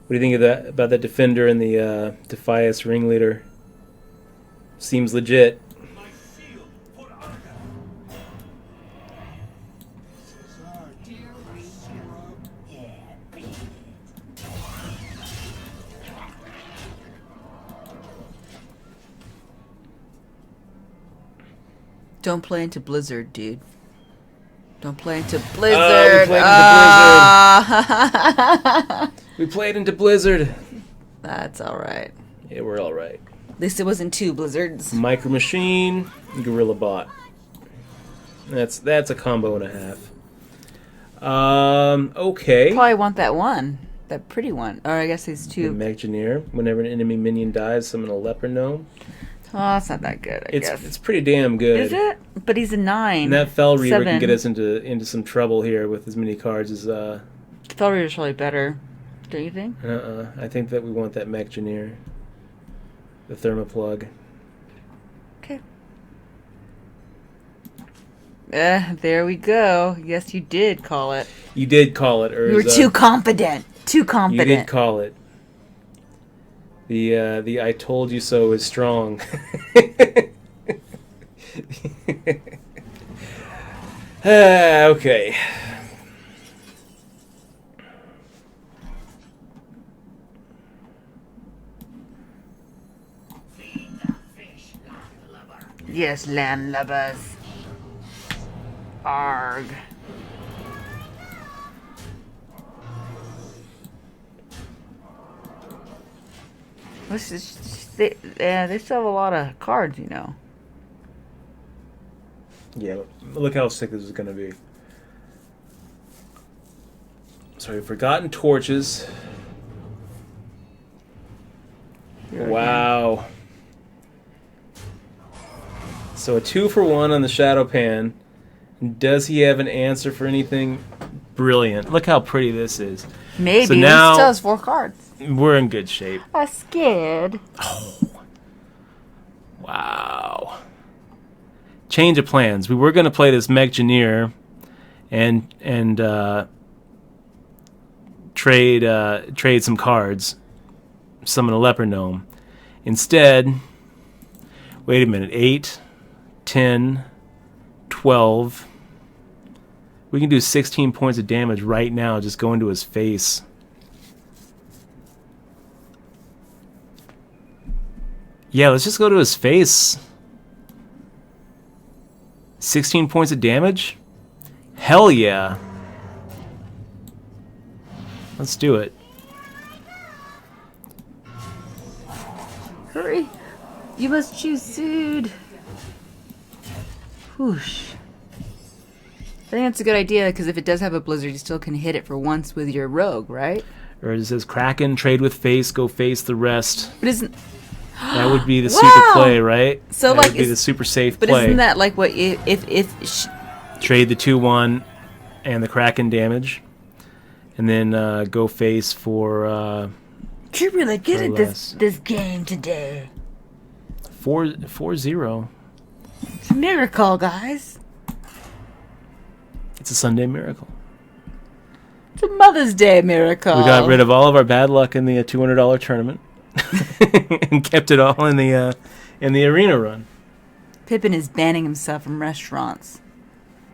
What do you think of that? About that defender and the Defias ringleader? Seems legit. Don't play into Blizzard, dude. Don't play into Oh, Blizzard. we played into Blizzard. That's all right. Yeah, we're all right. At least it wasn't 2 Blizzards. Micro Machine, Gorilla Bot. That's a combo and a half. Okay. Probably want that one. That pretty one. Or I guess these The 2. Maggineer. Whenever an enemy minion dies, summon a leper gnome. Oh, it's not that good, I guess. It's pretty damn good. Is it? But he's a 9. And that Fell Reaver 7. can get us into some trouble here with as many cards as Fell Reaver's probably better. Don't you think? I think that we want that Maggineer. The Thermoplug. Okay. There we go. Yes, you did call it. You did call it, Urza. You were too confident. Too You confident. did call it. The I told you so is strong. Okay. Yes, landlubbers. Arg. They still have a lot of cards, you know. Yeah, look how sick this is going to be. So, Forgotten Torches. Wow. So a 2-for-1 on the Shadow Pan. Does he have an answer for anything? Brilliant. Look how pretty this is. Maybe. So He now still has 4 cards. we're in good shape. I'm scared. Wow. Change of plans. We were going to play this Maggineer and trade some cards. Summon a leper gnome. Instead, wait a minute. 8, 10, 12. We can do 16 points of damage right now. Just go into his face. Yeah, let's just go to his face. 16 points of damage? Hell yeah. Let's do it. Hurry. You must choose Sood. Whoosh. I think that's a good idea, because if it does have a blizzard, you still can hit it for once with your rogue, right? Or it says Kraken, trade with face, go face the rest. But isn't... That would be the Wow! super play, right? So, that like, would be the super safe But play. isn't that like what Trade the 2-1 and the Kraken damage. And then go face for... You're really good at this game today. 4-0. It's a miracle, guys. It's a Sunday miracle. It's a Mother's Day miracle. We got rid of all of our bad luck in the $200 tournament. And kept it all in the arena run. Pippin is banning himself from restaurants.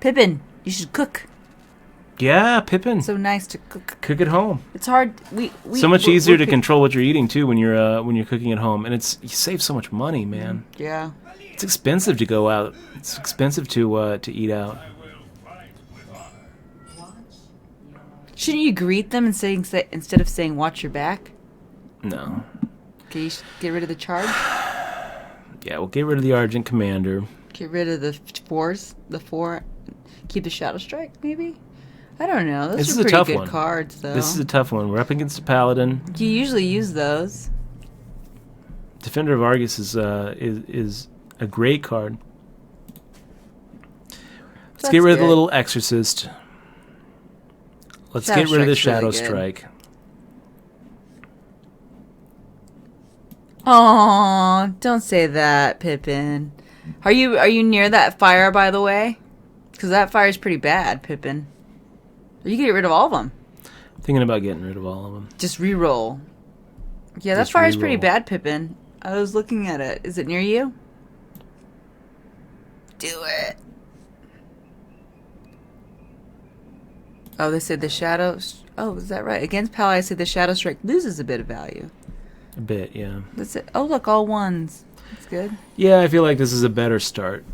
Pippin, you should cook. Yeah, Pippin. So nice to cook. Cook at home. It's hard. We So much we're easier to pick- control what you're eating too when you're cooking at home, and you save so much money, man. Yeah. It's expensive to go out. It's expensive to eat out. Shouldn't you greet them and instead of saying "watch your back"? No. Can you get rid of the charge? Yeah, we'll get rid of the Argent Commander. Get rid of the fours. The four. Keep the Shadow Strike, maybe. I don't know. Those This are is a pretty tough good one. cards, though. This is a tough one. We're up against a Paladin. You usually use those. Defender of Argus is a great card. Let's get rid of the good. little Exorcist. Let's Shadow get rid of the Strike's Shadow really good. Strike. Aw, don't say that, Pippin. Are you near that fire, by the way? Because that fire is pretty bad, Pippin. You can get rid of all of them. Thinking about getting rid of all of them. Just re-roll. Yeah, that Just fire is pretty re-roll. bad, Pippin. I was looking at it. Is it near you? Do it. Oh, they said the shadows. Oh, is that right? Against Pal, I said the Shadow Strike loses a bit of value. A bit, yeah. That's it. Oh, look, all ones. That's good. Yeah, I feel like this is a better start.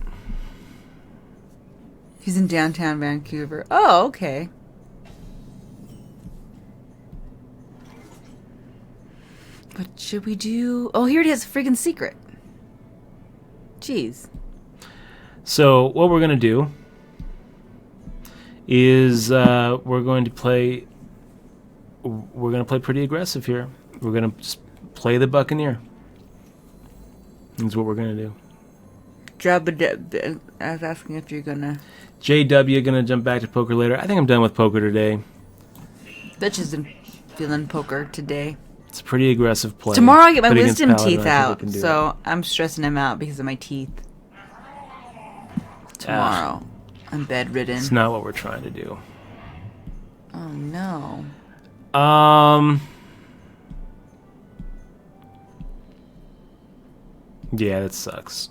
He's in downtown Vancouver. Oh, okay. What should we do? Oh, here it is. Friggin' secret. Jeez. So what we're going to do is we're going to play pretty aggressive here. We're going to play the Buccaneer. That's what we're going to do. I was asking if you're gonna. JW going to jump back to poker later. I think I'm done with poker today. Bitches been feeling poker today. It's a pretty aggressive play. Tomorrow I get my But against wisdom Paladin, teeth I think out, we can do so I'm stressing him out because of my teeth. Tomorrow, I'm bedridden. It's not what we're trying to do. Oh no. Yeah, that sucks.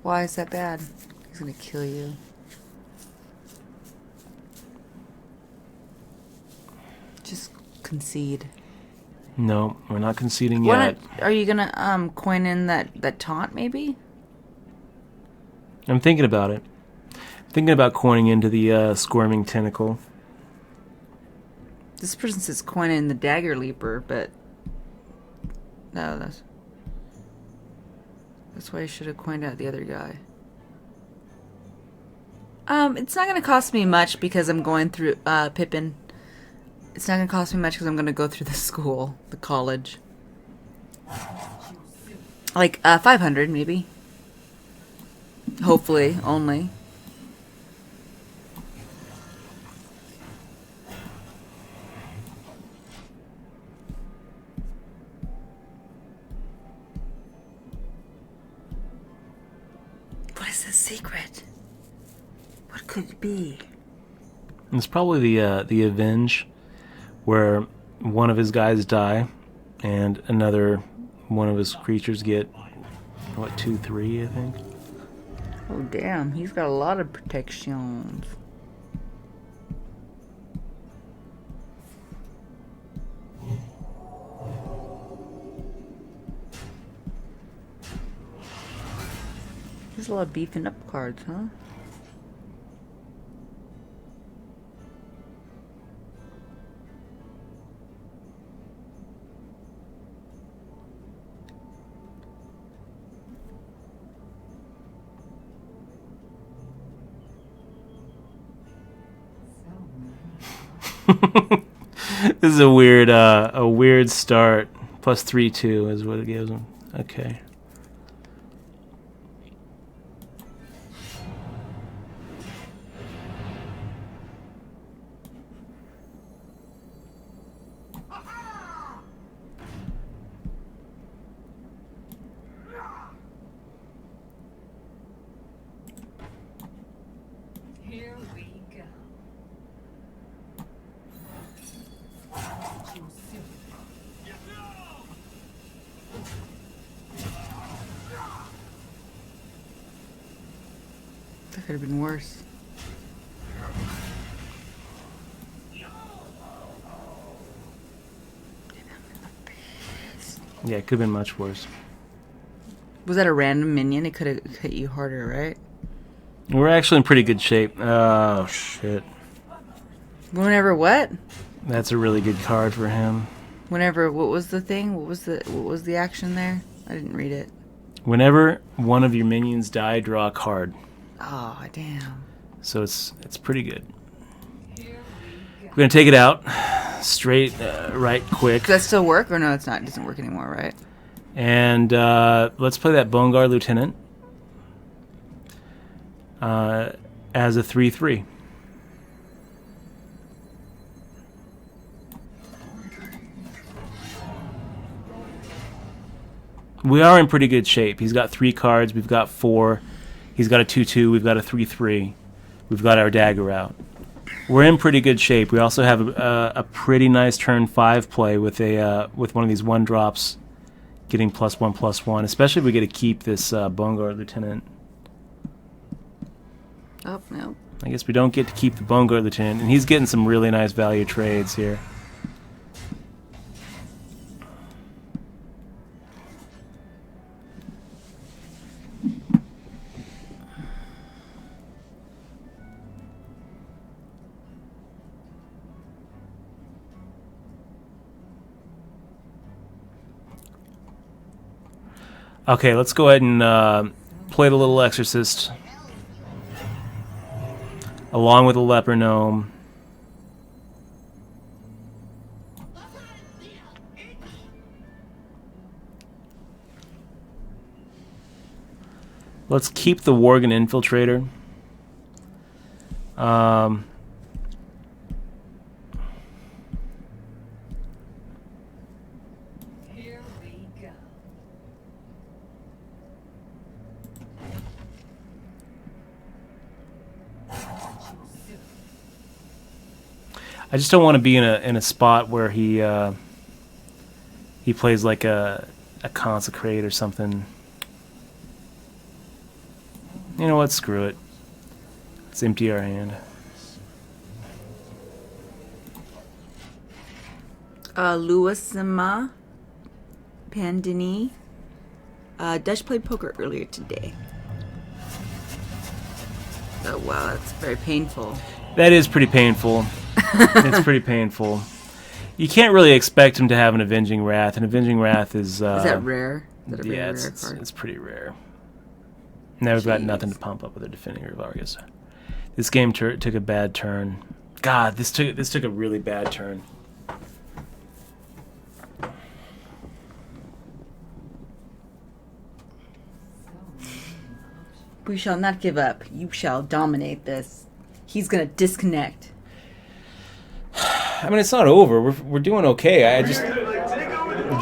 Why is that bad? He's gonna kill you. Just concede. No, we're not conceding What yet. are you gonna coin in that taunt maybe? I'm thinking about it. Thinking about coining into the Squirming Tentacle. This person says coin in the Dagger Leaper, but no, that's why I should have coined out the other guy. It's not gonna cost me much because I'm going through Pippin. It's not gonna cost me much because I'm gonna go through the school, the college. Like 500 maybe. Hopefully, only. What is the secret? What could it be? It's probably the Avenge, where one of his guys die, and another one of his creatures get, 2, 3, I think. Oh damn, he's got a lot of protections. There's a lot of beefing up cards, huh? This is a weird start. Plus 3/2 is what it gives him. Okay. Here we go. That could have been worse. Yeah, it could have been much worse. Was that a random minion? It could have hit you harder, right? We're actually in pretty good shape. Oh, shit. Whenever what? That's a really good card for him. Whenever what was the thing? What was the action there? I didn't read it. Whenever one of your minions die, draw a card. Oh, damn. So it's pretty good. We're going to take it out. Straight, right, quick. Does that still work? Or no, it's not. It doesn't work anymore, right? And let's play that Bone Guard Lieutenant as a 3/3. We are in pretty good shape. He's got 3 cards. We've got 4. He's got a 2/2. We've got a 3/3. We've got our dagger out. We're in pretty good shape. We also have a pretty nice turn 5 play with one of these 1-drops getting +1/+1, especially if we get to keep this Bone Guard Lieutenant. Oh, no. I guess we don't get to keep the Bone Guard Lieutenant, and he's getting some really nice value trades here. Okay, let's go ahead and play the Little Exorcist along with the Leper Gnome. Let's keep the Worgen Infiltrator. Here we go. I just don't want to be in a spot where he plays like a Consecrate or something. You know what? Screw it. Let's empty our hand. Louisima Pandini. Dutch played poker earlier today. Oh, wow, that's very painful. That is pretty painful. It's pretty painful. You can't really expect him to have an Avenging Wrath. An Avenging Wrath is... Is that rare? Is that a very yeah, rare it's card? pretty rare. Now we've got nothing to pump up with a Defending Vargas. This game took a bad turn. God, this took a really bad turn. We shall not give up. You shall dominate this. He's gonna disconnect. I mean, it's not over. We're doing okay. I just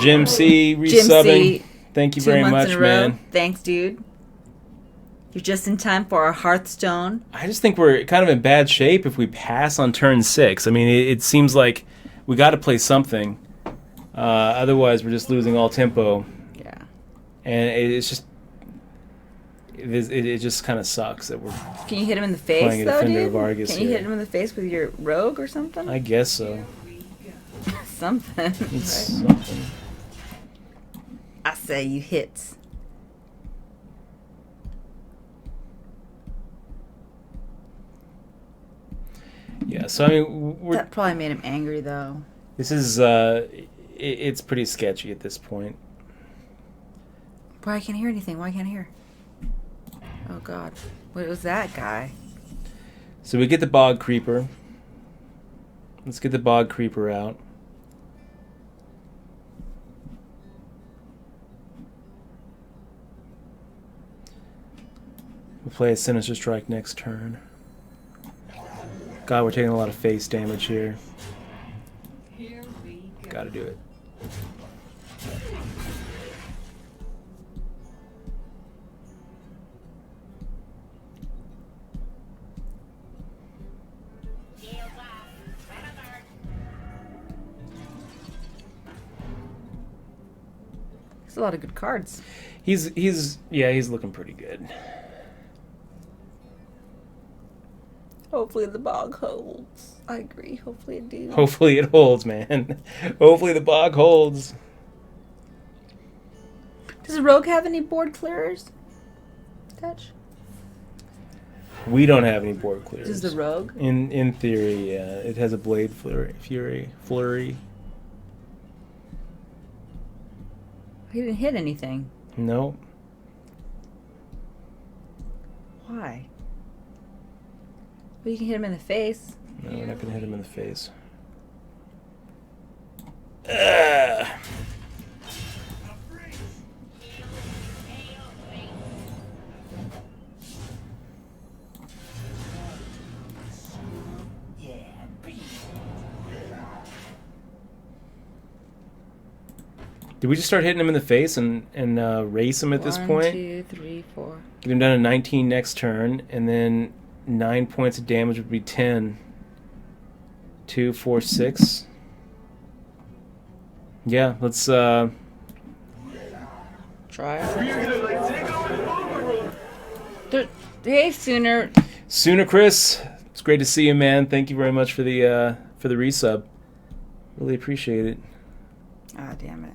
Jim C resubbing. C, Thank you 2 very months much, in a row. man. Thanks, dude. You're just in time for our Hearthstone. I just think we're kind of in bad shape if we pass on turn 6. I mean, it seems like we got to play something. Otherwise, we're just losing all tempo. Yeah. And it's just... It just kind of sucks that we're... Can you hit him in the Playing face, a though, Defender dude? Vargas Can you here. hit him in the face with your rogue or something? I guess so. Something. It's Right? something. I say you hits. Yeah, so I mean, That probably made him angry, though. this is... it's pretty sketchy at this point. Boy, I can't hear anything. Why can't I hear? Oh, God. What was that guy? So we get the Bog Creeper. Let's get the Bog Creeper out. We'll play a Sinister Strike next turn. God, we're taking a lot of face damage here. Here we go. Gotta do it. There's a lot of good cards. He's looking pretty good. Hopefully the bog holds. I agree. Hopefully it do. Hopefully it holds, man. Hopefully the Bog holds. Does the rogue have any board clearers? Dutch? We don't have any board clears. Does the rogue? In theory, yeah. It has a blade flurry. He didn't hit anything. No. Why? Well, you can hit him in the face. No, we're not going to hit him in the face. Ugh. Did we just start hitting him in the face and race him at this point? 1, 2, 3, 4. Get him down to 19 next turn, and then 9 points of damage would be 10. 2, 4, 6. Yeah, let's Try it. Hey, Sooner. Sooner, Chris. It's great to see you, man. Thank you very much for the resub. Really appreciate it. Ah, damn it.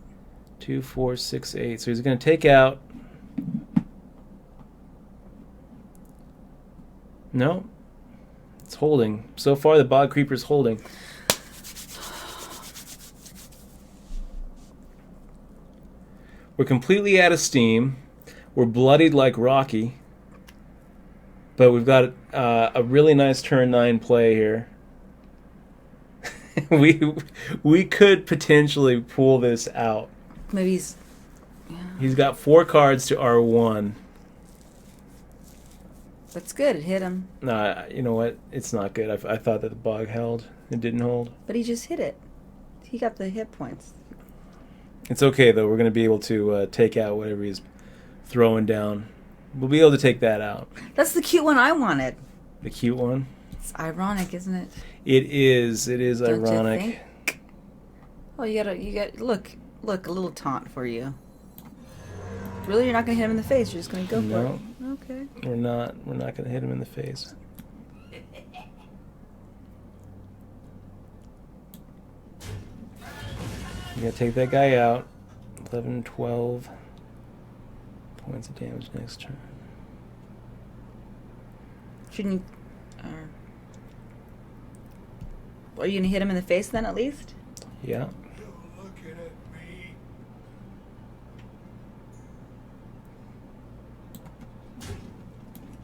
2, 4, 6, 8. So he's going to take out. No, it's holding. So far, the Bog Creeper's holding. We're completely out of steam. We're bloodied like Rocky. But we've got a really nice turn 9 play here. we could potentially pull this out. Maybe he's... Yeah. He's got 4 cards to R1. That's good. It hit him. Nah, you know what? It's not good. I thought that the Bog held. It didn't hold. But he just hit it. He got the hit points. It's okay, though. We're going to be able to take out whatever he's throwing down. We'll be able to take that out. That's the cute one I wanted. The cute one? It's ironic, isn't it? It is. It is Don't ironic. you think? Oh, you got. Look, a little taunt for you. Really, you're not gonna hit him in the face. You're just gonna go for it. Okay. We're not gonna hit him in the face. You gotta take that guy out. 11, 12 points of damage next turn. Shouldn't you? Are you gonna hit him in the face then, at least? Yeah.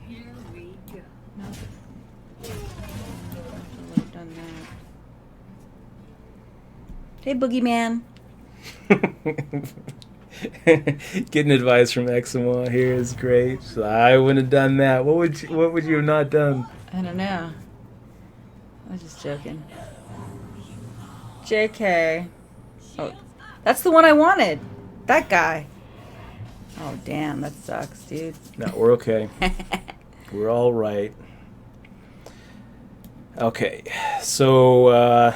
Here we go. No. I would have done that. Hey, Boogeyman. Getting advice from Eximoa here is great. So I wouldn't have done that. What would you have not done? I don't know. I was just joking. JK. Oh, that's the one I wanted. That guy. Oh, damn. That sucks, dude. No, we're okay. We're all right. Okay, so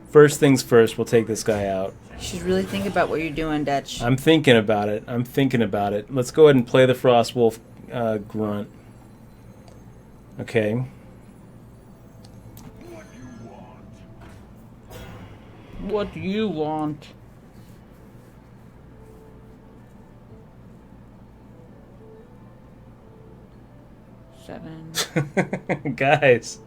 first things first, we'll take this guy out. You should really think about what you're doing, Dutch. I'm thinking about it. Let's go ahead and play the Frostwolf grunt. Okay. What do you want? Seven. Guys.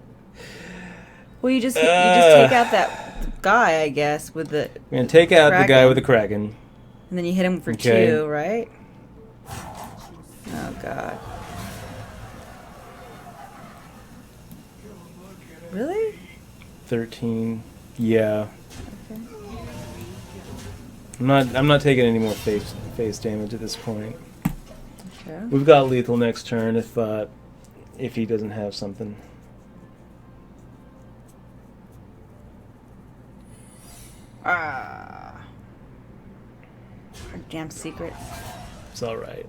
Well, you just take out that guy, I guess, with the. We're going to take out the guy Kraken. with the Kraken. And then you hit him for Okay. 2, right? Oh God. Really? 13. Yeah. Okay. I'm not taking any more face damage at this point. Okay. We've got lethal next turn if he doesn't have something. Ah. Our damn secrets. It's all right.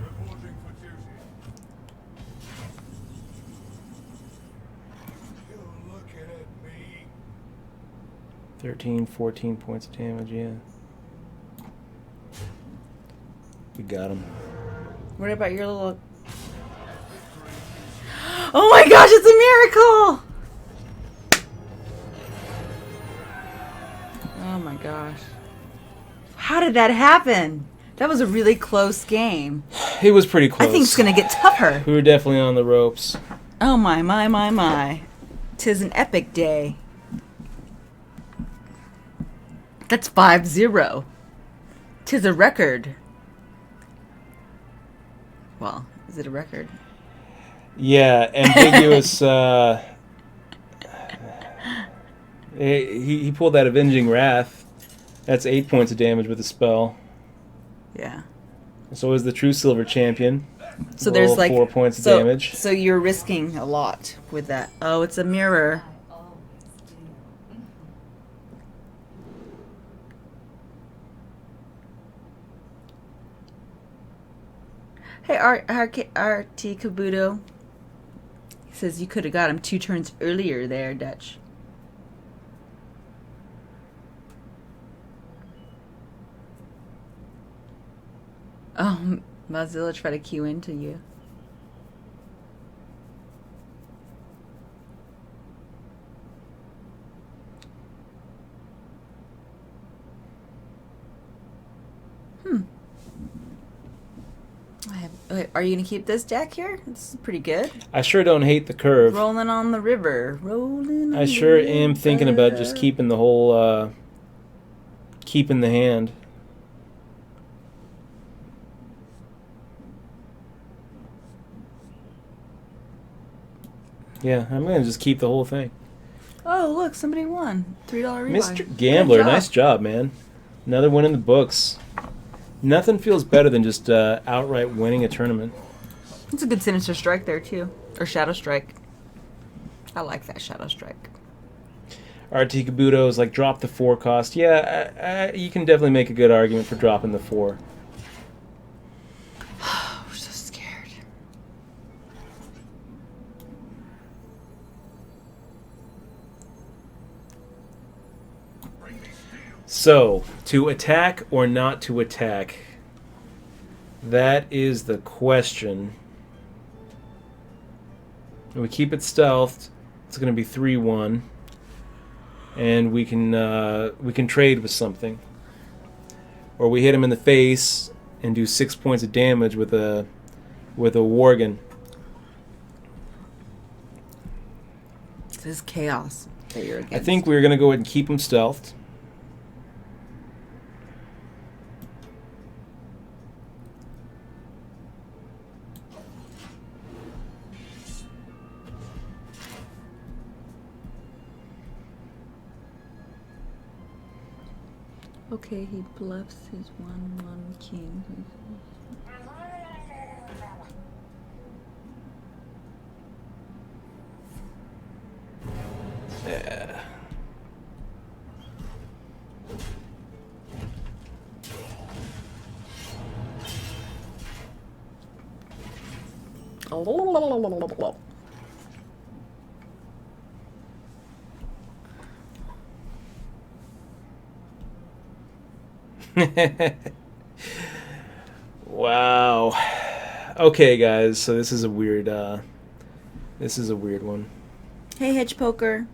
Reporting for duty. You're looking at me. 13, 14 points of damage, yeah. We got him. What about your little... Oh my gosh, it's a miracle! Oh my gosh. How did that happen? That was a really close game. It was pretty close. I think it's going to get tougher. We were definitely on the ropes. Oh my, my, my, my. 'Tis an epic day. That's 5-0. 'Tis a record. Well, is it a record? Yeah, ambiguous. He pulled that Avenging Wrath. That's 8 points of damage with a spell. Yeah. So is the true silver champion. So there's Roll like 4 points of damage. So you're risking a lot with that. Oh, it's a mirror. I always do. Hey, RT Kabuto. He says you could have got him 2 turns earlier there, Dutch. Oh, Mozilla tried to queue into you. Are you gonna keep this deck here? This is pretty good. I sure don't hate the curve. Rolling on the river. Rolling on I sure the am thinking about just river. keeping the whole, keeping the hand. Yeah, I'm gonna just keep the whole thing. Oh, look, somebody won. $3 rebuy. Mr. Gambler, Good job. nice job, man. Another win in the books. Nothing feels better than just outright winning a tournament. It's a good Sinister Strike there, too. Or Shadow Strike. I like that Shadow Strike. RT Kabuto is like, drop the 4 cost. Yeah, you can definitely make a good argument for dropping the 4. We're so scared. So, to attack or not to attack? That is the question. And we keep it stealthed. It's going to be 3-1. And we can trade with something. Or we hit him in the face and do 6 points of damage with a Worgen. This is chaos that you're against. I think we're going to go ahead and keep him stealthed. Okay, he bluffs his 1/1 king. Yeah. Wow. Okay, guys. So this is a weird one. Hey, Hedge Poker.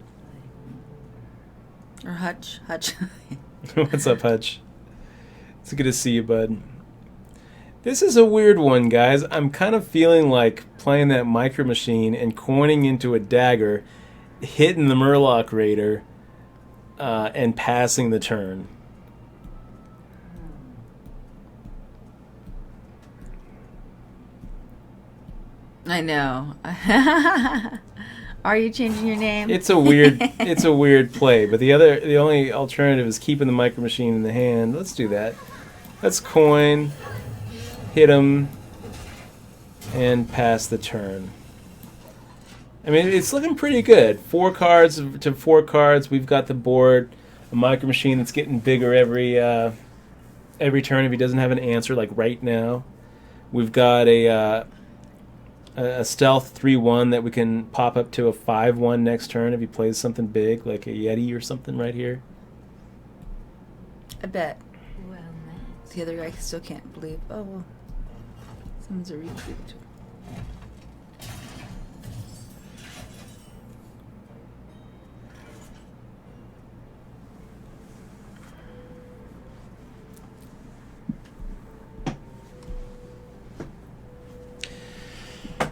Or Hutch. What's up, Hutch? It's good to see you, bud. This is a weird one, guys. I'm kind of feeling like playing that Micro Machine and coining into a dagger, hitting the Murloc Raider, and passing the turn. I know. Are you changing your name? It's a weird play, but the only alternative is keeping the Micro Machine in the hand. Let's do that. Let's coin, hit him, and pass the turn. I mean, it's looking pretty good. 4 cards to 4 cards. We've got the board, a Micro Machine that's getting bigger every turn if he doesn't have an answer, like right now. We've got a stealth 3/1 that we can pop up to a 5/1 next turn if he plays something big, like a Yeti or something right here. I bet. Well met. The other guy still can't believe. Oh, well. Someone's a recruit.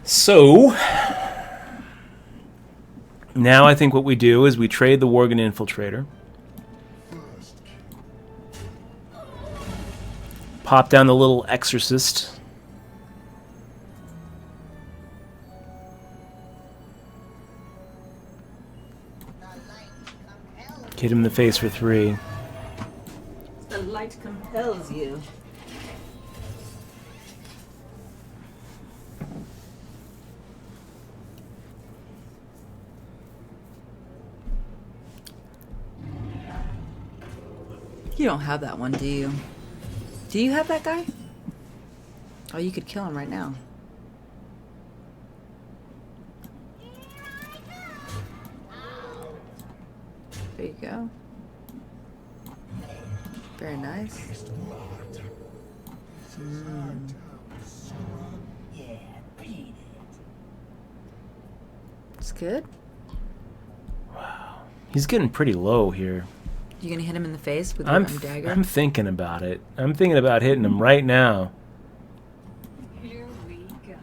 So now I think what we do is we trade the Worgen Infiltrator. Pop down the little Exorcist. Hit him in the face for 3. The light compels you. You don't have that one, do you? Do you have that guy? Oh, you could kill him right now. There you go. Very nice. It's good. He's getting pretty low here. You gonna hit him in the face with your dagger? I'm thinking about it. I'm thinking about hitting him right now. Here we go.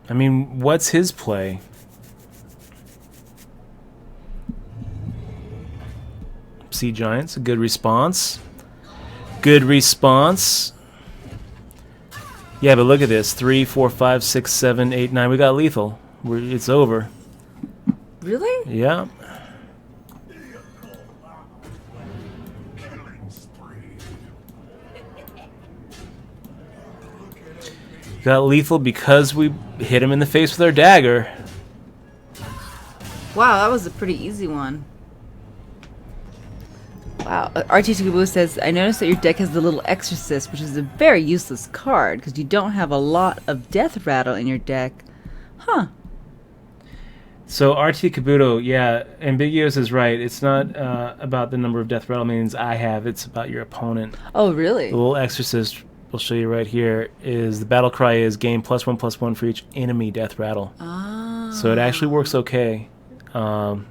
I mean, what's his play? Sea Giants, a good response. Good response. Yeah, but look at this. 3, 4, 5, 6, 7, 8, 9. We got lethal. It's over. Really? Yeah. Got lethal because we hit him in the face with our dagger. Wow, that was a pretty easy one. Wow. RT2 says, I noticed that your deck has the little Exorcist, which is a very useless card because you don't have a lot of Death Rattle in your deck. Huh. So RT Kabuto, yeah, Ambiguous is right. It's not about the number of Death Rattle minions I have. It's about your opponent. Oh, really? The little Exorcist, we'll show you right here, is the battle cry is gain +1/+1 for each enemy Death Rattle. Ah. So it actually works okay. Wow,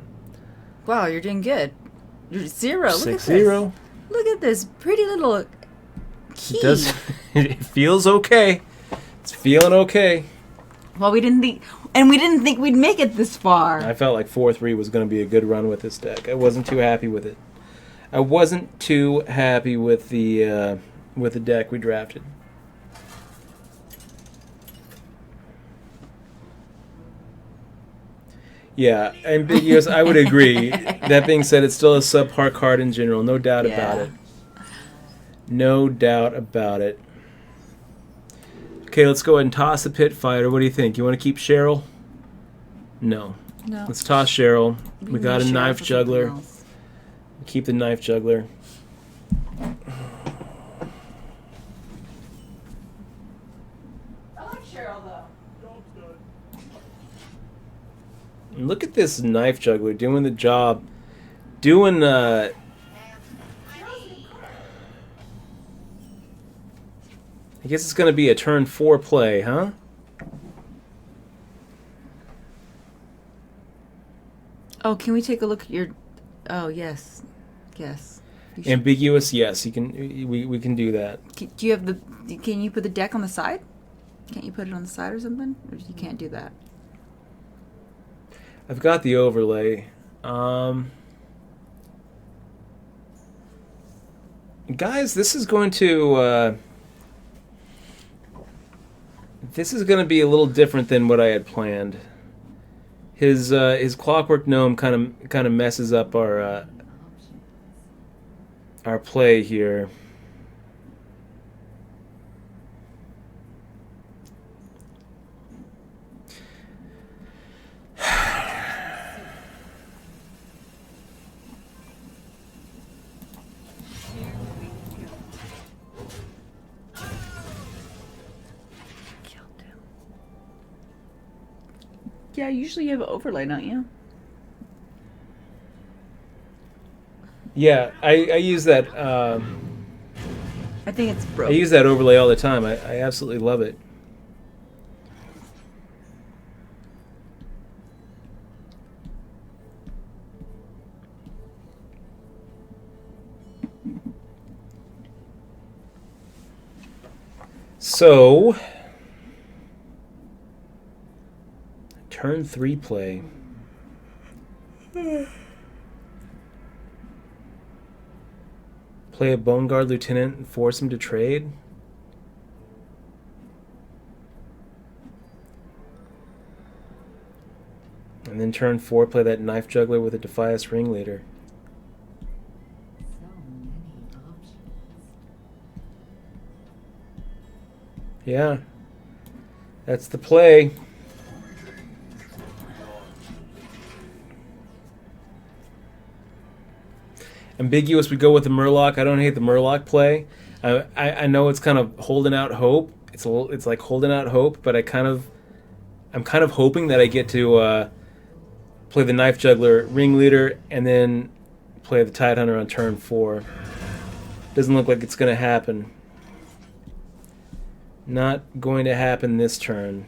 you're doing good. You're 0. Look at 6-0. this. Look at this pretty little key. It does. It feels okay. It's feeling okay. Well, we didn't think we'd make it this far. I felt like 4-3 was going to be a good run with this deck. I wasn't too happy with it. I wasn't too happy with the deck we drafted. Yeah, Ambiguous, I would agree. That being said, it's still a subpar card in general. No doubt about it. No doubt about it. Okay, let's go ahead and toss the Pit Fighter. What do you think? You want to keep Cheryl? No. No. Let's toss Cheryl. We got a Cheryl Knife for Juggler. something else. Keep the Knife Juggler. I like Cheryl, though. And look at this Knife Juggler doing the job. Doing, I guess it's going to be a turn 4 play, huh? Oh, can we take a look at your... Oh, yes. Yes. You should- Ambiguous, yes. You can. We can do that. Do you have the... Can you put the deck on the side? Can't you put it on the side or something? Or you can't do that? I've got the overlay. Guys, this is going to... this is going to be a little different than what I had planned. His Clockwork Gnome kind of messes up our play here. Yeah, usually you have an overlay, don't you? Yeah, I use that. I think it's I broke. use that overlay all the time. I absolutely love it. So, turn 3 play. Play a Bone Guard Lieutenant and force him to trade? And then turn 4, play that Knife Juggler with a Defias Ringleader. So many options. Yeah. That's the play. Ambiguous, we go with the Murloc. I don't hate the Murloc play. I know it's kind of holding out hope. It's like holding out hope, but I'm kind of hoping that I get to play the Knife Juggler Ringleader and then play the Tidehunter on turn 4. Doesn't look like it's going to happen. Not going to happen this turn.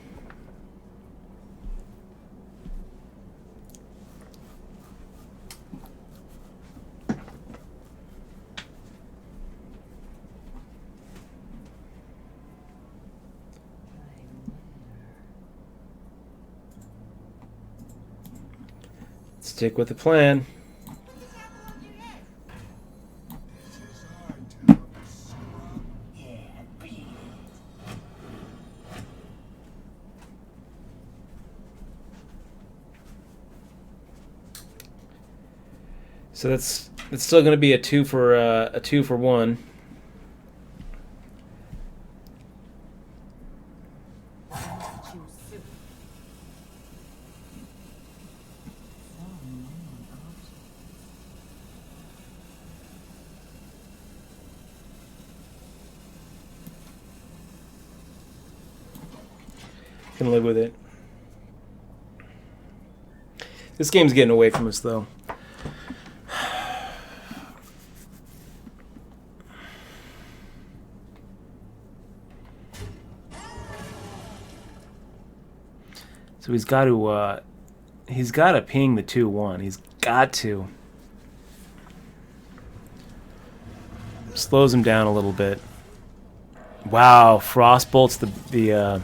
Stick with the plan. So that's still going to be a 2 for 1. Can live with it. This game's getting away from us, though. So he's got to ping the 2-1. He's got to. Slows him down a little bit. Wow, Frostbolt's the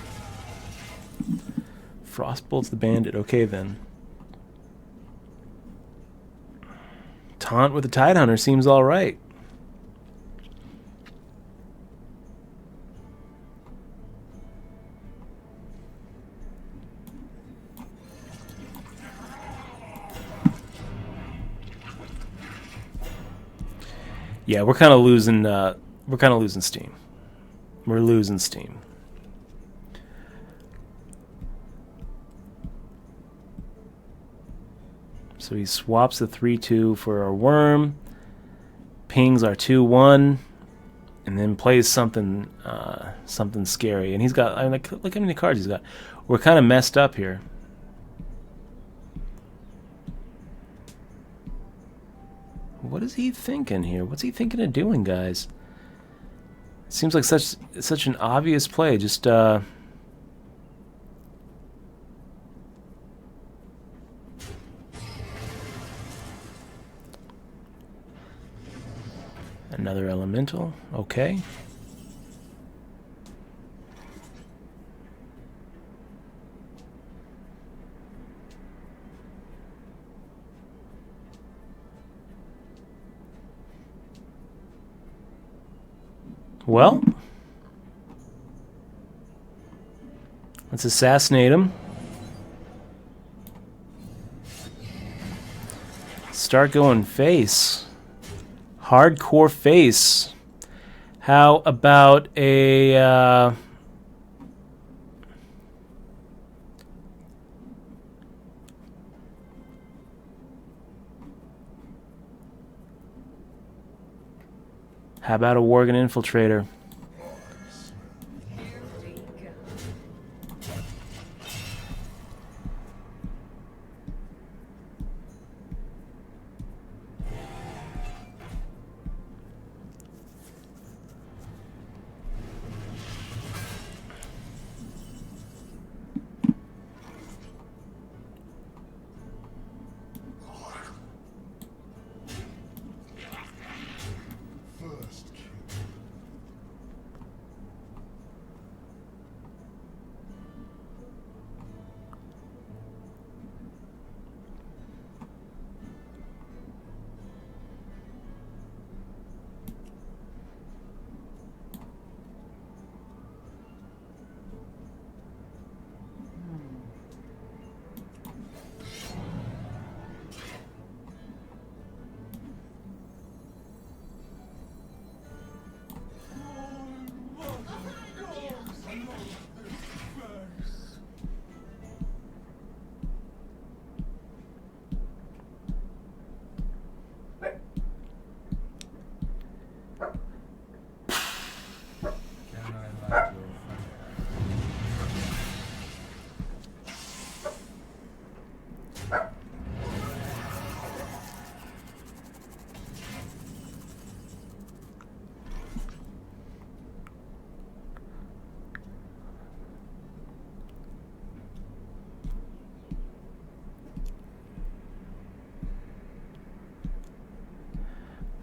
Frostbolt's the bandit. Okay then. Taunt with the Tidehunter seems all right. Yeah, we're kind of losing steam. We're losing steam. So he swaps the 3-2 for our worm, pings our 2-1, and then plays something scary. And he's got, look how many cards he's got. We're kind of messed up here. What is he thinking here? What's he thinking of doing, guys? It seems like such an obvious play. Just another elemental. Okay. Well, let's assassinate him. Start going face. Hardcore face. How about a... How about a Worgen Infiltrator? Here we go.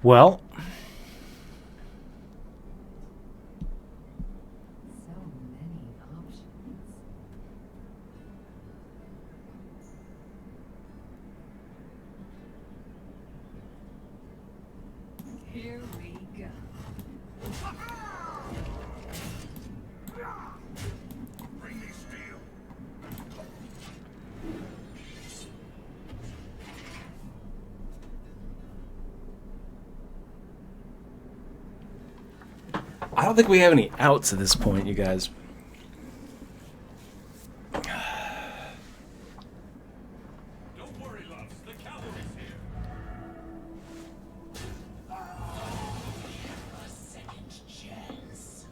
Well, So many options. Here we go. Bring me steel. I don't think we have any outs at this point, you guys. Don't worry, loves. The cavalry's here. A second chance.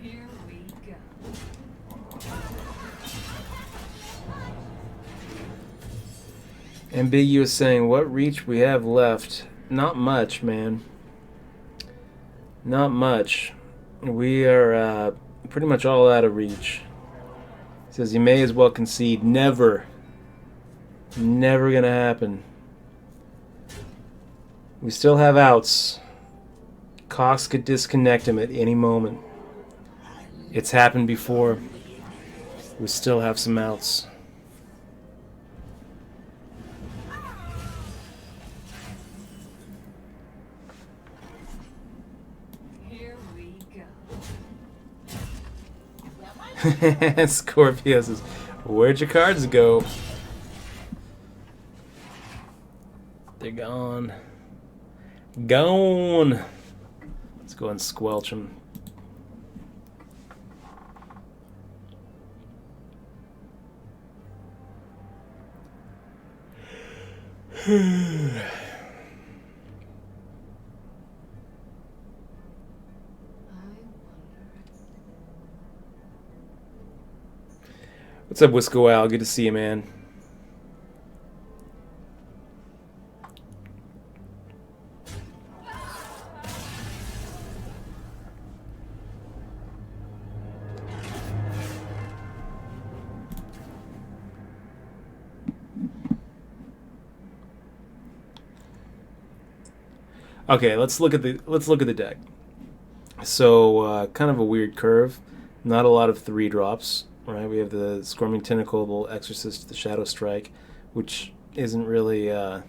Here we go. Ambiguous saying, what reach we have left? Not much, man. Not much. We are pretty much all out of reach. He says you may as well concede. Never. Never gonna happen. We still have outs. Cox could disconnect him at any moment. It's happened before. We still have some outs. Here we go. Scorpio says, where'd your cards go? They're gone. Gone. Let's go and squelch them. What's up, Wisco Al? Good to see you, man. Okay, let's look at the deck. So, kind of a weird curve. Not a lot of 3-drops, right? We have the Squirming Tentacle, the Exorcist, the Shadow Strike, which isn't really a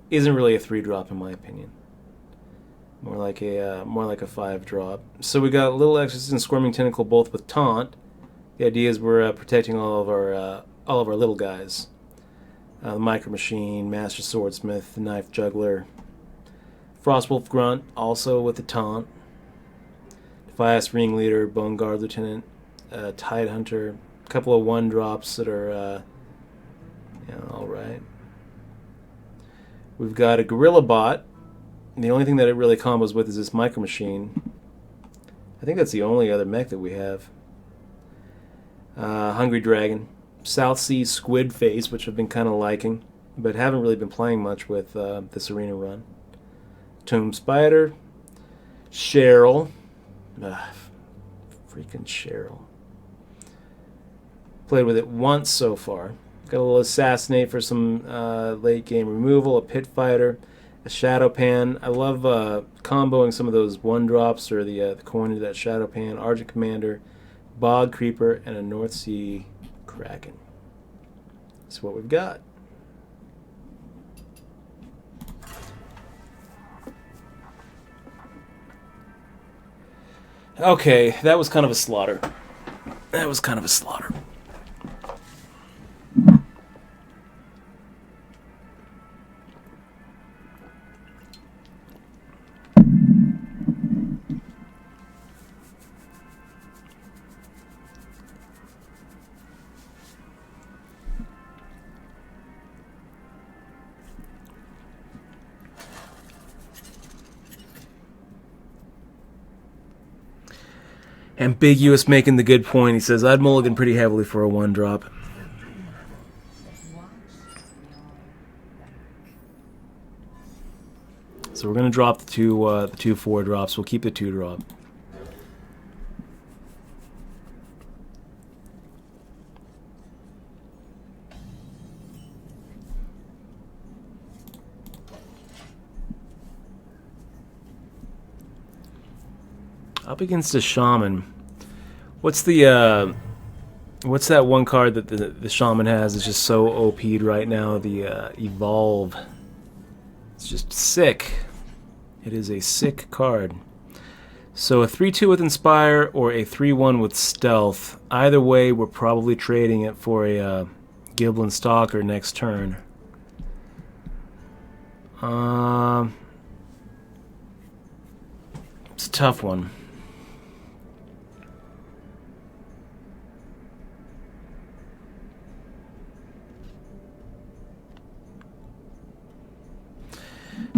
3-drop in my opinion. More like a 5-drop. So we got Little Exorcist and Squirming Tentacle both with Taunt. The idea is we're protecting all of our little guys. The Micro Machine, Master Swordsmith, the Knife Juggler. Frostwolf Grunt, also with the Taunt. Defias Ringleader, Bone Guard Lieutenant, Tide Hunter. A couple of 1-drops that are, alright. We've got a Gorilla Bot. And the only thing that it really combos with is this Micro Machine. I think that's the only other mech that we have. Hungry Dragon. South Sea Squid Face, which I've been kind of liking, but haven't really been playing much with this arena run. Tomb Spider, Cheryl, freaking Cheryl. Played with it once so far. Got a little Assassinate for some late game removal, a Pit Fighter, a Shadow Pan. I love comboing some of those 1-drops or the coin into that Shadow Pan, Argent Commander, Bog Creeper, and a North Sea Kraken. That's what we've got. Okay, that was kind of a slaughter. Ambiguous making the good point. He says, I'd mulligan pretty heavily for a 1-drop. So we're going to drop the two 4-drops. We'll keep the 2-drop. Up against a shaman. What's the what's that one card that the shaman has? It's just so OP'd right now. The evolve. It's just sick. It is a sick card. So a 3/2 with inspire or a 3/1 with stealth. Either way, we're probably trading it for a Giblin Stalker next turn. It's a tough one.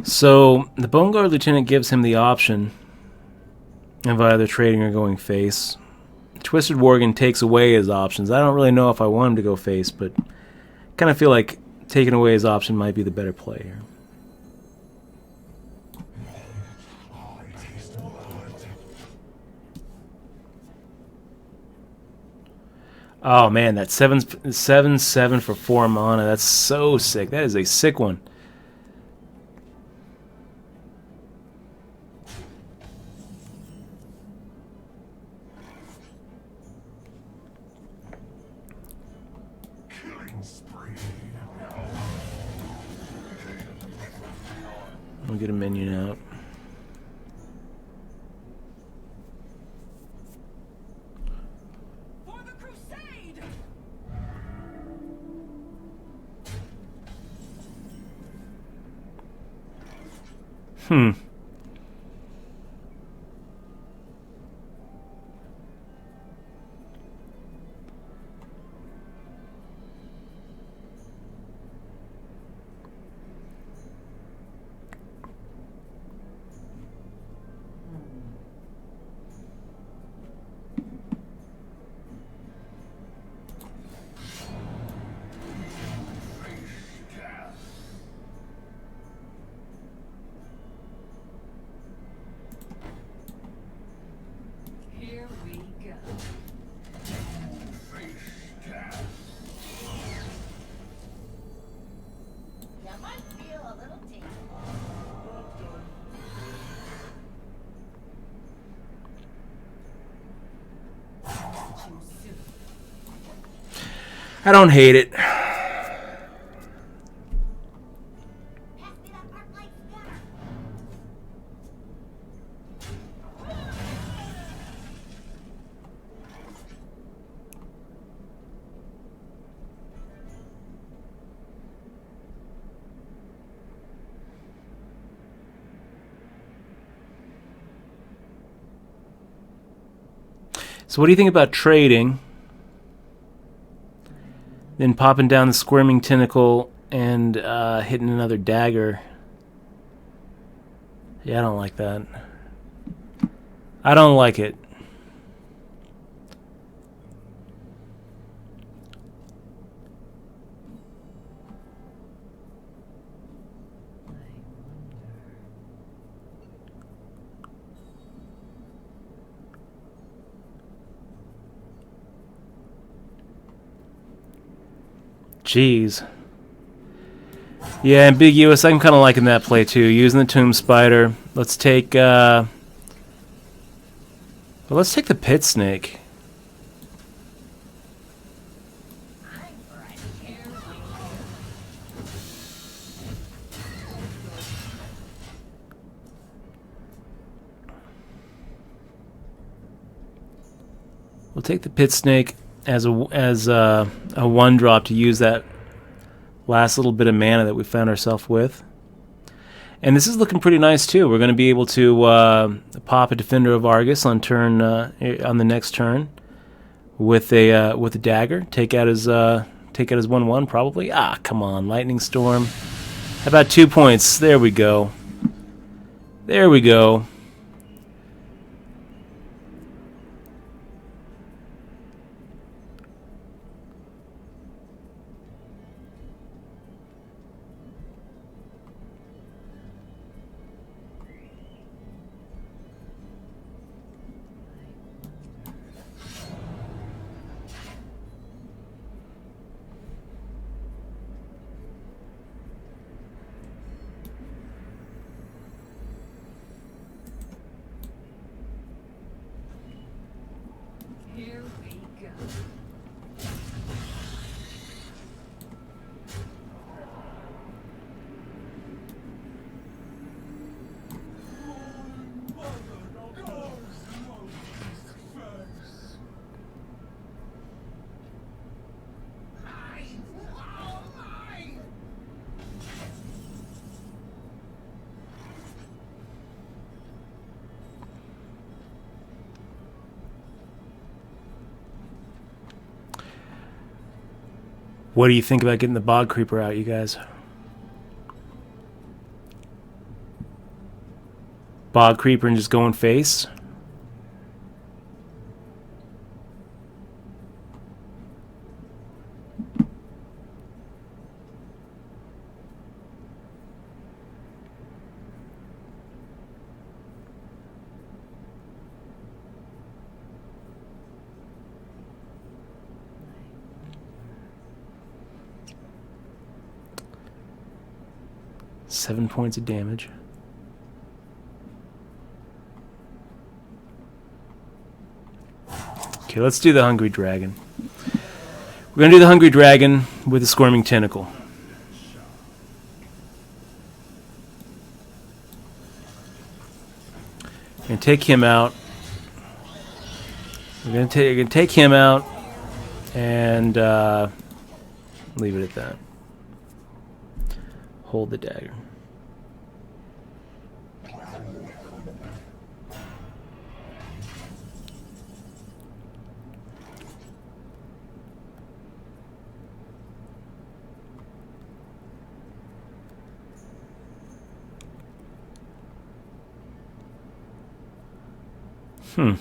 So the Bone Guard Lieutenant gives him the option of either trading or going face. Twisted Worgen takes away his options. I don't really know if I want him to go face, but kind of feel like taking away his option might be the better play here. Oh man, that 7/7 for 4 mana. That's so sick. That is a sick one. We'll get a minion out. For the crusade! Here we go. You might feel a little tingle. I don't hate it. Pass me that arc light scatter. So what do you think about trading? Then popping down the Squirming Tentacle and hitting another dagger. Yeah, I don't like that. I don't like it. Jeez. Yeah, ambiguous. I'm kind of liking that play too. Using the Tomb Spider. Let's take. Well, let's take the Pit Snake. We'll take the Pit Snake as a 1-drop to use that last little bit of mana that we found ourselves with. And this is looking pretty nice too. We're going to be able to pop a Defender of Argus on the next turn with a dagger. Take out his 1/1 probably. Ah, come on, Lightning Storm. How about 2 points? There we go. There we go. What do you think about getting the Bog Creeper out, you guys? Bog Creeper and just going face? Seven points of damage. Okay, let's do the Hungry Dragon. We're going to do the Hungry Dragon with the Squirming Tentacle. And take him out. We're going to take him out and leave it at that. Hold the dagger. Hmm.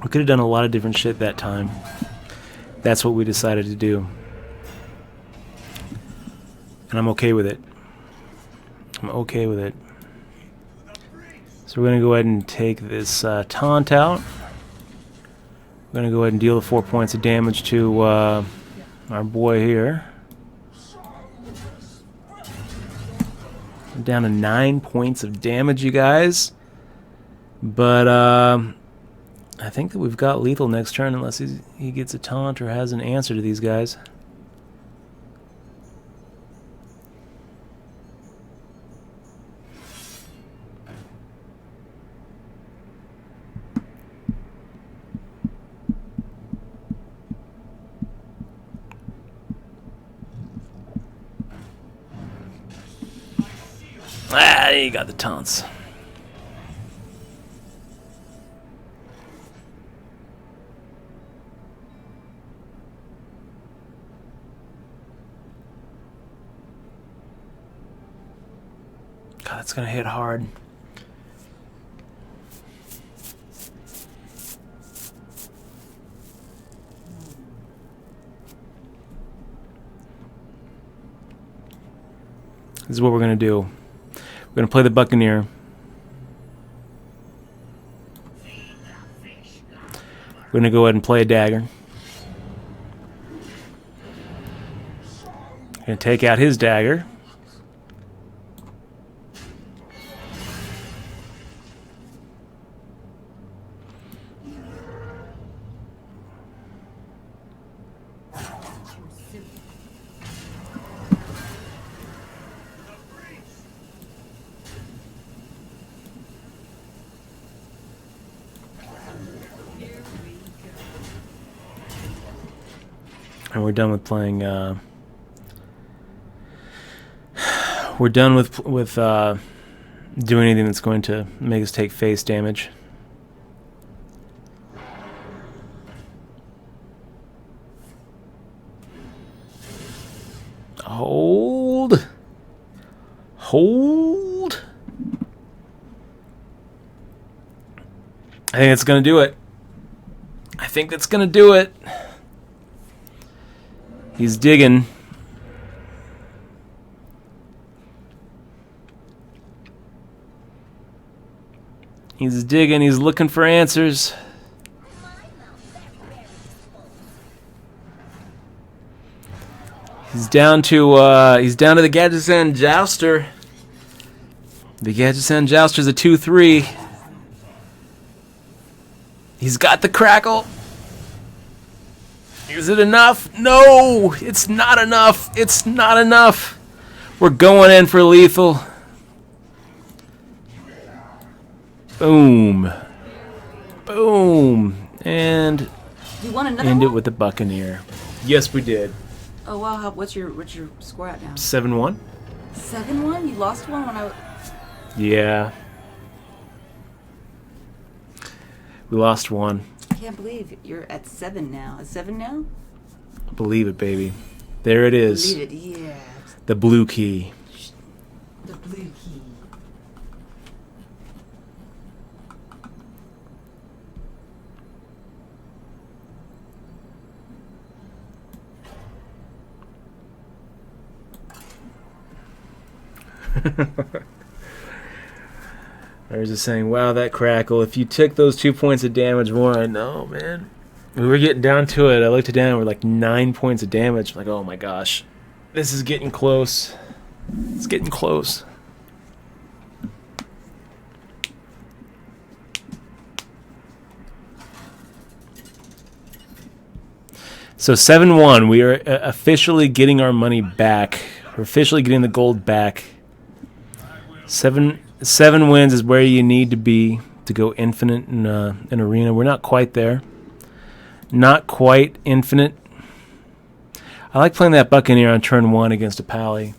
We could have done a lot of different shit that time. That's what we decided to do. And I'm okay with it. I'm okay with it. So we're going to go ahead and take this taunt out. We're going to go ahead and deal the 4 points of damage to our boy here. We're down to 9 points of damage, you guys. But I think that we've got lethal next turn unless he gets a taunt or has an answer to these guys. Ah, he got the taunts. God, that's gonna hit hard. This is what we're gonna do. We're gonna play the Buccaneer. We're gonna go ahead and play a dagger. Gonna take out his dagger. And we're done with playing. We're done with doing anything that's going to make us take face damage. Hold. Hold. I think it's going to do it. I think that's going to do it. He's digging. He's digging. He's looking for answers. He's down to the Gadgetzan Jouster. The Gadgetzan Jouster's a 2/3. He's got the crackle. Is it enough? No, it's not enough. It's not enough. We're going in for lethal. Boom. Boom. And You want another end one? it with the Buccaneer. Yes, we did. Oh wow, what's your score at now? 7-1? 7-1? You lost one when I. Yeah. We lost one. I can't believe you're at 7 now. At 7 now? Believe it, baby. There it is. Believe it, yeah. The blue key. The blue key. I was just saying, wow, that crackle. If you took those 2 points of damage more, I know, man. We were getting down to it. I looked it down. We're like 9 points of damage. I'm like, oh my gosh. This is getting close. It's getting close. So 7-1. We are officially getting our money back. We're officially getting the gold back. Seven wins is where you need to be to go infinite in an arena. We're not quite there. Not quite infinite. I like playing that Buccaneer on turn 1 against a Pally.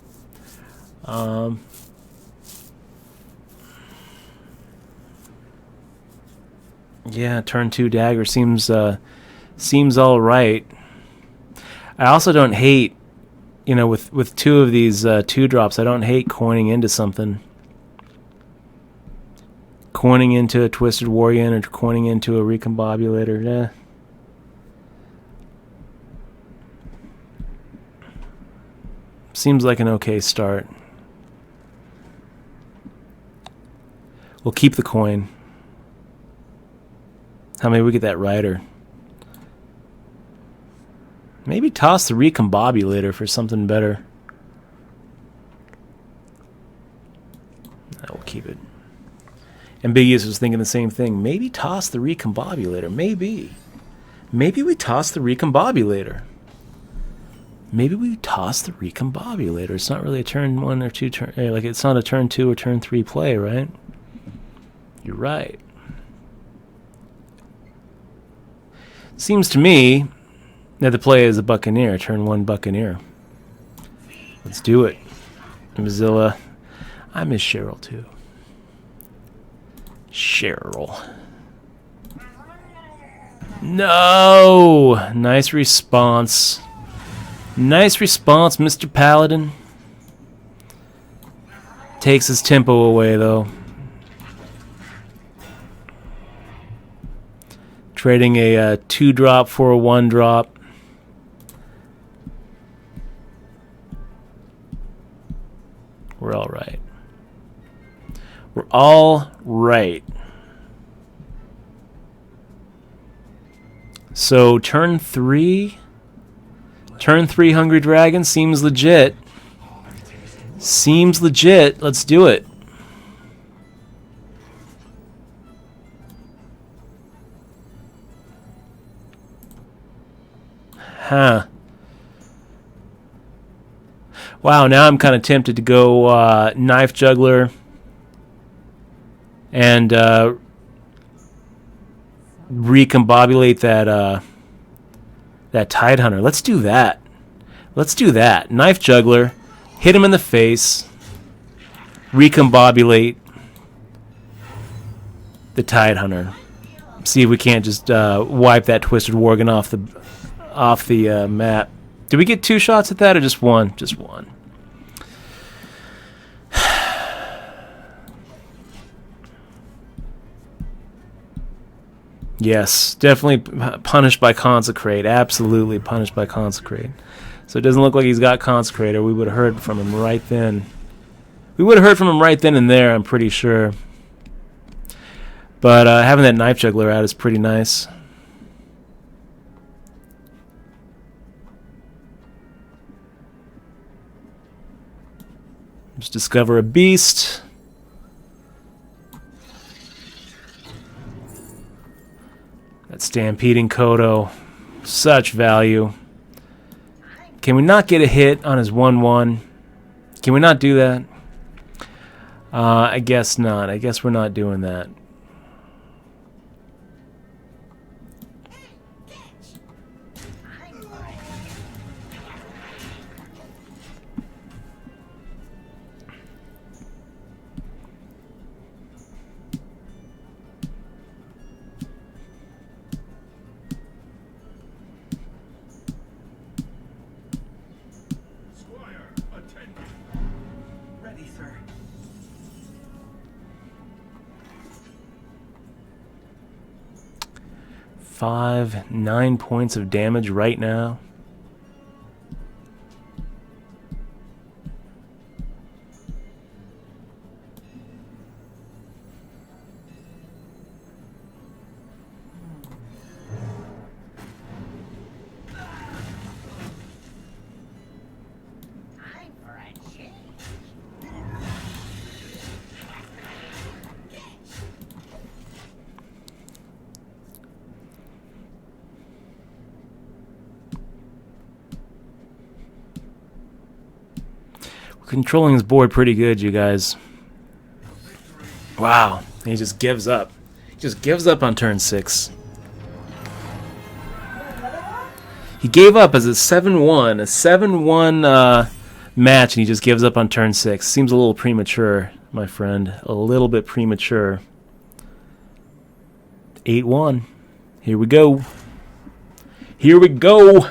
Yeah, turn 2 dagger seems all right. I also don't hate, with 2 of these 2-drops, I don't hate coining into something. Coining into a Twisted Warrior or coining into a Recombobulator. Seems like an okay start. We'll keep the coin. How maybe we get that rider? Maybe toss the Recombobulator for something better. We'll keep it. Ambiguous was thinking the same thing. Maybe toss the Recombobulator. Maybe. Maybe we toss the Recombobulator. Maybe we toss the Recombobulator. It's not really a turn 1 or 2 turn. Like it's not a turn 2 or turn 3 play, right? You're right. Seems to me that the play is a Buccaneer, turn 1 Buccaneer. Let's do it. Mozilla. I miss Cheryl too. Cheryl. No! Nice response. Nice response, Mr. Paladin. Takes his tempo away, though. Trading a 2-drop for a 1-drop. We're all right. We're all right. So turn 3. Turn 3 Hungry Dragon seems legit. Seems legit. Let's do it. Huh. Wow, now I'm kind of tempted to go Knife Juggler and recombobulate that That Tidehunter. Let's do that. Let's do that. Knife Juggler. Hit him in the face. Recombobulate the Tidehunter. See if we can't just wipe that Twisted Worgen off the map. Did we get 2 shots at that or just one? Just one. Yes, definitely punished by Consecrate. Absolutely punished by Consecrate. So it doesn't look like he's got Consecrate, or we would have heard from him right then. We would have heard from him right then and there, I'm pretty sure. But having that Knife Juggler out is pretty nice. Just discover a beast. That Stampeding Kodo. Such value. Can we not get a hit on his 1/1? Can we not do that? I guess not. I guess we're not doing that. Squire, attend. Ready, sir. Five, 9 points of damage right now. I'm for a change. We're controlling his board pretty good, you guys. Wow. He just gives up. He just gives up on turn 6. He gave up as a 7-1. A 7-1 match, and he just gives up on turn 6. Seems a little premature, my friend. A little bit premature. 8-1. Here we go. Here we go.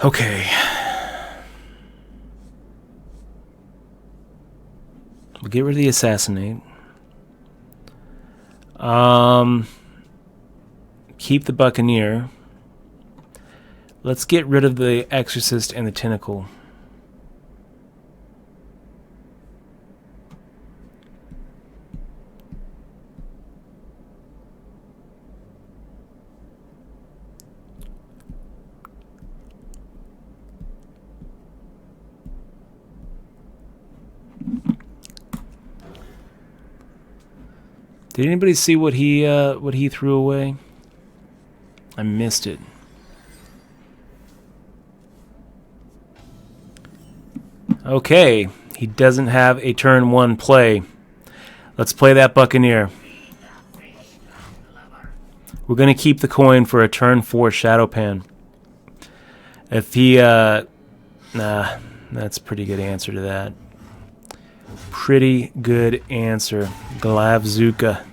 Okay. We'll get rid of the Assassinate. Keep the Buccaneer. Let's get rid of the Exorcist and the Tentacle. Did anybody see what he threw away? I missed it. Okay, he doesn't have a turn 1 play. Let's play that Buccaneer. We're going to keep the coin for a turn 4 Shadow Pan. If he, nah, that's a pretty good answer to that. Pretty good answer. Glavzuka.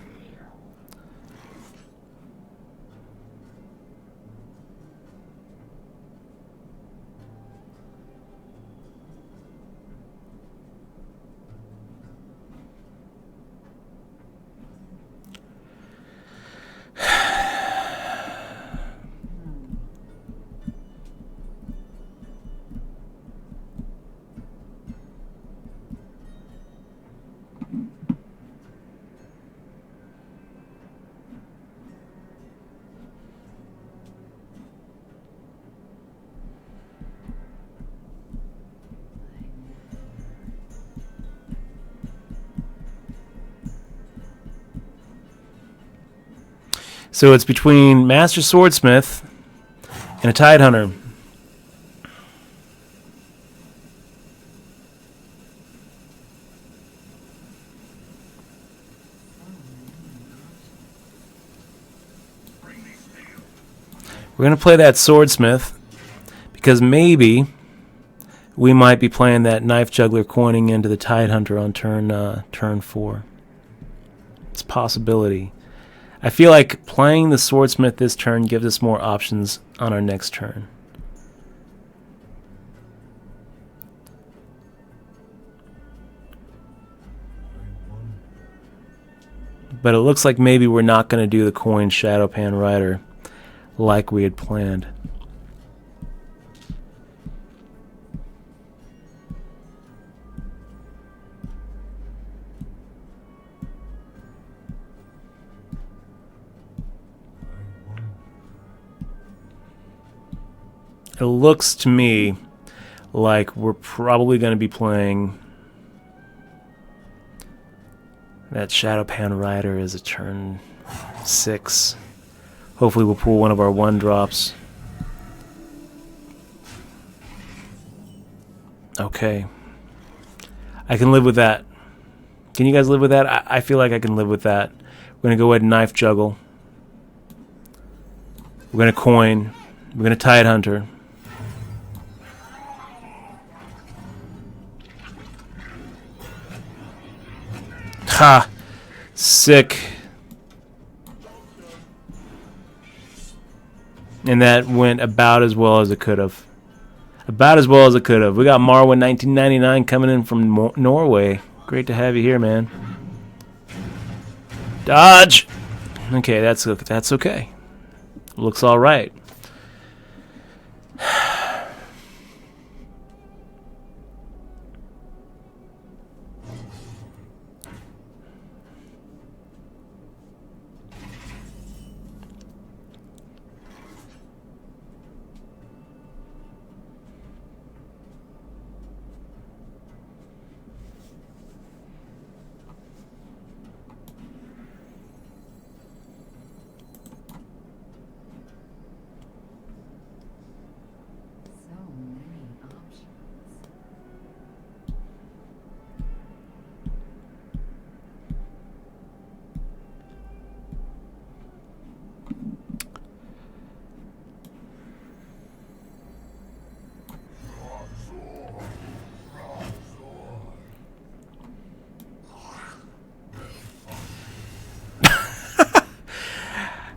So it's between Master Swordsmith and a Tidehunter. We're going to play that Swordsmith because maybe we might be playing that Knife Juggler coining into the Tidehunter on turn 4. It's a possibility. I feel like playing the Swordsmith this turn gives us more options on our next turn. But it looks like maybe we're not going to do the coin Shadowpan Rider like we had planned. It looks to me like we're probably going to be playing that Shadowpan Rider as a turn 6. Hopefully we'll pull one of our 1-drops. Okay. I can live with that. Can you guys live with that? I feel like I can live with that. We're going to go ahead and Knife Juggle. We're going to coin. We're going to Tidehunter. Ha! Sick. And that went about as well as it could have. About as well as it could have. We got Marwin 1999 coming in from Norway. Great to have you here, man. Dodge! Okay, that's okay. Looks all right. So many options.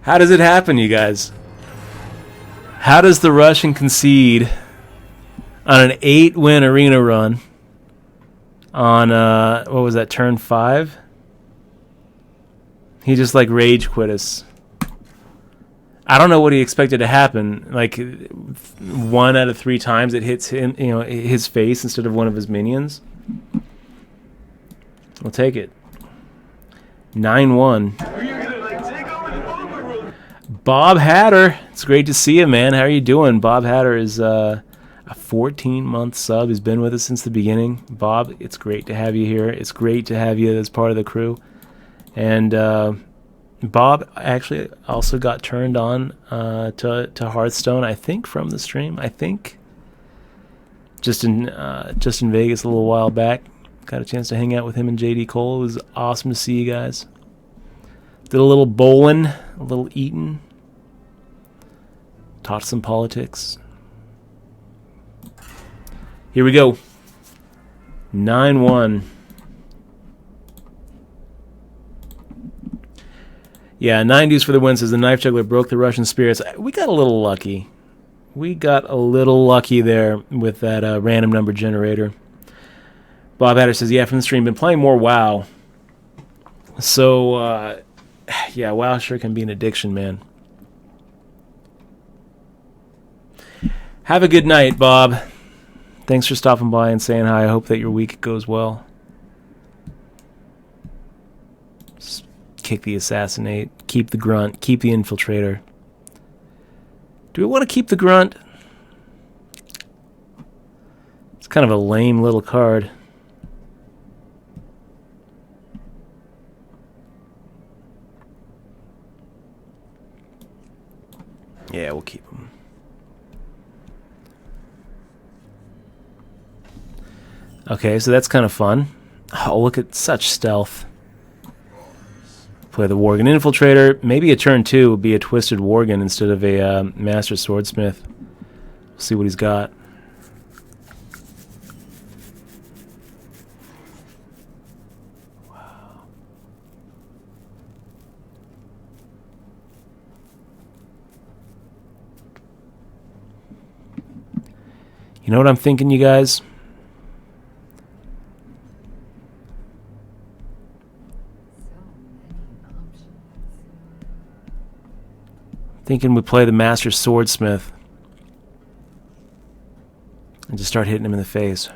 How does it happen, you guys? How does the Russian concede on an 8-win arena run on, what was that, turn 5? He just, like, rage quit us. I don't know what he expected to happen. Like, 1 out of 3 times it hits him, you know, his face instead of one of his minions. We'll take it. 9-1. Bob Hatter, it's great to see you, man. How are you doing? Bob Hatter is a 14-month sub. He's been with us since the beginning. Bob, it's great to have you here. It's great to have you as part of the crew. And Bob actually also got turned on to Hearthstone, I think, from the stream. I think just in Vegas a little while back. Got a chance to hang out with him and JD Cole. It was awesome to see you guys. Did a little bowling, a little eating. Taught some politics. Here we go. 9-1. Yeah, 90s for the win, says the Knife Juggler broke the Russian spirits. We got a little lucky. We got a little lucky there with that random number generator. Bob Hatter says, yeah, from the stream, been playing more WoW. So, yeah, WoW sure can be an addiction, man. Have a good night, Bob. Thanks for stopping by and saying hi. I hope that your week goes well. Just kick the assassinate. Keep the grunt. Keep the infiltrator. Do we want to keep the grunt? It's kind of a lame little card. Yeah, we'll keep him. Okay, so that's kind of fun. Oh, look at such stealth. Play the Worgen Infiltrator. Maybe a turn 2 would be a Twisted Worgen instead of a Master Swordsmith. We'll see what he's got. Wow. You know what I'm thinking, you guys? Thinking we play the Master Swordsmith and just start hitting him in the face.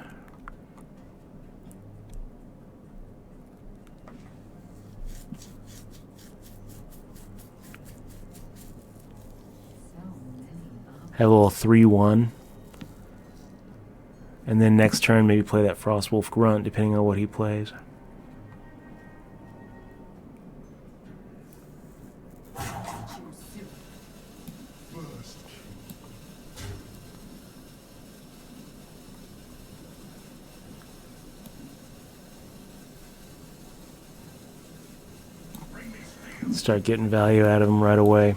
Have a little 3-1. And then next turn maybe play that Frostwolf Grunt depending on what he plays. Start getting value out of him right away.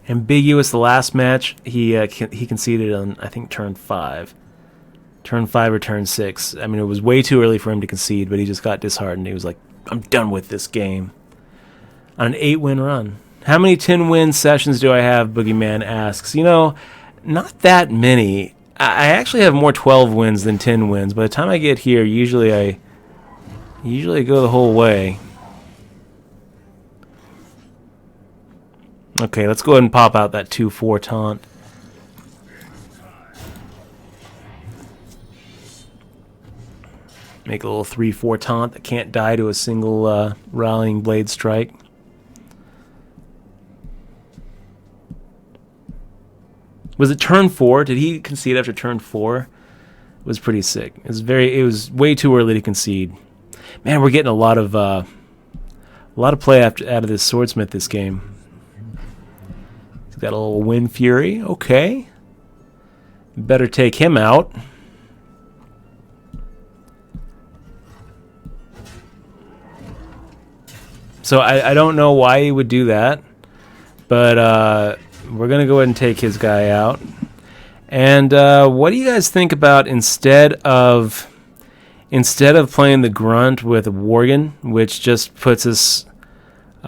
Ambiguous. The last match he conceded on, I think, turn 5 or turn 6. I mean, it was way too early for him to concede, but he just got disheartened. He was like, I'm done with this game. On an 8-win run. How many 10-win sessions do I have? Boogeyman asks. You know, not that many. I actually have more 12 wins than 10 wins. By the time I get here, usually I go the whole way. Okay, let's go ahead and pop out that 2-4 taunt. Make a little 3-4 taunt that can't die to a single Rallying Blade strike. Was it turn 4? Did he concede after turn 4? It was pretty sick. It was way too early to concede. Man, we're getting a lot of play out of this Swordsmith this game. He's got a little Wind Fury. Okay. Better take him out. So I don't know why he would do that, but we're going to go ahead and take his guy out. And what do you guys think about instead of playing the Grunt with a Worgen, which just puts us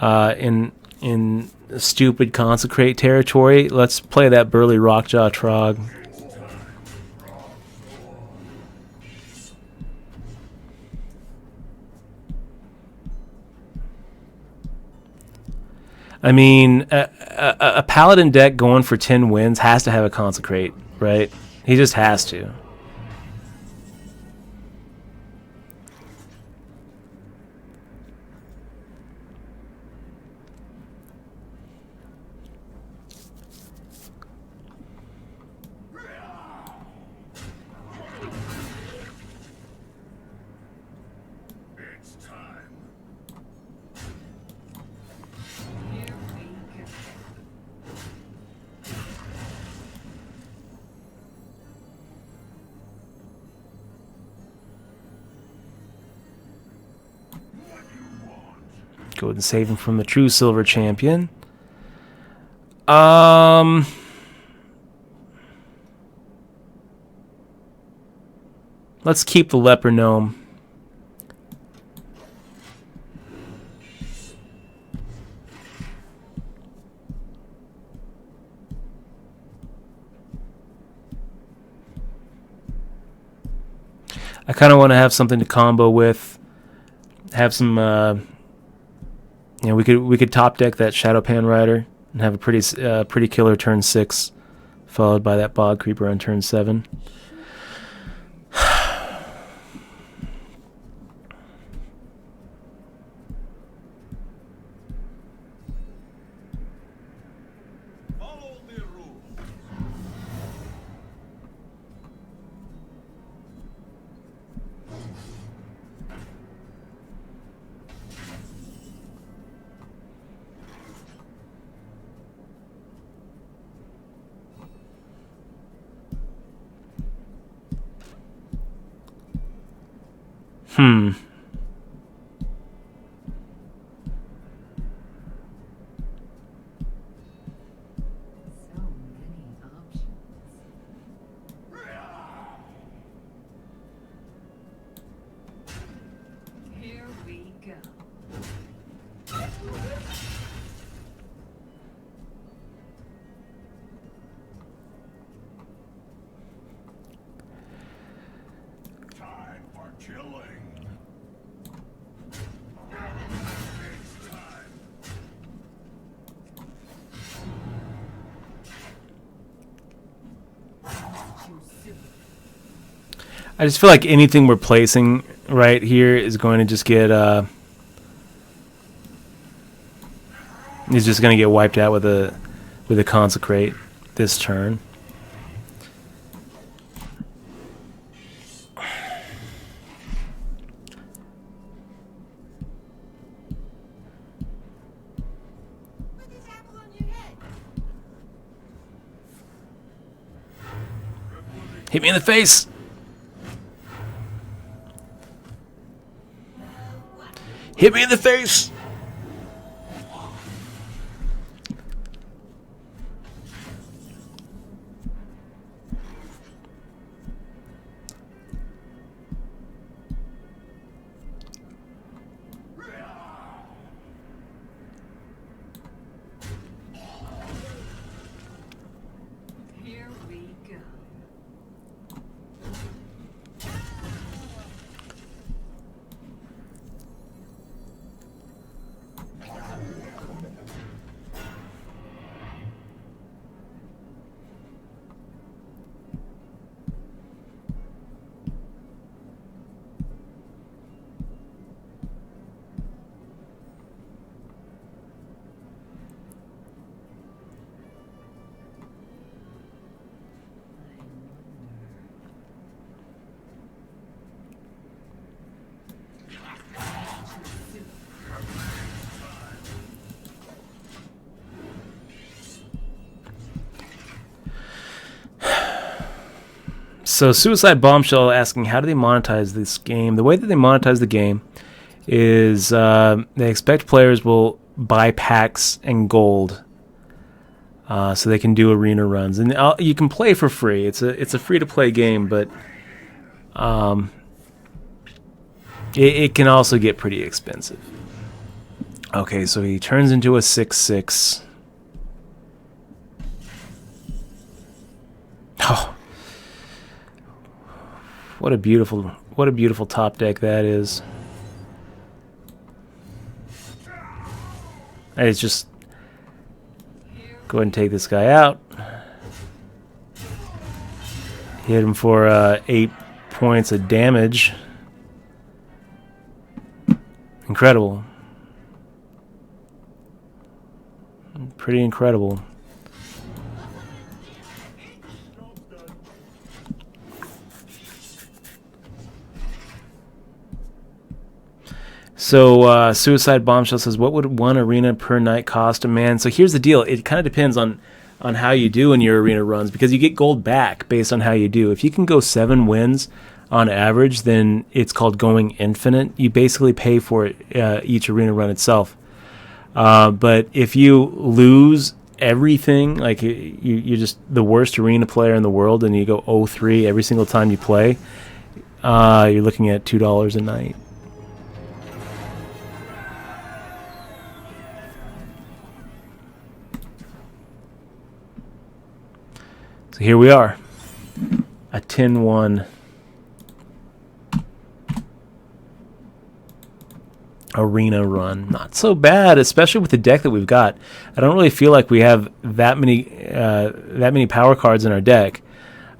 in stupid Consecrate territory, let's play that Burly Rockjaw Trog. I mean, a Paladin deck going for 10 wins has to have a Consecrate, right? He just has to. Go ahead and save him from the true Silver Champion. Let's keep the Leper Gnome. I kind of want to have something to combo with. Have some... You know, we could top deck that Shadowpan Rider and have a pretty killer turn 6, followed by that Bog Creeper on turn 7. Follow the rules. Hmm. So many options. Here we go. Time for killing. It's time. I just feel like anything we're placing right here is going to just get is just going to get wiped out with a consecrate this turn. Put this apple on your head. Hit me in the face. Hit me in the face. Here we go. So Suicide Bombshell asking, how do they monetize this game? The way that they monetize the game is they expect players will buy packs and gold, so they can do arena runs, and you can play for free. It's a free to play game, but it can also get pretty expensive. Okay, so he turns into a 6/6. Oh. What a beautiful top deck that is. It's just go ahead and take this guy out. Hit him for 8 points of damage. Incredible. Pretty incredible. So Suicide Bombshell says, what would one arena per night cost a man? So here's the deal. It kind of depends on how you do in your arena runs, because you get gold back based on how you do. If you can go 7 wins on average, then it's called going infinite. You basically pay for it, each arena run itself. But if you lose everything, like you're just the worst arena player in the world, and you go 0-3 every single time you play, you're looking at $2 a night. So here we are, a 10-1 arena run. Not so bad, especially with the deck that we've got. I don't really feel like we have that many power cards in our deck.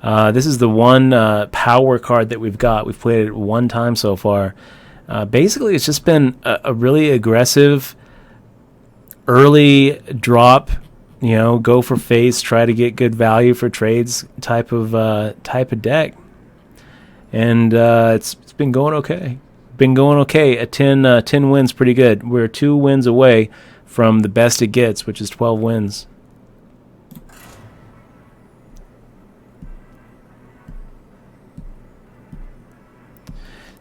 This is the one power card that we've got. We've played it one time so far. Basically, it's just been a really aggressive early drop. Go for face, try to get good value for trades type of deck, and it's been going okay. A 10 wins, pretty good. We're 2 wins away from the best it gets, which is 12 wins.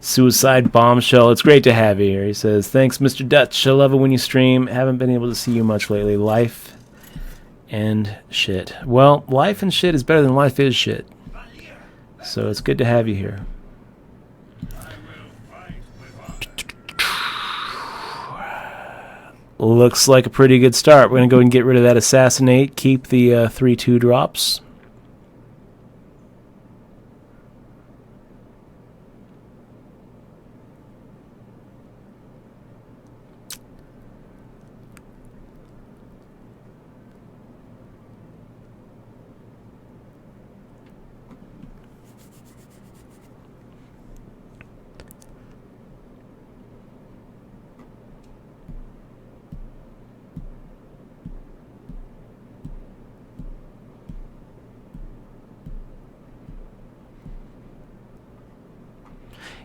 Suicide Bombshell. It's great to have you here. He says, thanks, Mr. Dutch. I love it when you stream. Haven't been able to see you much lately. Life and shit. Well, life and shit is better than life is shit. So it's good to have you here. Looks like a pretty good start. We're going to go and get rid of that Assassinate. Keep the 3/2 drops.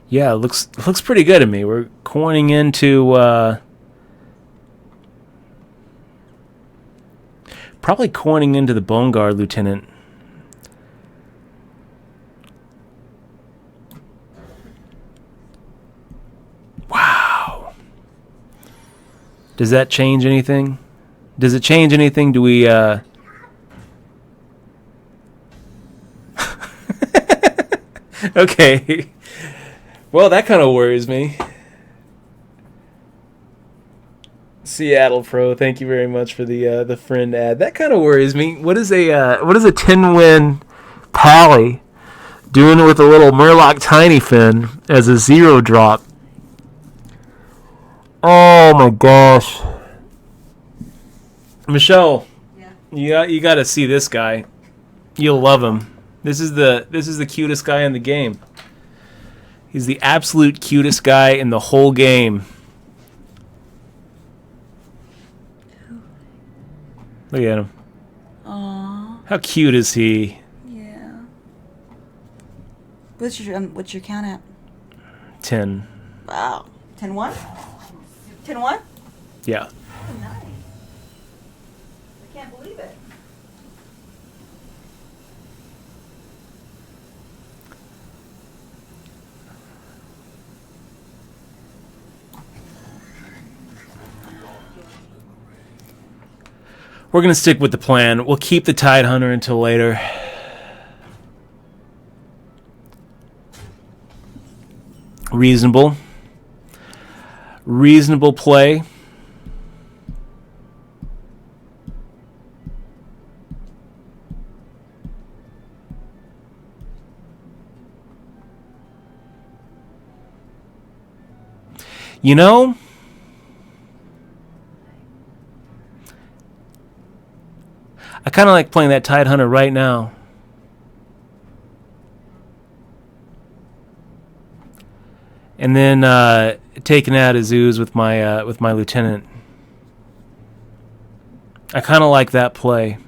Yeah, it looks pretty good to me. We're coining into probably coining into the Bone Guard Lieutenant. Wow. Does that change anything? Does it change anything? Do we Okay. Well, that kind of worries me. Seattle Pro, thank you very much for the friend ad. That kind of worries me. What is a 10-win Pally doing with a little Murloc Tiny Fin as a 0 drop? Oh my gosh, Michelle, Yeah. you got to see this guy. You'll love him. This is the cutest guy in the game. He's the absolute cutest guy in the whole game. Look at him. Aww. How cute is he? Yeah. What's your count at? 10. Wow. 10-1? 10-1? Yeah. Oh, nice. I can't believe it. We're going to stick with the plan. We'll keep the Tide Hunter until later. Reasonable. Reasonable play. You know, I kind of like playing that Tide Hunter right now. And then taking out his ooze with my lieutenant. I kind of like that play.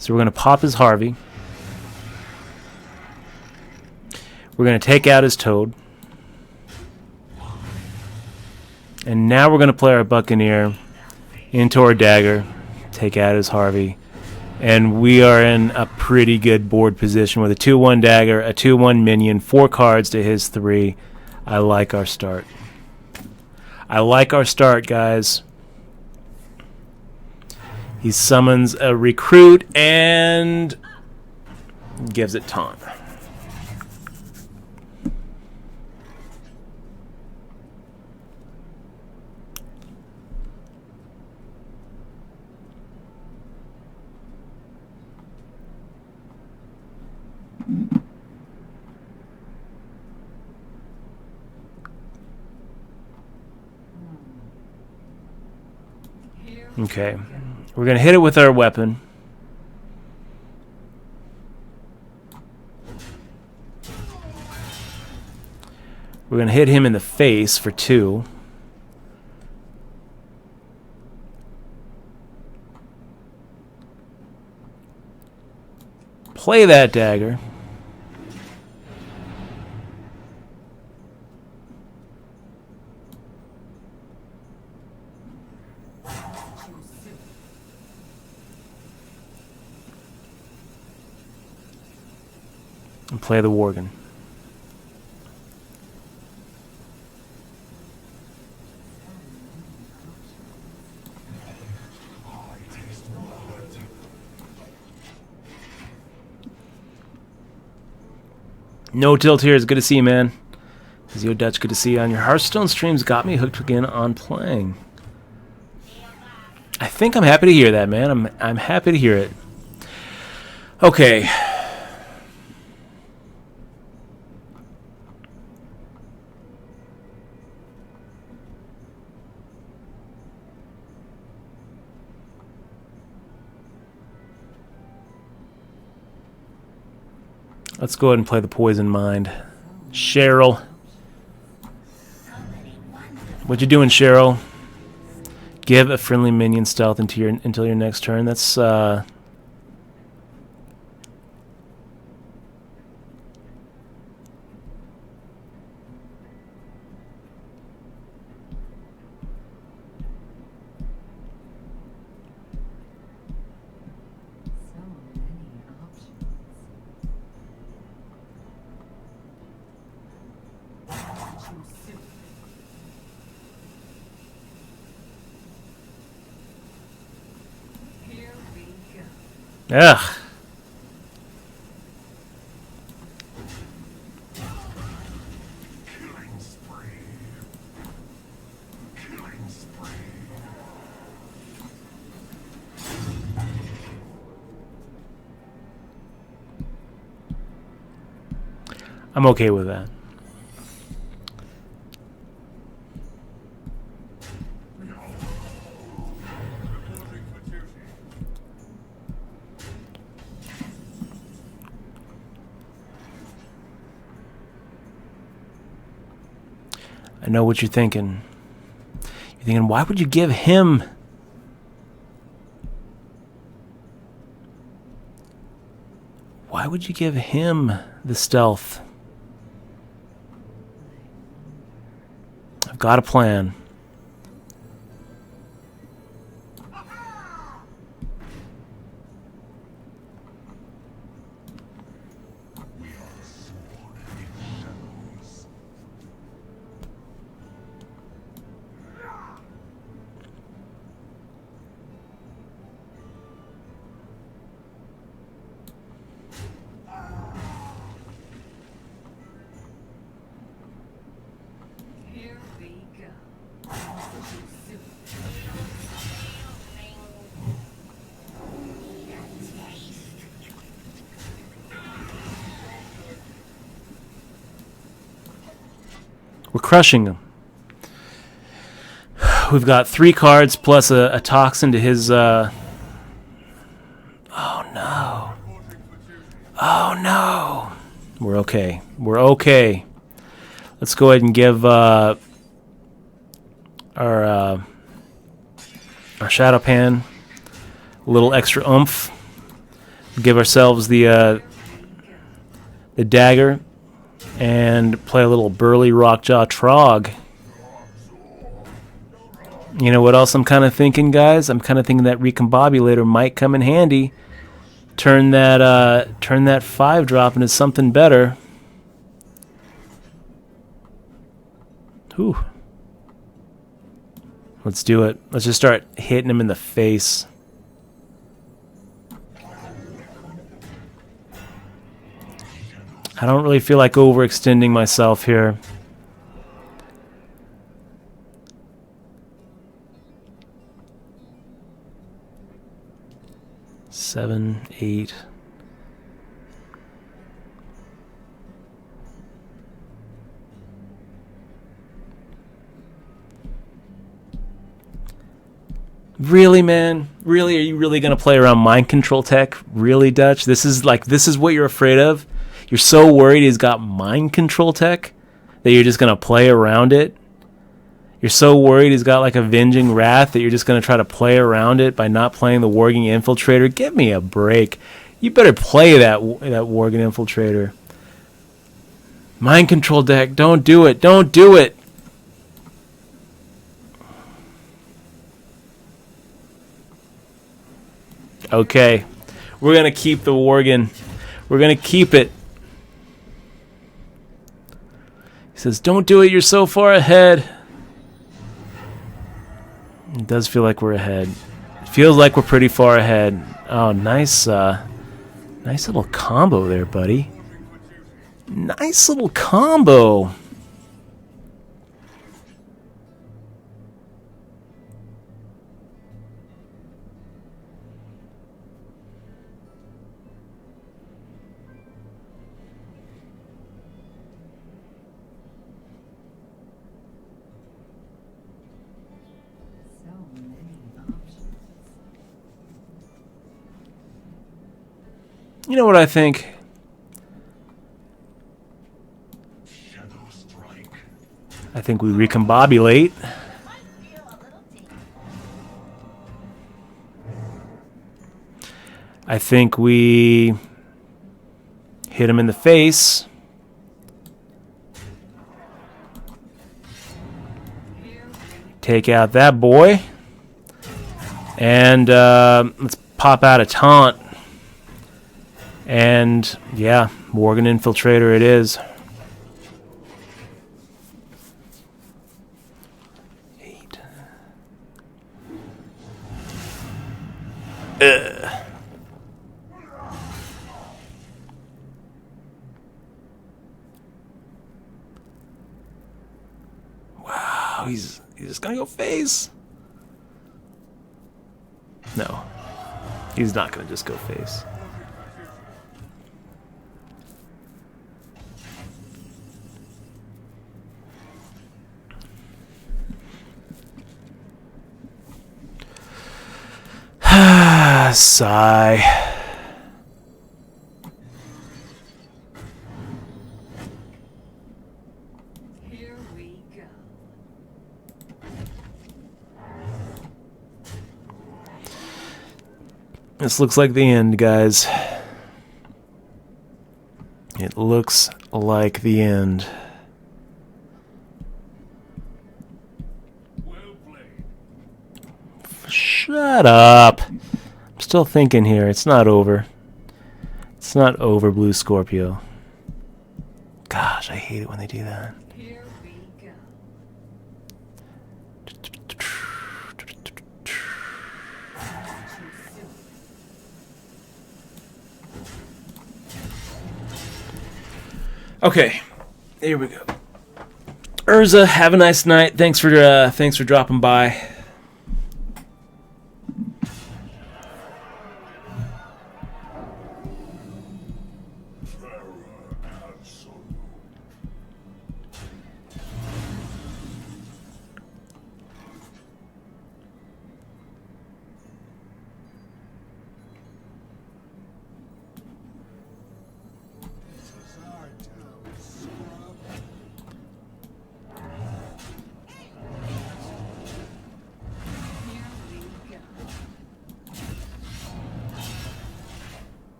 So we're going to pop his Harvey. We're going to take out his Toad. And now we're going to play our Buccaneer into our Dagger, take out his Harvey. And we are in a pretty good board position with a 2-1 Dagger, a 2-1 Minion, 4 cards to his 3. I like our start. I like our start, guys. He summons a Recruit and gives it taunt. Okay. We're going to hit it with our weapon. We're going to hit him in the face for 2. Play that dagger. And play the Worgen. No tilt here. It's good to see you, man. Zio Dutch, good to see you on your Hearthstone streams. Got me hooked again on playing. I think I'm happy to hear that, man. I'm happy to hear it. Okay. Let's go ahead and play the Poison Mind. Cheryl. What you doing, Cheryl? Give a friendly minion stealth until your next turn. That's So many options. Here we go. ugh. Killing spree. Killing spree. I'm okay with that. Reporting for duty. I know what you're thinking. You're thinking, why would you give him? Why would you give him the stealth? I've got a plan. Here we go. We're crushing him. We've got 3 cards plus a toxin to his. Oh no! Oh no! We're okay. We're okay. Let's go ahead and give our Shadow Pan a little extra oomph. Give ourselves the dagger and play a little Burly Rockjaw Trog. You know what else I'm kind of thinking, guys? I'm kind of thinking that Recombobulator might come in handy. Turn that 5-drop into something better. Whew. Let's do it. Let's just start hitting him in the face. I don't really feel like overextending myself here. Seven, 8. Really, man? Really? Are you really going to play around mind control tech? Really, Dutch? This is what you're afraid of? You're so worried he's got mind control tech that you're just going to play around it? You're so worried he's got like Avenging Wrath that you're just going to try to play around it by not playing the Worgen Infiltrator? Give me a break. You better play that Worgen Infiltrator. Mind control deck. Don't do it. Don't do it. Okay. We're going to keep the Worgen. We're going to keep it. He says, don't do it. You're so far ahead. It does feel like we're ahead. It feels like we're pretty far ahead. Oh, nice little combo there, buddy. Nice little combo. So many options. You know what I think? Shadow strike. I think we recombobulate. I think we hit him in the face. Take out that boy. And let's pop out a taunt. And yeah, Worgen Infiltrator it is. 8. Wow, he's just gonna go face. No, he's not gonna just go face. Sigh. Here we go. This looks like the end, guys. It looks like the end. Well played. Shut up. I'm still thinking here. It's not over. It's not over, Blue Scorpio. Gosh, I hate it when they do that. Here we go. Okay, here we go. Urza, have a nice night. Thanks for dropping by.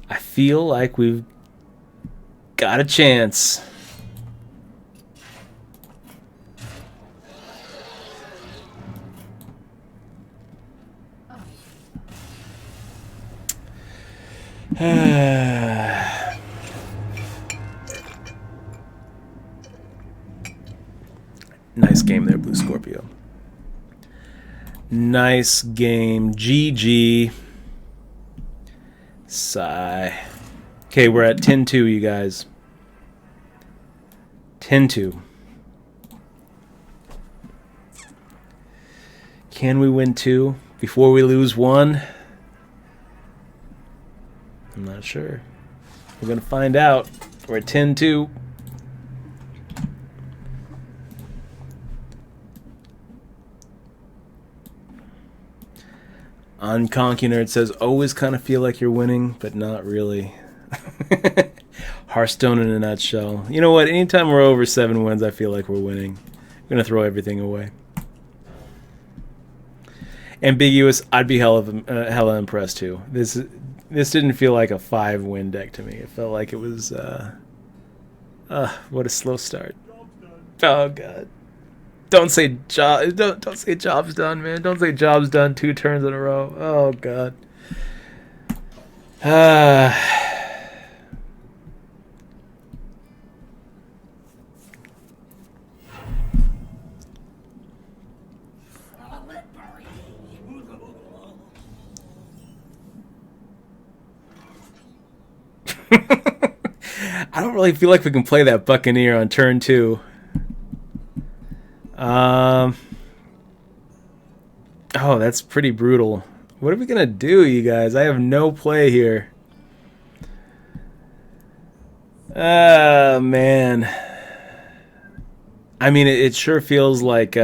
I feel like we've got a chance. Nice game there, Blue Scorpio. Nice game. GG. Sigh. Okay, we're at 10-2, you guys. 10-2. Can we win 2 before we lose 1? I'm not sure. We're going to find out. We're at 10-2. Unconky Nerd says, always kind of feel like you're winning, but not really. Hearthstone in a nutshell. You know what? Anytime we're over 7 wins, I feel like we're winning. I'm going to throw everything away. Ambiguous, I'd be hella impressed too. This didn't feel like a 5-win deck to me. It felt like it was, what a slow start. Oh, God. Don't say don't say job's done, man. Don't say job's done 2 turns in a row. Oh God. I don't really feel like we can play that Buccaneer on turn 2. Oh, that's pretty brutal. What are we gonna do, you guys? I have no play here. Man. I mean, it sure feels like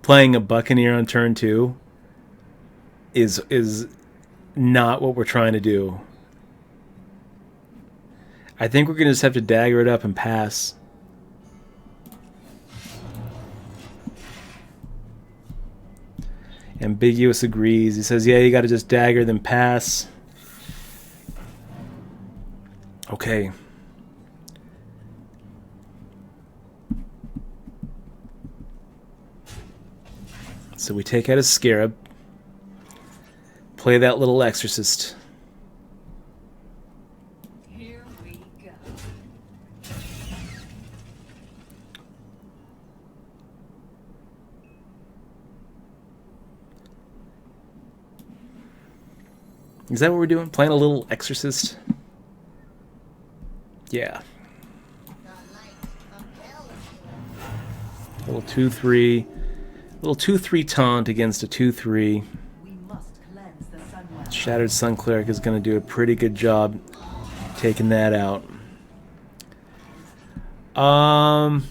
playing a Buccaneer on turn 2 is not what we're trying to do. I think we're gonna just have to dagger it up and pass. Ambiguous agrees. He says, yeah, you got to just dagger, then pass. Okay. So we take out his Scarab. Play that little Exorcist. Here we go. Is that what we're doing? Playing a little Exorcist? Yeah. Little 2/3. Little 2/3 taunt against a 2/3. We must cleanse the Sunwell. Shattered Sun Cleric is going to do a pretty good job taking that out. So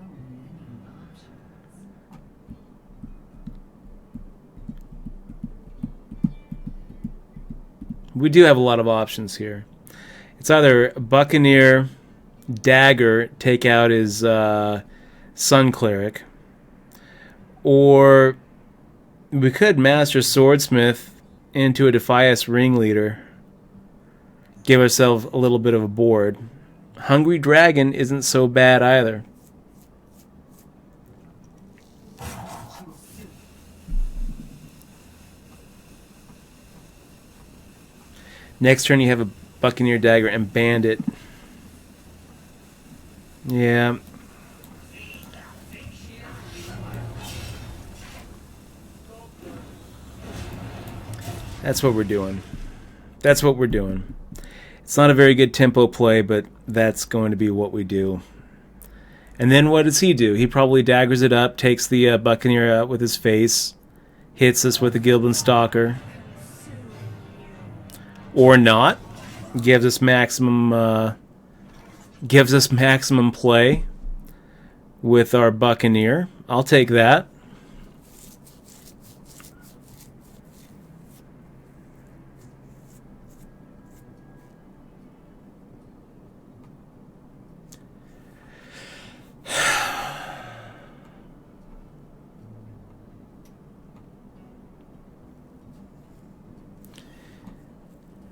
many options. We do have a lot of options here. It's either Buccaneer, Dagger, take out his Sun Cleric, or we could Master Swordsmith into a Defias Ringleader, give ourselves a little bit of a board. Hungry Dragon isn't so bad either. Next turn you have a Buccaneer, Dagger, and Bandit. Yeah. That's what we're doing. That's what we're doing. It's not a very good tempo play, but that's going to be what we do. And then what does he do? He probably daggers it up, takes the Buccaneer out with his face, hits us with the Gilbin Stalker. Or not. Gives us maximum play with our Buccaneer. I'll take that.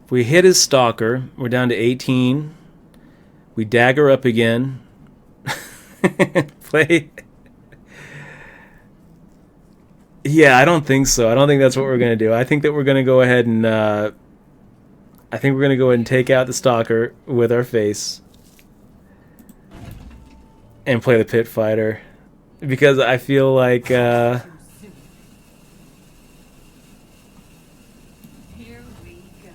If we hit his Stalker, we're down to 18. We dagger up again. Play. Yeah, I don't think so. I don't think that's what we're going to do. I think that we're going to go ahead and take out the Stalker with our face and play the Pit Fighter, because I feel like Here we go.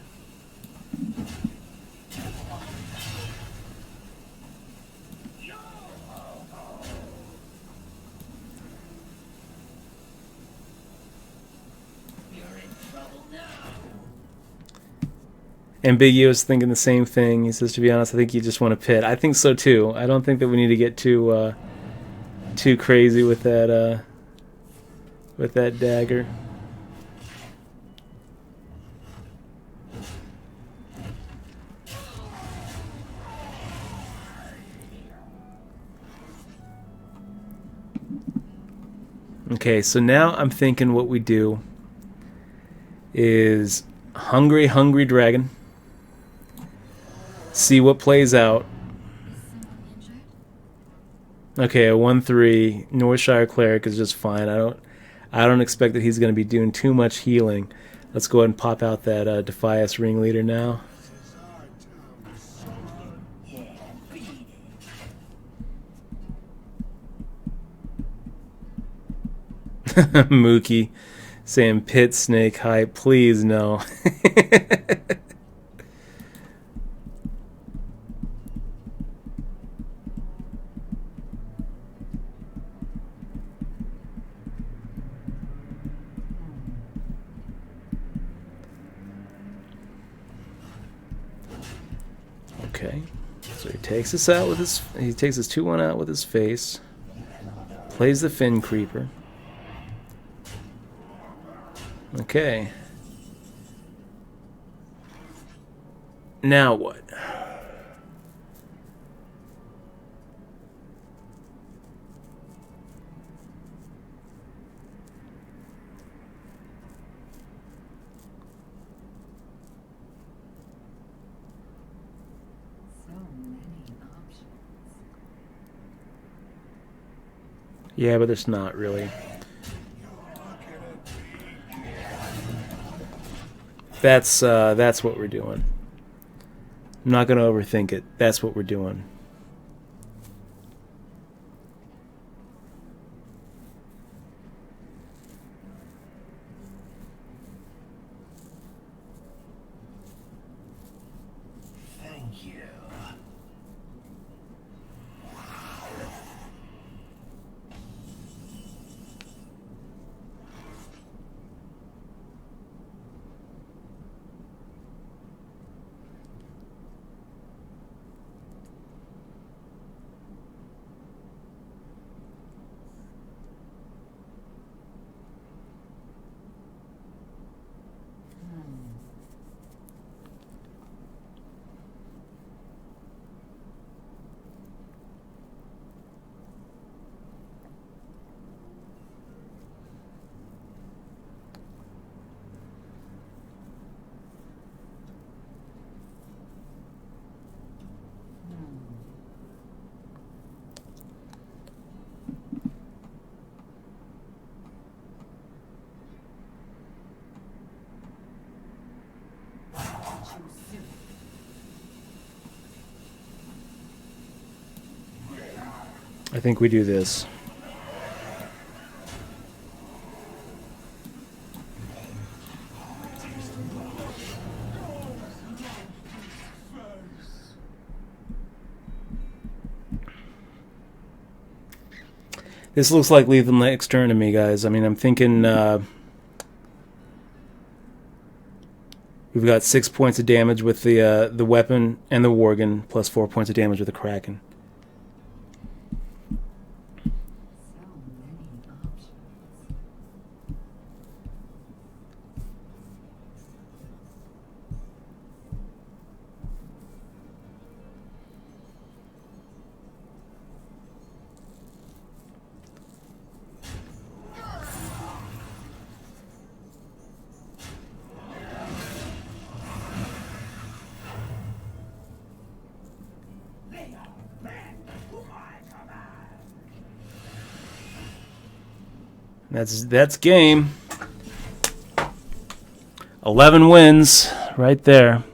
Ambiguous thinking the same thing. He says, to be honest, I think you just want to pit. I think so too. I don't think that we need to get too crazy with that dagger. Okay, so now I'm thinking what we do is hungry, hungry dragon. See what plays out. Okay, a 1/3 Northshire cleric is just fine. I don't expect that he's going to be doing too much healing. Let's go ahead and pop out that Defias ringleader now. Mookie saying pit snake hype. Please no. Okay, so he takes us out with his. He takes his 2/1 out with his face. Plays the Fin Creeper. Okay. Now what? So many options. Yeah, but there's not really. That's what we're doing. I'm not gonna overthink it. That's what we're doing. Thank you. I think we do this. This looks like lethal next turn to me, guys. I mean, I'm thinking we've got 6 points of damage with the weapon and the Worgen, plus 4 points of damage with the Kraken. So many options. That's game. 11 wins right there.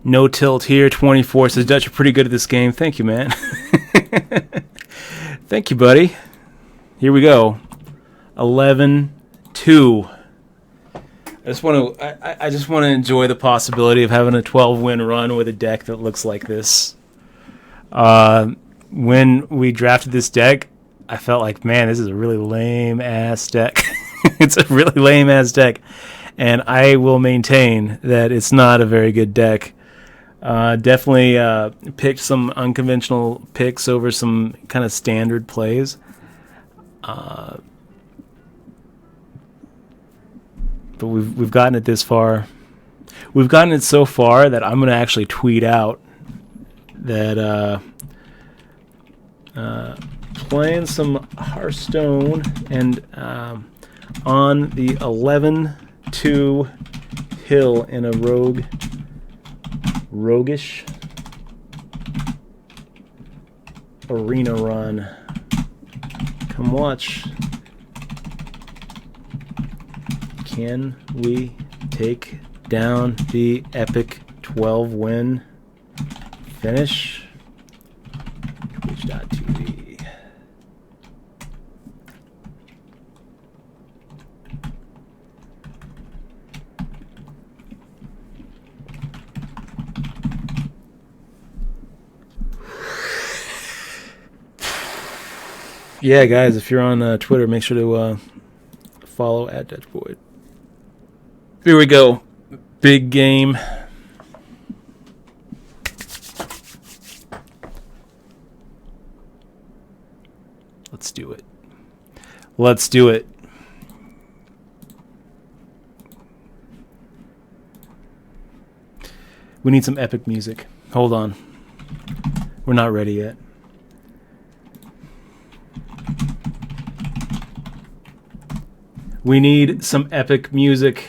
No tilt here. 24 says Dutch are pretty good at this game. Thank you, man. Thank you, buddy. Here we go. 11-2. I just want to enjoy the possibility of having a 12-win run with a deck that looks like this. When we drafted this deck, I felt like, man, this is a really lame ass deck. It's a really lame ass deck, and I will maintain that it's not a very good deck. Definitely picked some unconventional picks over some kind of standard plays. But we've gotten it this far. We've gotten it so far that I'm going to actually tweet out that playing some Hearthstone and on the 11-2 hill in a roguish arena run. Come watch. Can we take down the epic 12-win finish? Twitch.tv. Yeah, guys, if you're on Twitter, make sure to follow at DutchBoyd. Here we go. Big game. Let's do it. Let's do it. We need some epic music. Hold on. We're not ready yet. We need some epic music.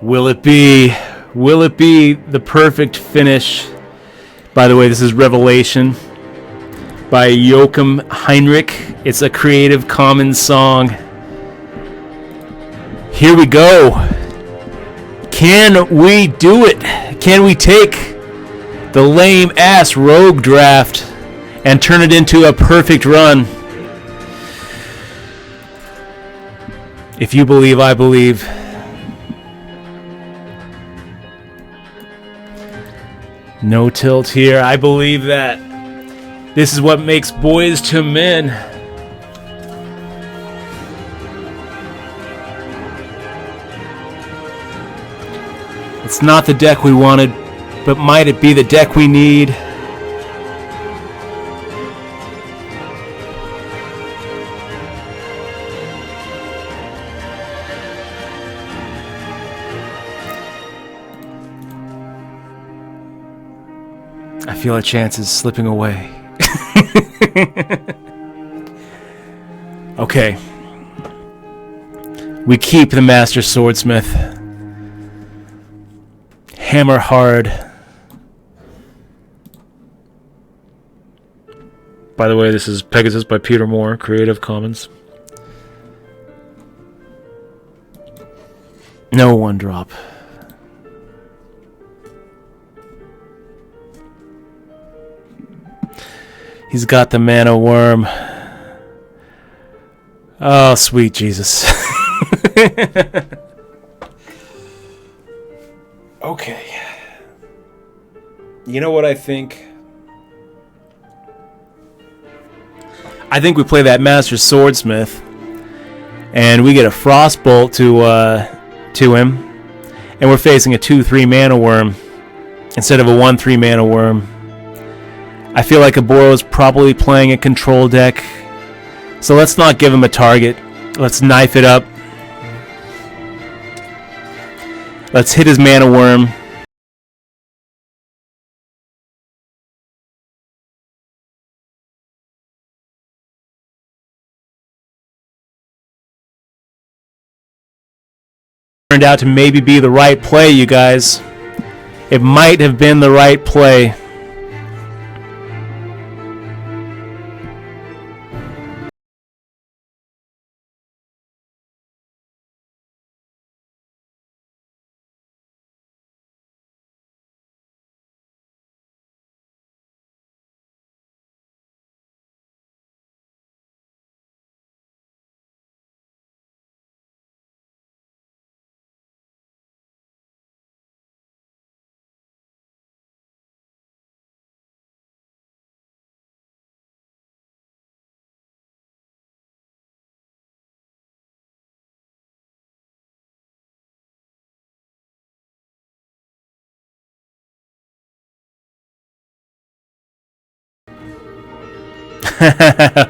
Will it be the perfect finish? By the way, this is Revelation by Joachim Heinrich. It's a Creative Commons song. Here we go. Can we do it? Can we take the lame ass rogue draft and turn it into a perfect run? If you believe, I believe. No tilt here. I believe that this is what makes boys to men. It's not the deck we wanted, but might it be the deck we need? I feel our chances slipping away. Okay. We keep the Master Swordsmith. Hammer hard. By the way, this is Pegasus by Peter Moore, Creative Commons. No one drop. He's got the mana worm. Oh, sweet Jesus. Okay. You know what I think? I think we play that Master Swordsmith, and we get a Frostbolt to him, and we're facing a 2/3 mana worm instead of a 1/3 mana worm. I feel like Aboro is probably playing a control deck, so let's not give him a target. Let's knife it up. Let's hit his mana worm. Turned out to maybe be the right play, you guys. It might have been the right play.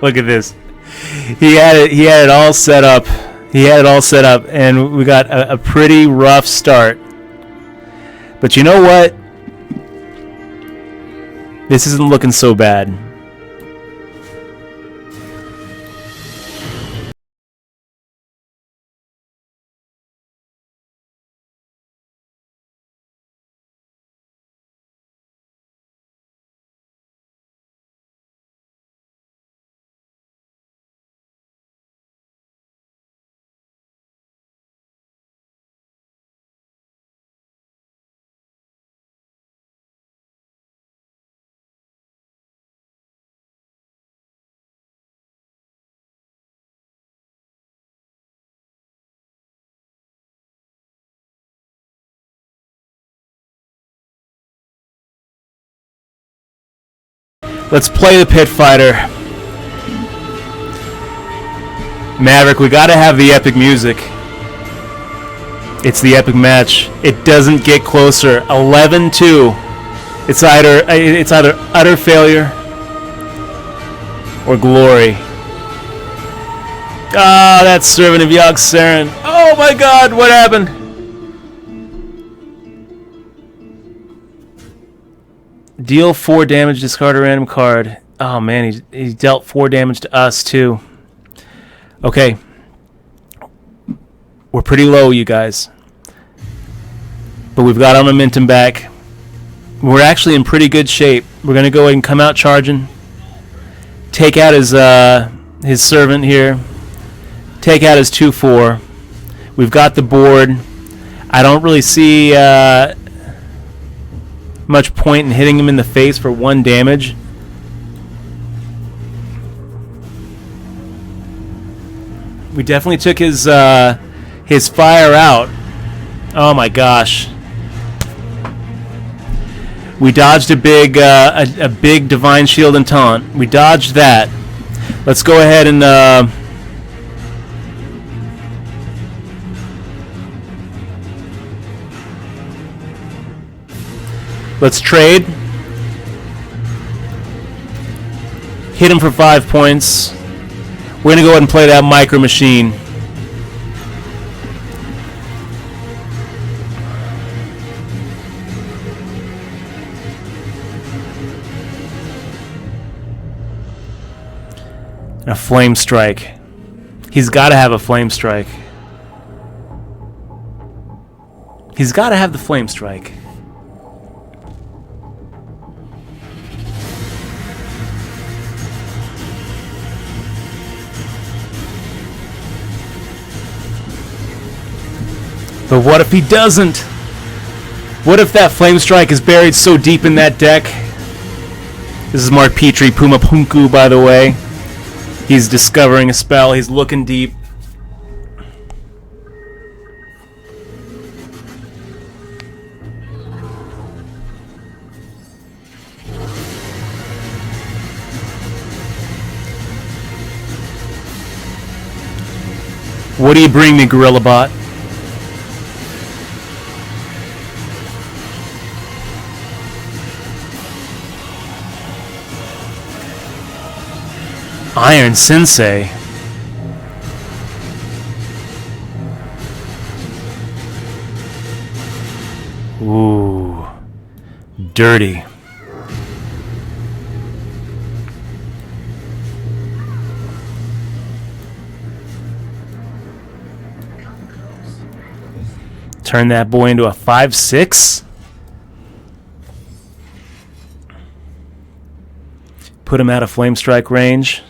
Look at this. He had it. He had it all set up. He had it all set up, and we got a pretty rough start. But you know what? This isn't looking so bad. Let's play the pit fighter. Maverick, we gotta have the epic music. It's the epic match. It doesn't get closer. 11-2. It's either utter failure or glory. Ah, that servant of Yogg Saron. Oh my god, what happened? Deal 4 damage, discard a random card. Oh man, he dealt 4 damage to us too. Okay. We're pretty low, you guys. But we've got our momentum back. We're actually in pretty good shape. We're going to go ahead and come out charging. Take out his servant here. Take out his 2/4. We've got the board. I don't really see much point in hitting him in the face for 1 damage. We definitely took his fire out. Oh my gosh. We dodged a big divine shield and taunt. We dodged that. Let's go ahead and let's trade. Hit him for 5 points. We're gonna go ahead and play that micro machine. And a flame strike. He's got to have a flame strike. He's got to have the flame strike. But what if he doesn't? What if that flame strike is buried so deep in that deck? This is Mark Petrie, Puma Punku, by the way. He's discovering a spell. He's looking deep. What do you bring me, Gorilla Bot? Iron Sensei. Ooh. Dirty. Turn that boy into a 5/6. Put him out of flame strike range.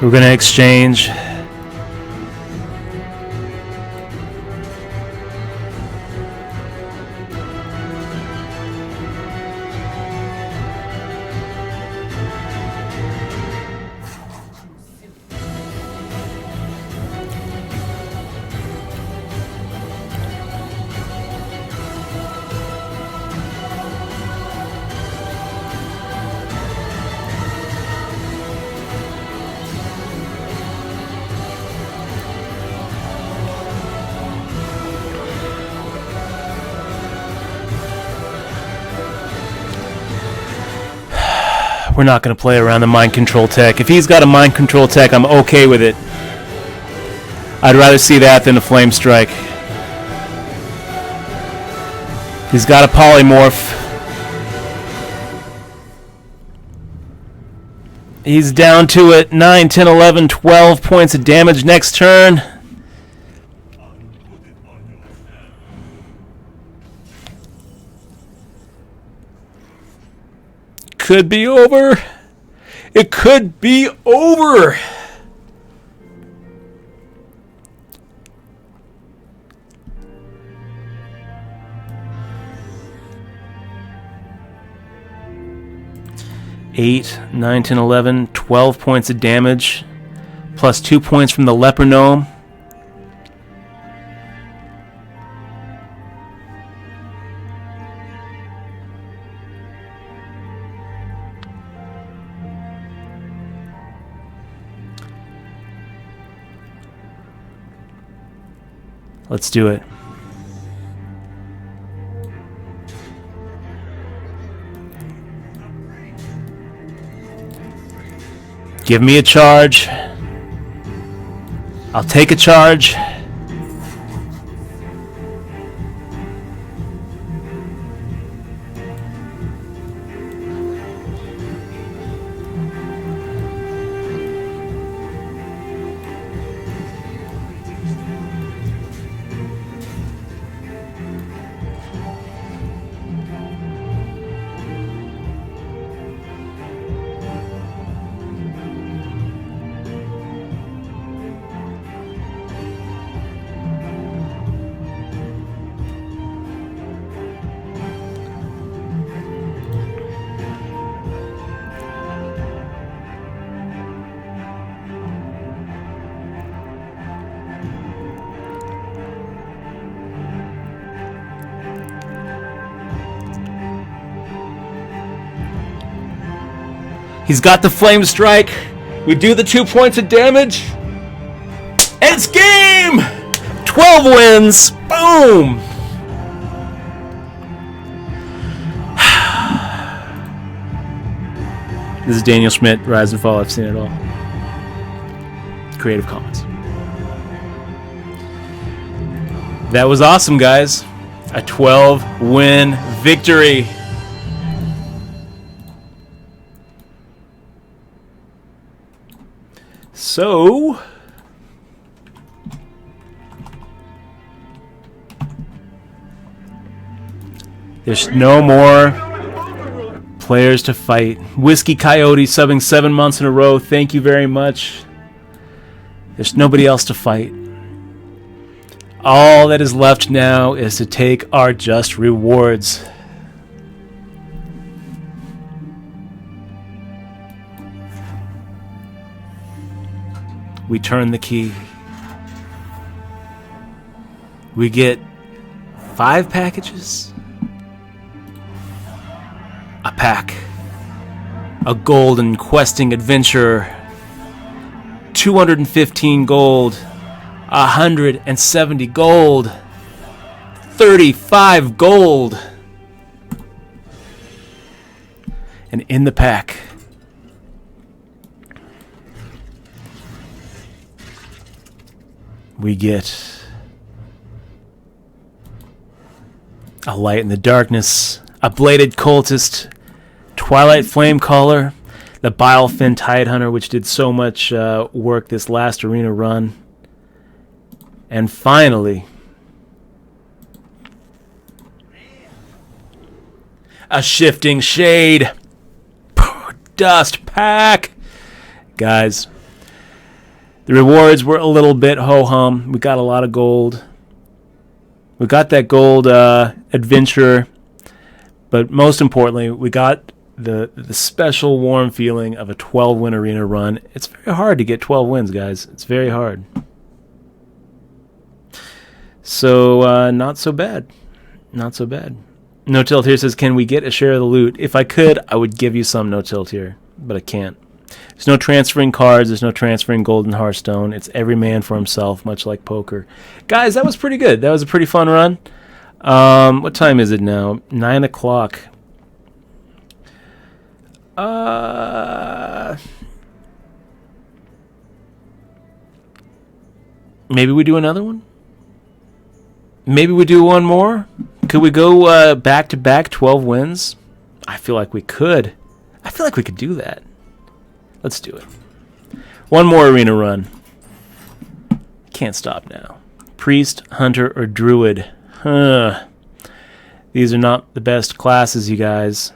We're gonna exchange. We're not going to play around the mind control tech. If he's got a mind control tech, I'm okay with it. I'd rather see that than a flame strike. He's got a polymorph. He's down to it. 9, 10, 11, 12 points of damage next turn. Could be over. It could be over. Eight, 9, 10, 11, 12 points of damage, plus 2 points from the leper gnome. Let's do it. Give me a charge. I'll take a charge. He's got the flame strike. We do the 2 points of damage. And it's game! 12 wins. Boom! This is Daniel Schmidt, Rise and Fall. I've seen it all. Creative Commons. That was awesome, guys. A 12-win victory. So, there's no more players to fight. Whiskey Coyote subbing 7 months in a row. Thank you very much. There's nobody else to fight. All that is left now is to take our just rewards. We turn the key. We get 5 packages. A pack. A golden questing adventurer. 215 gold. 170 gold. 35 gold. And in the pack, we get a light in the darkness, a bladed cultist, Twilight Flamecaller, the Bilefin Tidehunter, which did so much work this last arena run, and finally, a Shifting Shade Dust Pack. Guys, The rewards were a little bit ho-hum. We got a lot of gold. We got that gold adventure. But most importantly, we got the special warm feeling of a 12-win arena run. It's very hard to get 12 wins, guys. It's very hard. So, not so bad. Not so bad. No Tilt here says, can we get a share of the loot? If I could, I would give you some, No Tilt here. But I can't. There's no transferring cards. There's no transferring gold in Hearthstone. It's every man for himself, much like poker. Guys, that was pretty good. That was a pretty fun run. What time is it now? 9 o'clock. Maybe we do another one? Maybe we do one more? Could we go back-to-back 12 wins? I feel like we could. I feel like we could do that. Let's do it. One more arena run. Can't stop now. Priest, Hunter, or Druid? These are not the best classes, you guys.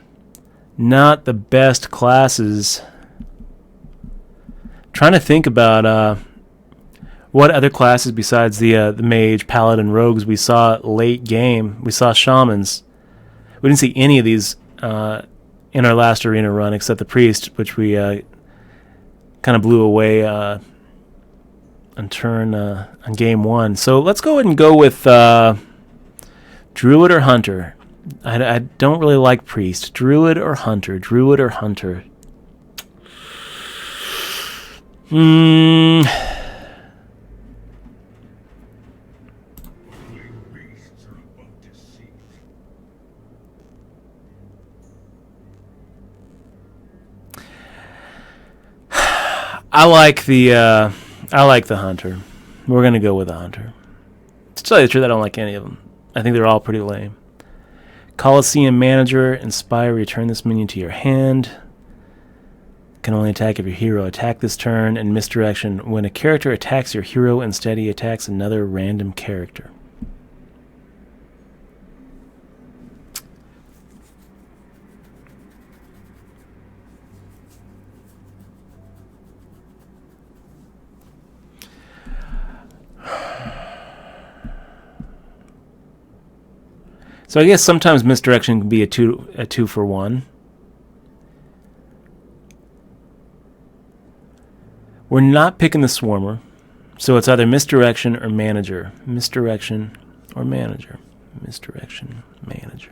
Not the best classes. Trying to think about what other classes besides the mage, paladin, rogues we saw late game. We saw shamans. We didn't see any of these in our last arena run except the priest, which we kind of blew away on game one. So let's go ahead and go with Druid or Hunter. I don't really like priest. Druid or Hunter? Druid or Hunter? Beasts are about to see. I like the Hunter. We're gonna go with the Hunter. To tell you the truth, I don't like any of them. I think they're all pretty lame. Coliseum Manager, Inspire, return this minion to your hand. Can only attack if your hero attack this turn. And Misdirection, when a character attacks your hero, instead he attacks another random character. So I guess sometimes Misdirection can be a two for one. We're not picking the Swarmer, so it's either Misdirection or Manager. Misdirection or Manager. Misdirection, Manager.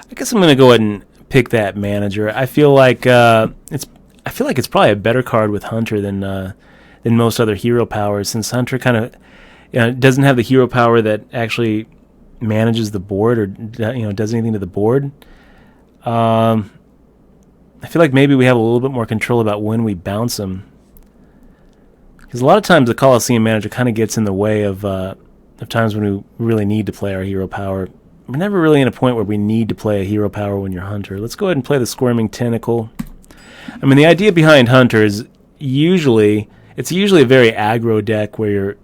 I guess I'm going to go ahead and pick that Manager. I feel like it's probably a better card with Hunter than most other hero powers, since Hunter kind of doesn't have the hero power that actually manages the board or does anything to the board. I feel like maybe we have a little bit more control about when we bounce him, because a lot of times the Coliseum Manager kind of gets in the way of times when we really need to play our hero power. We're never really in a point where we need to play a hero power when you're Hunter. Let's go ahead and play the Squirming Tentacle. I mean, the idea behind Hunter is it's usually a very aggro deck where you're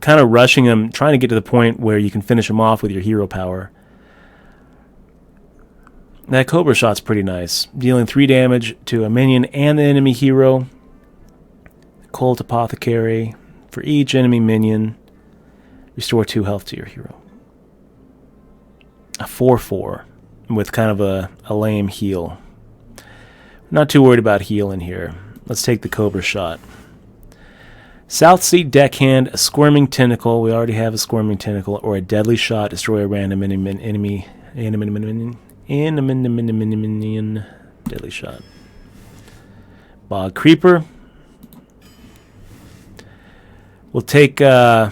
kind of rushing him, trying to get to the point where you can finish him off with your hero power. That Cobra shot's pretty nice, dealing 3 damage to a minion and the enemy hero. Cold Apothecary, for each enemy minion, restore 2 health to your hero. A 4/4 with kind of a lame heal. Not too worried about healing here. Let's take the Cobra shot. South Sea Deckhand, a Squirming Tentacle. We already have a Squirming Tentacle. Or a Deadly Shot, destroy a random enemy. Deadly Shot. Bog Creeper. We'll take, that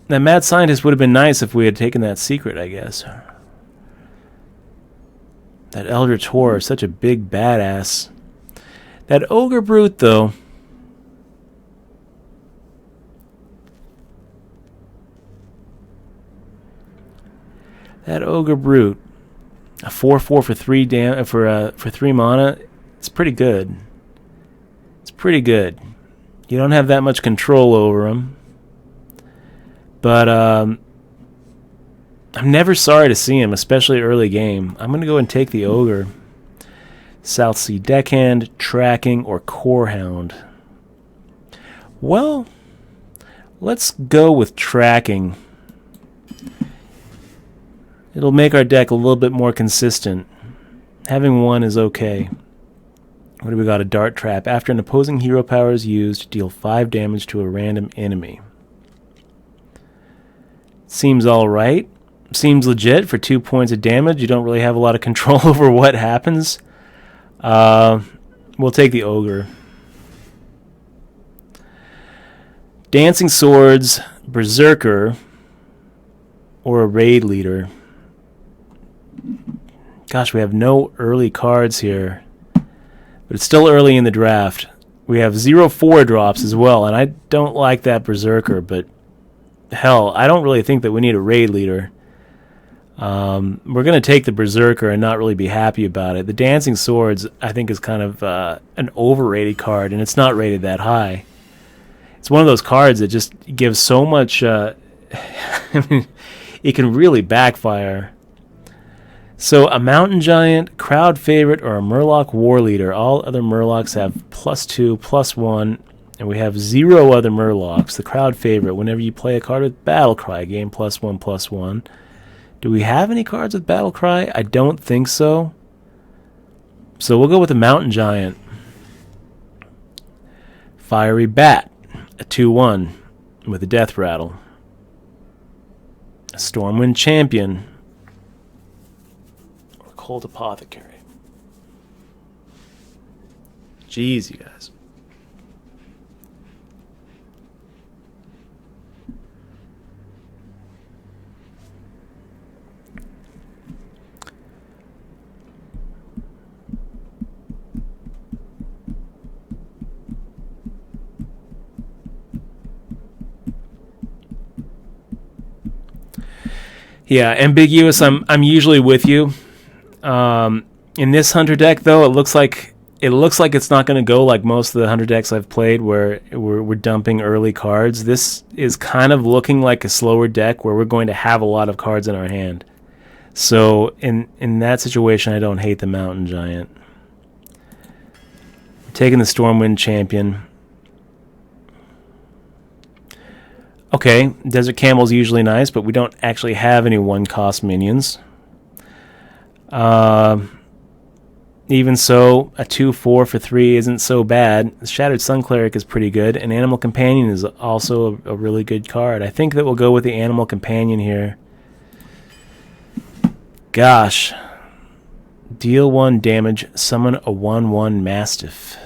Mad Scientist would have been nice if we had taken that secret, I guess. That Eldritch Horror, such a big badass. That Ogre Brute, though. That Ogre Brute. A 4/4 for 3 for 3 mana. It's pretty good. It's pretty good. You don't have that much control over him. But I I'm never sorry to see him, especially early game. I'm going to go and take the Ogre. South Sea Deckhand, Tracking, or Corehound. Well, let's go with Tracking. It'll make our deck a little bit more consistent. Having one is okay. What do we got? A Dart Trap. After an opposing hero power is used, deal 5 damage to a random enemy. Seems alright. Seems legit for 2 points of damage. You don't really have a lot of control over what happens. We'll take the Ogre. Dancing Swords, Berserker, or a Raid Leader. Gosh, we have no early cards here. But it's still early in the draft. We have 0 4-drops as well, and I don't like that Berserker, but hell, I don't really think that we need a Raid Leader. We're going to take the Berserker and not really be happy about it. The Dancing Swords, I think, is kind of an overrated card, and it's not rated that high. It's one of those cards that just gives so much... I mean, it can really backfire. So a Mountain Giant, Crowd Favorite, or a Murloc War Leader. All other Murlocs have +2, +1, and we have 0 other Murlocs. The Crowd Favorite, whenever you play a card with Battlecry, gain +1, +1. Do we have any cards with Battlecry? I don't think so. So we'll go with the Mountain Giant. Fiery Bat, a 2/1 with a Death Rattle. A Stormwind Champion, or Cold Apothecary. Jeez, you guys. Yeah, ambiguous. I'm usually with you. In this Hunter deck, though, it looks like it's not going to go like most of the Hunter decks I've played, where we're dumping early cards. This is kind of looking like a slower deck where we're going to have a lot of cards in our hand. So in that situation, I don't hate the Mountain Giant. Taking the Stormwind Champion. Okay, Desert Camel's usually nice, but we don't actually have any 1-cost minions. Even so, a 2/4 for 3 isn't so bad. The Shattered Sun Cleric is pretty good, and Animal Companion is also a really good card. I think that we'll go with the Animal Companion here. Gosh. Deal 1 damage, summon a 1/1 Mastiff.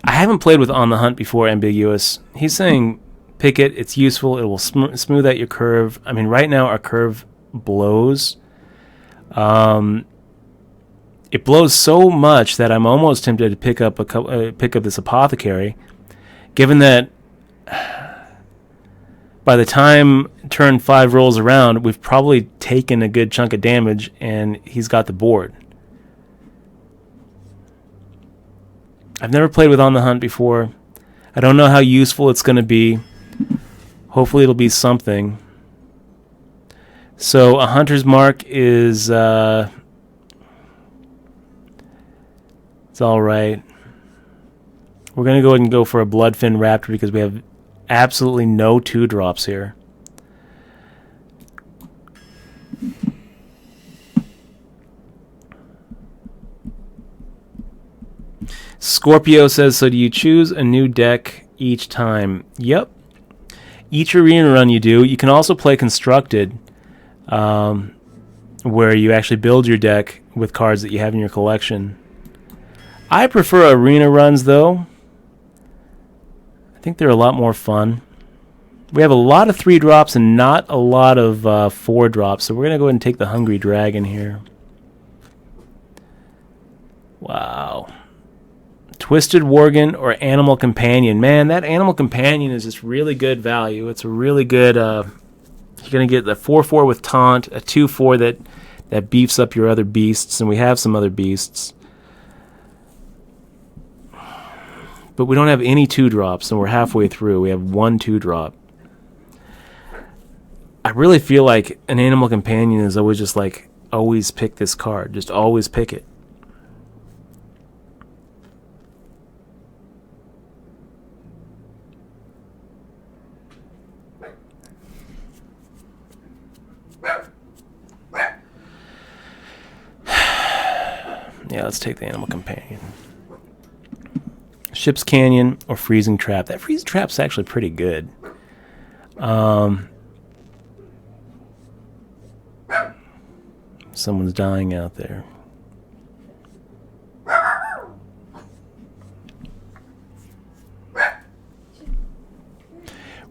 I haven't played with On the Hunt before, Ambiguous. He's saying pick it, it's useful, it will smooth out your curve. I mean, right now our curve blows. It blows so much that I'm almost tempted to pick up this Apothecary, given that by the time turn 5 rolls around, we've probably taken a good chunk of damage, and he's got the board. I've never played with On the Hunt before. I don't know how useful it's going to be. Hopefully it'll be something. So a Hunter's Mark is... it's alright. We're going to go ahead and go for a Bloodfin Raptor because we have absolutely no 2-drops here. Scorpio says, so do you choose a new deck each time? Yep. Each arena run you do. You can also play Constructed, where you actually build your deck with cards that you have in your collection. I prefer arena runs, though. I think they're a lot more fun. We have a lot of 3-drops and not a lot of 4-drops, so we're going to go ahead and take the Hungry Dragon here. Wow. Twisted Worgen or Animal Companion. Man, that Animal Companion is just really good value. It's a really good... you're going to get the 4/4 with Taunt, a 2/4 that beefs up your other beasts, and we have some other beasts. But we don't have any 2-drops, and we're halfway through. We have 1 2-drop. I really feel like an Animal Companion is always just like, always pick this card. Just always pick it. Yeah, let's take the Animal Companion. Ship's Canyon or Freezing Trap. That Freezing Trap's actually pretty good. Someone's dying out there. We're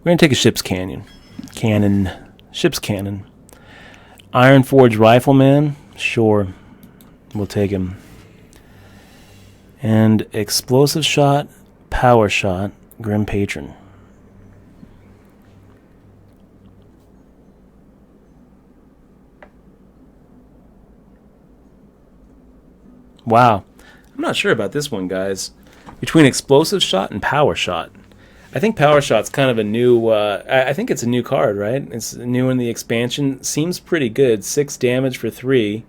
going to take a Ship's Canyon. Ship's Cannon. Iron Forge Rifleman. Sure. We'll take him. And Explosive Shot, Power Shot, Grim Patron. Wow. I'm not sure about this one, guys. Between Explosive Shot and Power Shot. I think Power Shot's kind of a new... I think it's a new card, right? It's new in the expansion. Seems pretty good. 6 damage for 3.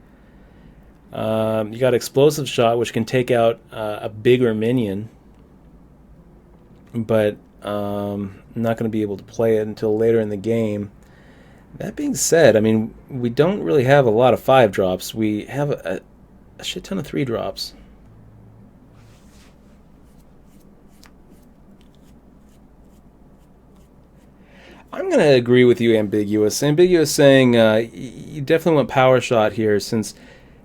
You got Explosive Shot, which can take out a bigger minion. But I'm not going to be able to play it until later in the game. That being said, I mean, we don't really have a lot of 5-drops. We have a shit ton of 3-drops. I'm going to agree with you, Ambiguous. Ambiguous saying you definitely want Power Shot here, since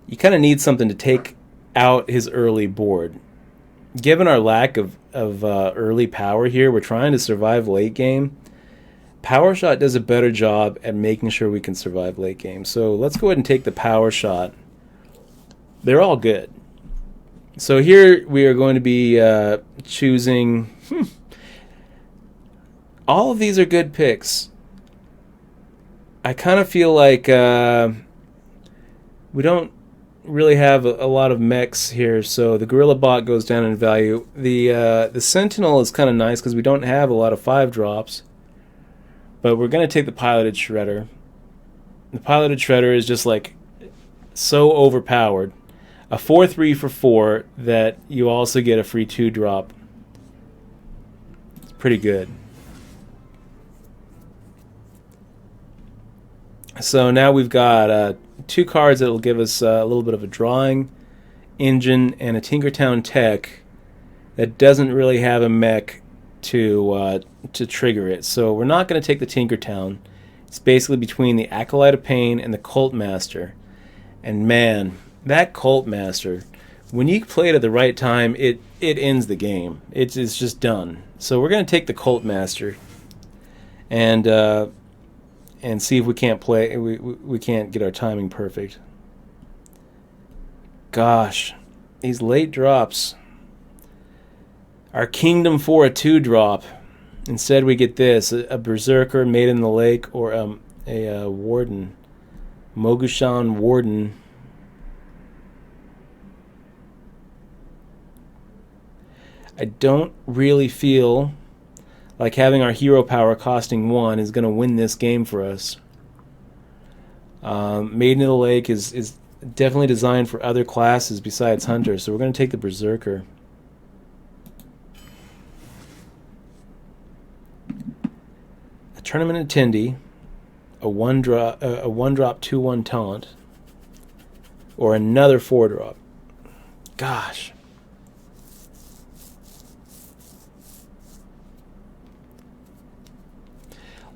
you kind of need something to take out his early board. Given our lack of early power here, we're trying to survive late game. Power Shot does a better job at making sure we can survive late game. So let's go ahead and take the Power Shot. They're all good. So here we are going to be choosing... All of these are good picks. I kind of feel like we don't really have a lot of mechs here, so the Gorilla Bot goes down in value. The Sentinel is kind of nice because we don't have a lot of 5-drops, but we're going to take the Piloted Shredder. The Piloted Shredder is just like so overpowered. A 4/3 for 4 that you also get a free 2-drop. It's pretty good. So now we've got 2 cards that will give us a little bit of a drawing engine and a Tinkertown Tech that doesn't really have a mech to trigger it. So we're not going to take the Tinkertown. It's basically between the Acolyte of Pain and the Cult Master. And man, that Cult Master, when you play it at the right time, it ends the game. It's just done. So we're going to take the Cult Master and see if we can't play. We can't get our timing perfect. Gosh, these late drops. Our Kingdom for a 2-drop. Instead, we get this: a Berserker, Made in the Lake, or a Warden, Mogushan Warden. I don't really feel like having our hero power costing 1 is going to win this game for us. Maiden of the Lake is definitely designed for other classes besides Hunter, so we're going to take the Berserker. A Tournament Attendee, a 1-drop 2/1 Taunt, or another 4-drop. Gosh.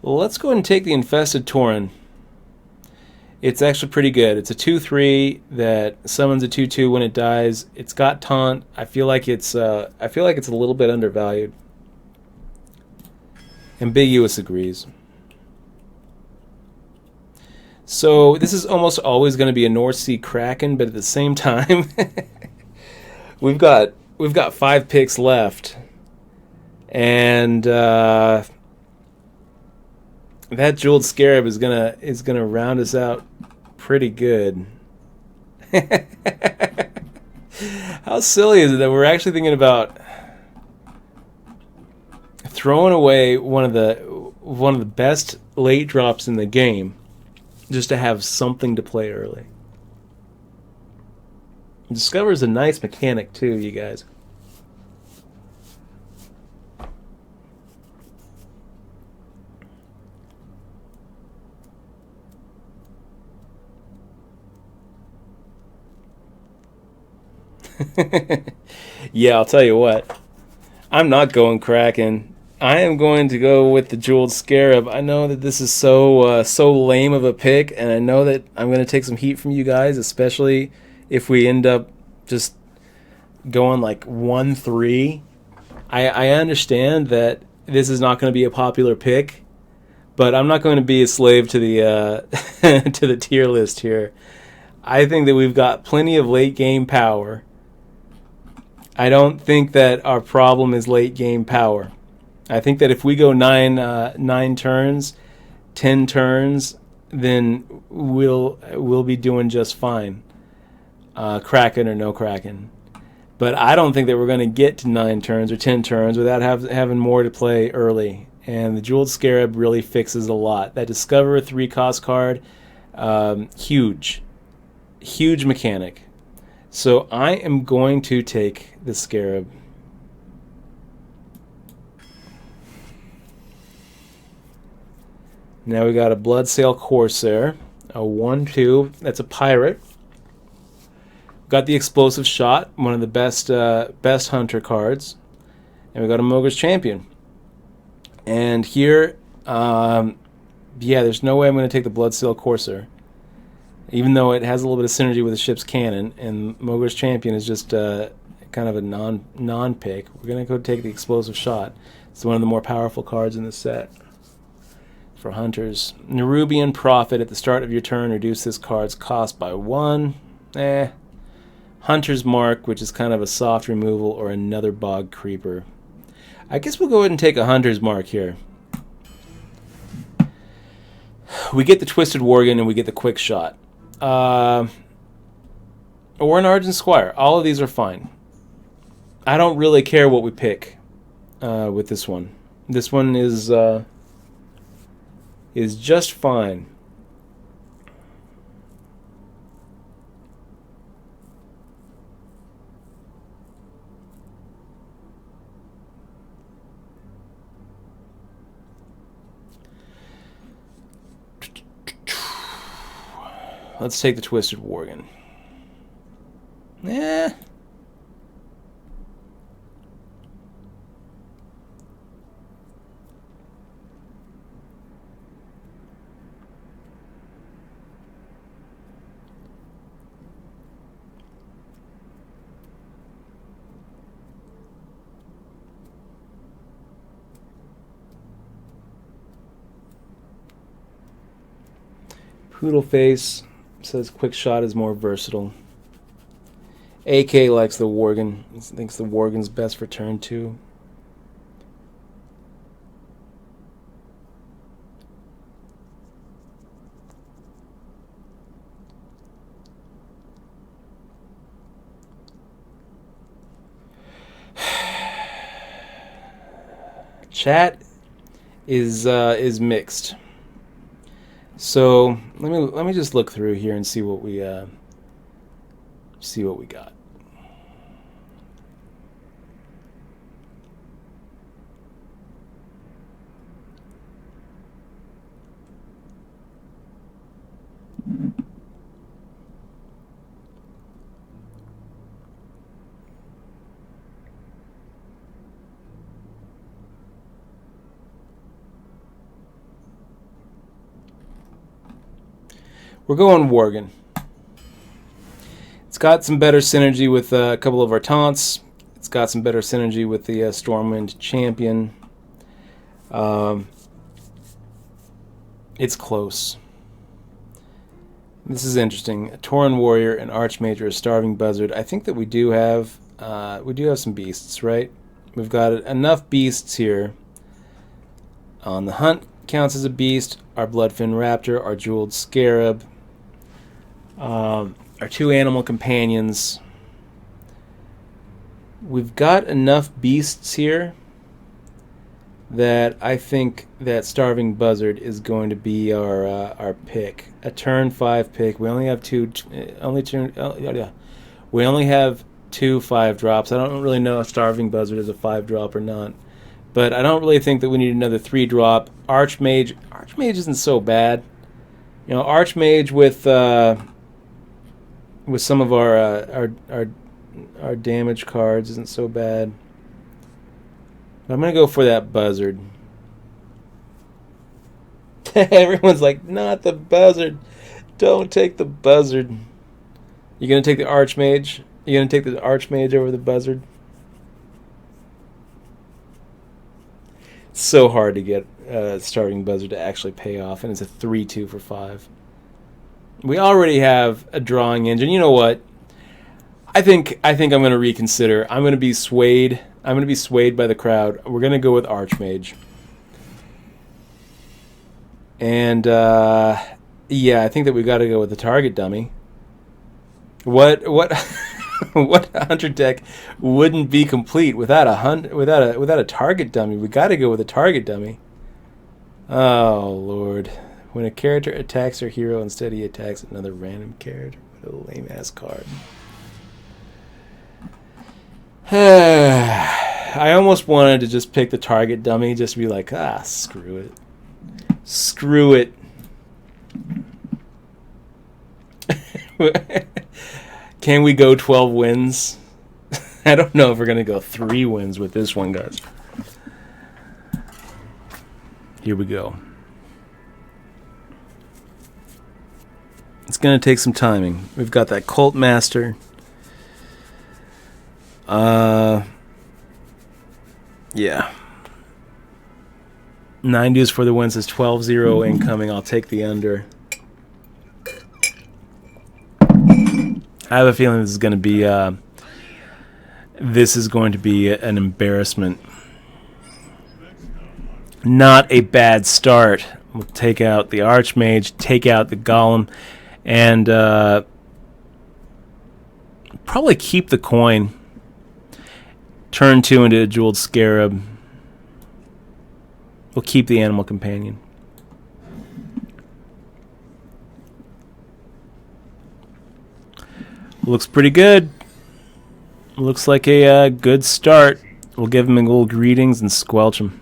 Well, let's go ahead and take the Infested Tauren. It's actually pretty good. It's a 2/3 that summons a 2/2 when it dies. It's got taunt. I feel like it's a little bit undervalued. Ambiguous agrees. So this is almost always going to be a North Sea Kraken, but at the same time, we've got we've got 5 picks left, and that Jeweled Scarab is gonna round us out pretty good. How silly is it that we're actually thinking about throwing away one of the best late drops in the game just to have something to play early? Discover is a nice mechanic too, you guys. Yeah, I'll tell you what. I'm not going Kraken. I am going to go with the Jeweled Scarab. I know that this is so lame of a pick, and I know that I'm going to take some heat from you guys, especially if we end up just going like 1-3. I understand that this is not going to be a popular pick, but I'm not going to be a slave to the to the tier list here. I think that we've got plenty of late game power. I don't think that our problem is late game power. I think that if we go 9 turns, 10 turns, then we'll be doing just fine. Kraken or no Kraken. But I don't think that we're going to get to 9 turns or 10 turns without having more to play early. And the Jeweled Scarab really fixes a lot. That Discover 3-cost card, huge mechanic. So I am going to take the Scarab. Now we got a Bloodsail Corsair, a 1/2. That's a pirate. Got the Explosive Shot, one of the best hunter cards, and we got a Mogre's Champion. And here, there's no way I'm going to take the Bloodsail Corsair, even though it has a little bit of synergy with the ship's cannon. And Mogre's Champion is just kind of a non-pick. We're going to go take the Explosive Shot. It's one of the more powerful cards in the set. For hunters, Nerubian Prophet at the start of your turn, reduce this card's cost by 1. Hunter's Mark, which is kind of a soft removal, or another Bog Creeper. I guess we'll go ahead and take a Hunter's Mark here. We get the Twisted Worgen and we get the Quick Shot. Or an Argent Squire. All of these are fine. I don't really care what we pick with this one. This one is just fine. Let's take the Twisted Worgen. Poodleface says Quick Shot is more versatile. AK likes the Worgen. He thinks the Worgen's best for turn 2. Chat is mixed. So let me just look through here and see what we got. We're going Worgen. It's got some better synergy with a couple of our taunts. It's got some better synergy with the Stormwind Champion. It's close. This is interesting. A Tauren Warrior, an Archmage, or a Starving Buzzard. I think that we do have We do have some beasts, right? We've got enough beasts here. On the hunt counts as a beast. Our bloodfin raptor, our jeweled scarab, our 2 animal companions. We've got enough beasts here that I think that Starving Buzzard is going to be our pick. A turn 5 pick. We only have we only have 2 5-drops. I don't really know if Starving Buzzard is a 5-drop or not, but I don't really think that we need another 3-drop. Archmage isn't so bad. You know, Archmage with some of our damage cards isn't so bad. But I'm gonna go for that Buzzard. Everyone's like, not the Buzzard. Don't take the Buzzard. You gonna take the Archmage? You gonna take the Archmage over the Buzzard? It's so hard to get Starving Buzzard to actually pay off, and it's a 3/2 for 5. We already have a drawing engine. You know what? I think I'm going to reconsider. I'm going to be swayed. I'm going to be swayed by the crowd. We're going to go with Archmage. And yeah, I think that we've got to go with the target dummy. What what hunter deck wouldn't be complete without a target dummy? We got to go with a target dummy. Oh Lord. When a character attacks their hero, instead he attacks another random character. What a lame ass card. I almost wanted to just pick the target dummy, just to be like, screw it. Screw it. Can we go 12 wins? I don't know if we're going to go 3 wins with this one, guys. Here we go. It's going to take some timing. We've got that Cult Master. Yeah. 9 dues for the wins is 12-0 incoming. I'll take the under. I have a feeling this is going to be an embarrassment. Not a bad start. We'll take out the Archmage, take out the Golem, and probably keep the coin. Turn 2 into a Jeweled Scarab. We'll keep the Animal Companion. Looks pretty good. Looks like a good start. We'll give him a little greetings and squelch him.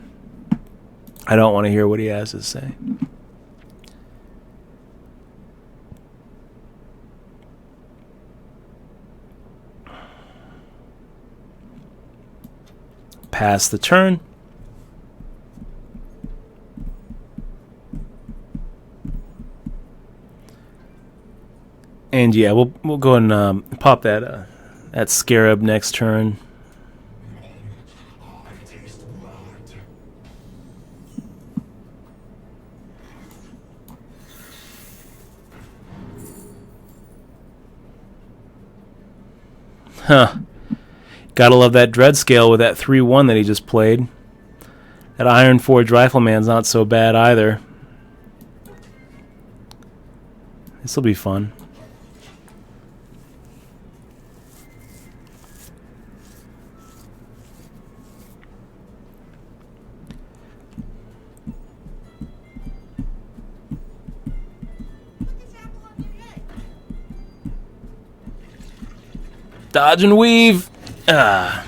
I don't want to hear what he has to say. Pass the turn. And yeah, we'll go ahead and pop that Scarab next turn. Huh. Gotta love that Dread Scale with that 3/1 that he just played. That Iron Forge Rifleman's not so bad either. This'll be fun. Dodge and weave. That's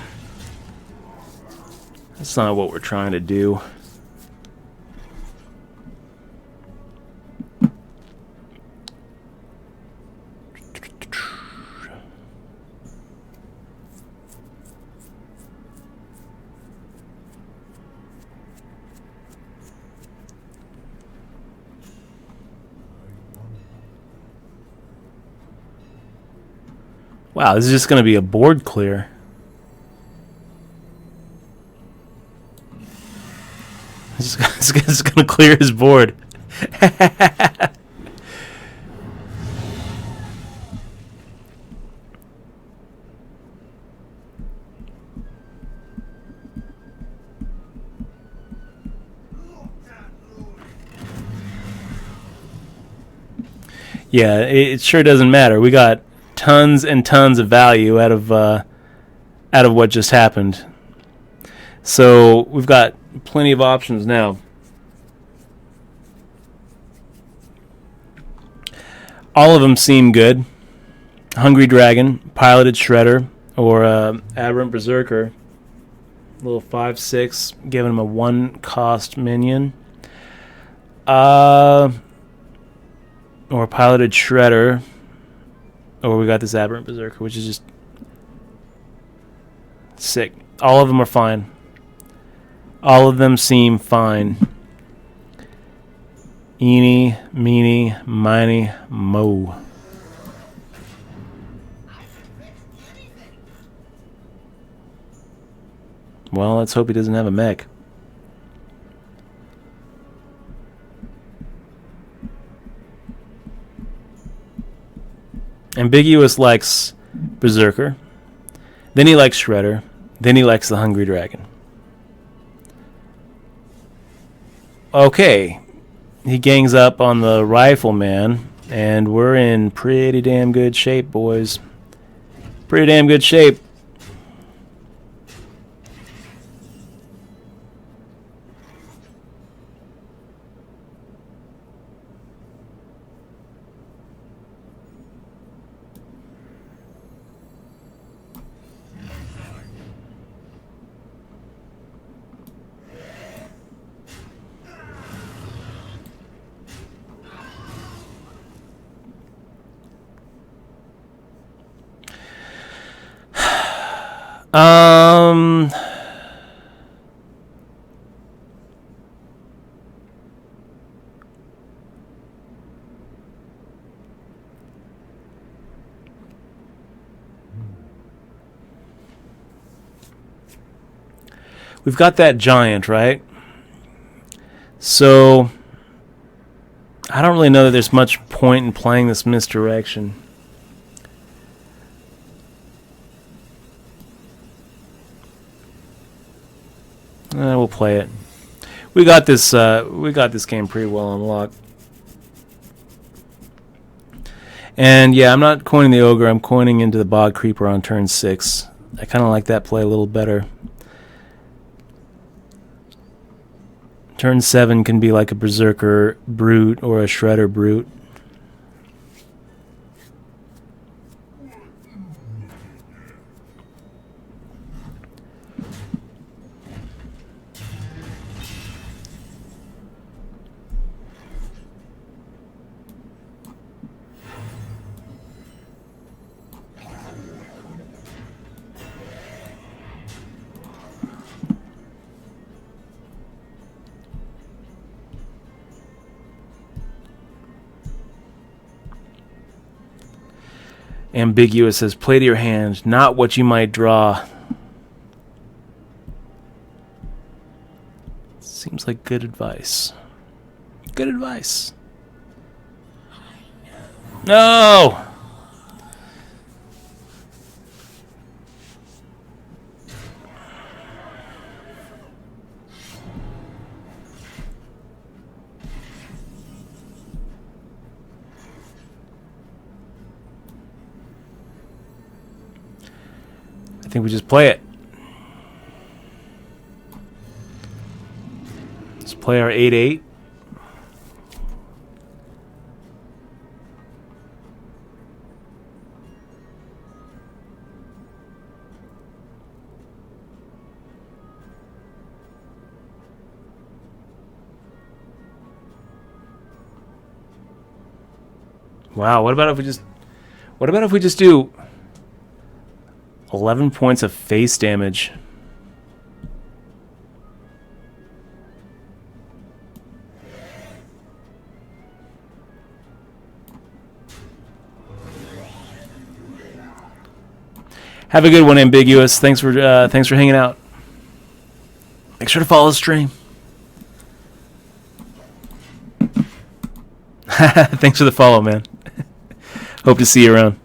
not what we're trying to do. Wow, this is just going to be a board clear. It's just going to clear his board. Yeah, it sure doesn't matter. We got tons and tons of value out of what just happened. So we've got plenty of options now. All of them seem good. Hungry Dragon, Piloted Shredder, or Aberrant Berserker. Little 5/6, giving him a 1-cost minion. Or Piloted Shredder. Or we got this Aberrant Berserker, which is just sick. All of them are fine. All of them seem fine. Eeny, meeny, miny, mo. Well, let's hope he doesn't have a mech. Ambiguous likes Berserker. Then he likes Shredder. Then he likes the Hungry Dragon. Okay. He gangs up on the Rifleman, and we're in pretty damn good shape, boys. Pretty damn good shape. Um, we've got that giant, right? So I don't really know that there's much point in playing this misdirection. We'll play it. We got this. We got this game pretty well on lock. And yeah, I'm not coining the ogre. I'm coining into the bog creeper on turn 6. I kind of like that play a little better. Turn 7 can be like a berserker brute or a shredder brute. Ambiguous says, play to your hand, not what you might draw. Seems like good advice. Good advice. No! I think we just play it. Let's play our 8/8. Wow, what about if we just do 11 points of face damage? Have a good one, Ambiguous. Thanks for hanging out. Make sure to follow the stream. Thanks for the follow, man. Hope to see you around.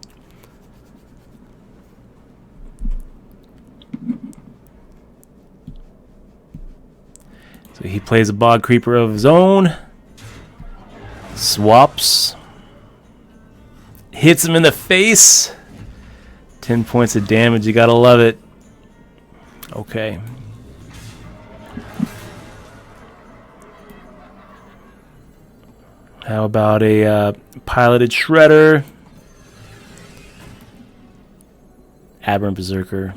So he plays a bog creeper of his own. Swaps. Hits him in the face. 10 points of damage. You gotta love it. Okay. How about a piloted shredder? Aberrant Berserker.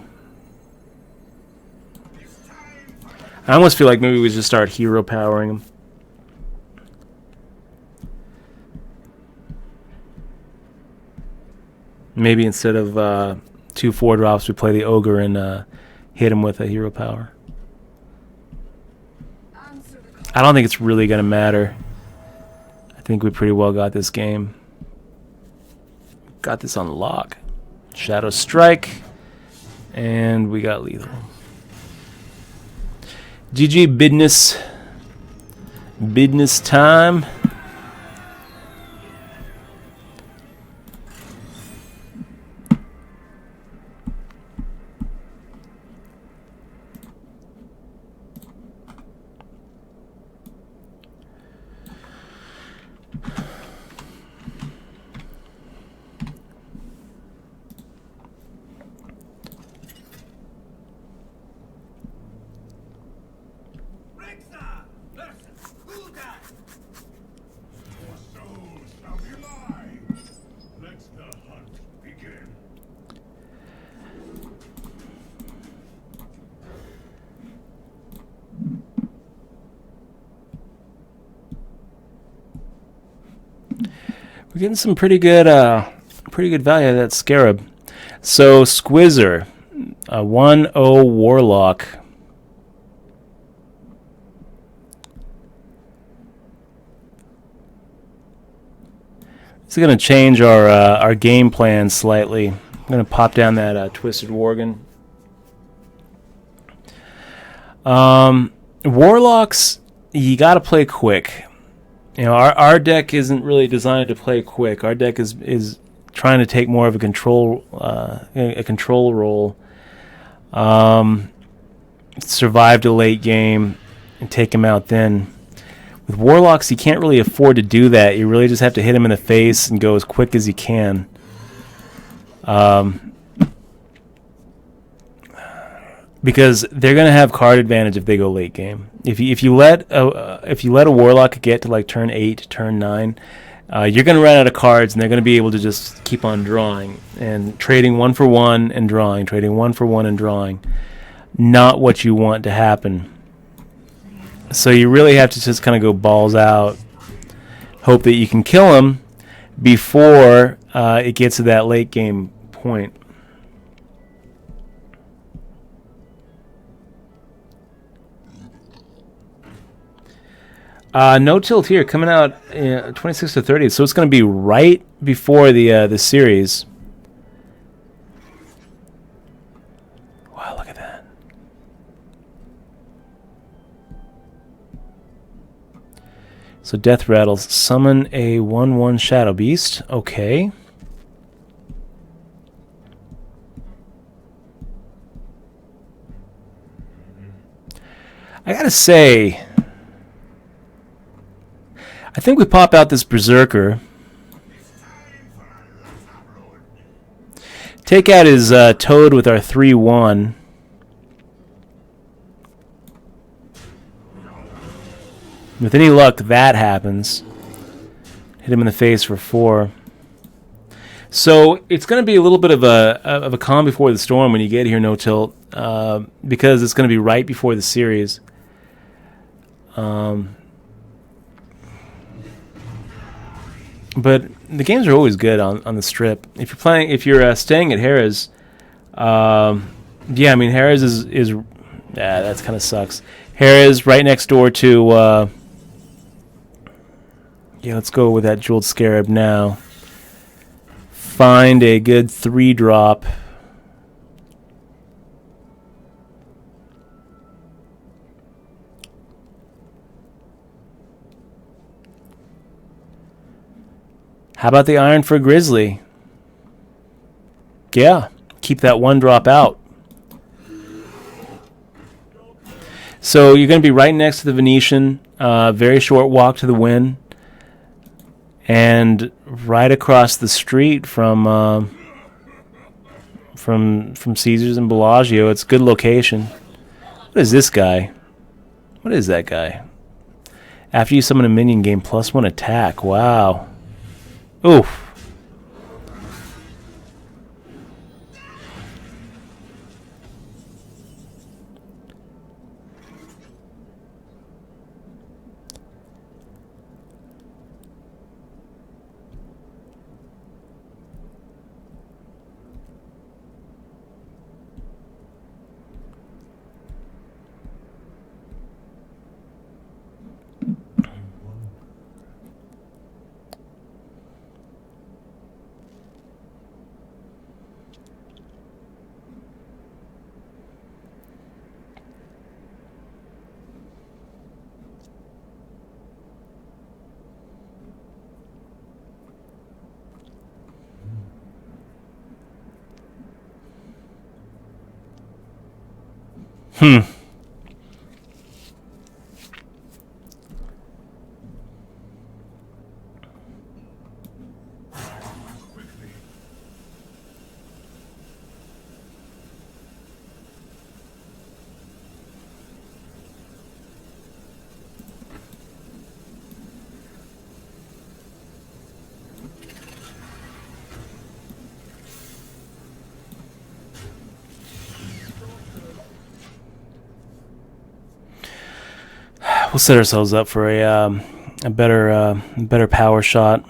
I almost feel like maybe we just start hero powering him. Maybe instead of 2 4-drops, we play the ogre and hit him with a hero power. I don't think it's really going to matter. I think we pretty well got this game. Got this on lock. Shadow Strike. And we got lethal. GG business. Business time. We're getting some pretty good value out of that Scarab. So Squizzer, a 1/0 Warlock. This is going to change our game plan slightly. I'm going to pop down that Twisted Worgen. Warlocks, you got to play quick. You know, our deck isn't really designed to play quick. Our deck is trying to take more of a control role, survive the late game, and take him out then. With Warlocks, you can't really afford to do that. You really just have to hit him in the face and go as quick as you can. Because they're gonna have card advantage if they go late game. If you let a Warlock get to like turn 8, turn 9, you're gonna run out of cards, and they're gonna be able to just keep on drawing and trading 1 for 1 and drawing, trading 1 for 1 and drawing. Not what you want to happen. So you really have to just kind of go balls out, hope that you can kill him before it gets to that late game point. No tilt here, coming out 26 to 30, so it's going to be right before the series. Wow, look at that. So Death Rattles, summon a 1/1 Shadow Beast. Okay. I gotta say, I think we pop out this Berserker. Take out his Toad with our 3/1. With any luck, that happens. Hit him in the face for 4. So it's going to be a little bit of a calm before the storm when you get here, no tilt, because it's going to be right before the series. But the games are always good on the strip. If you're staying at Harrah's, yeah, I mean Harrah's is that's kind of sucks. Harrah's right next door to yeah. Let's go with that Jeweled Scarab now. Find a good 3-drop. How about the Iron for Grizzly? Yeah, keep that 1-drop out. So you're going to be right next to the Venetian. Very short walk to the win. and right across the street from Caesars and Bellagio. It's a good location. What is this guy? What is that guy? After you summon a minion, gain +1 attack. Wow. Oof. We'll set ourselves up for a better power shot.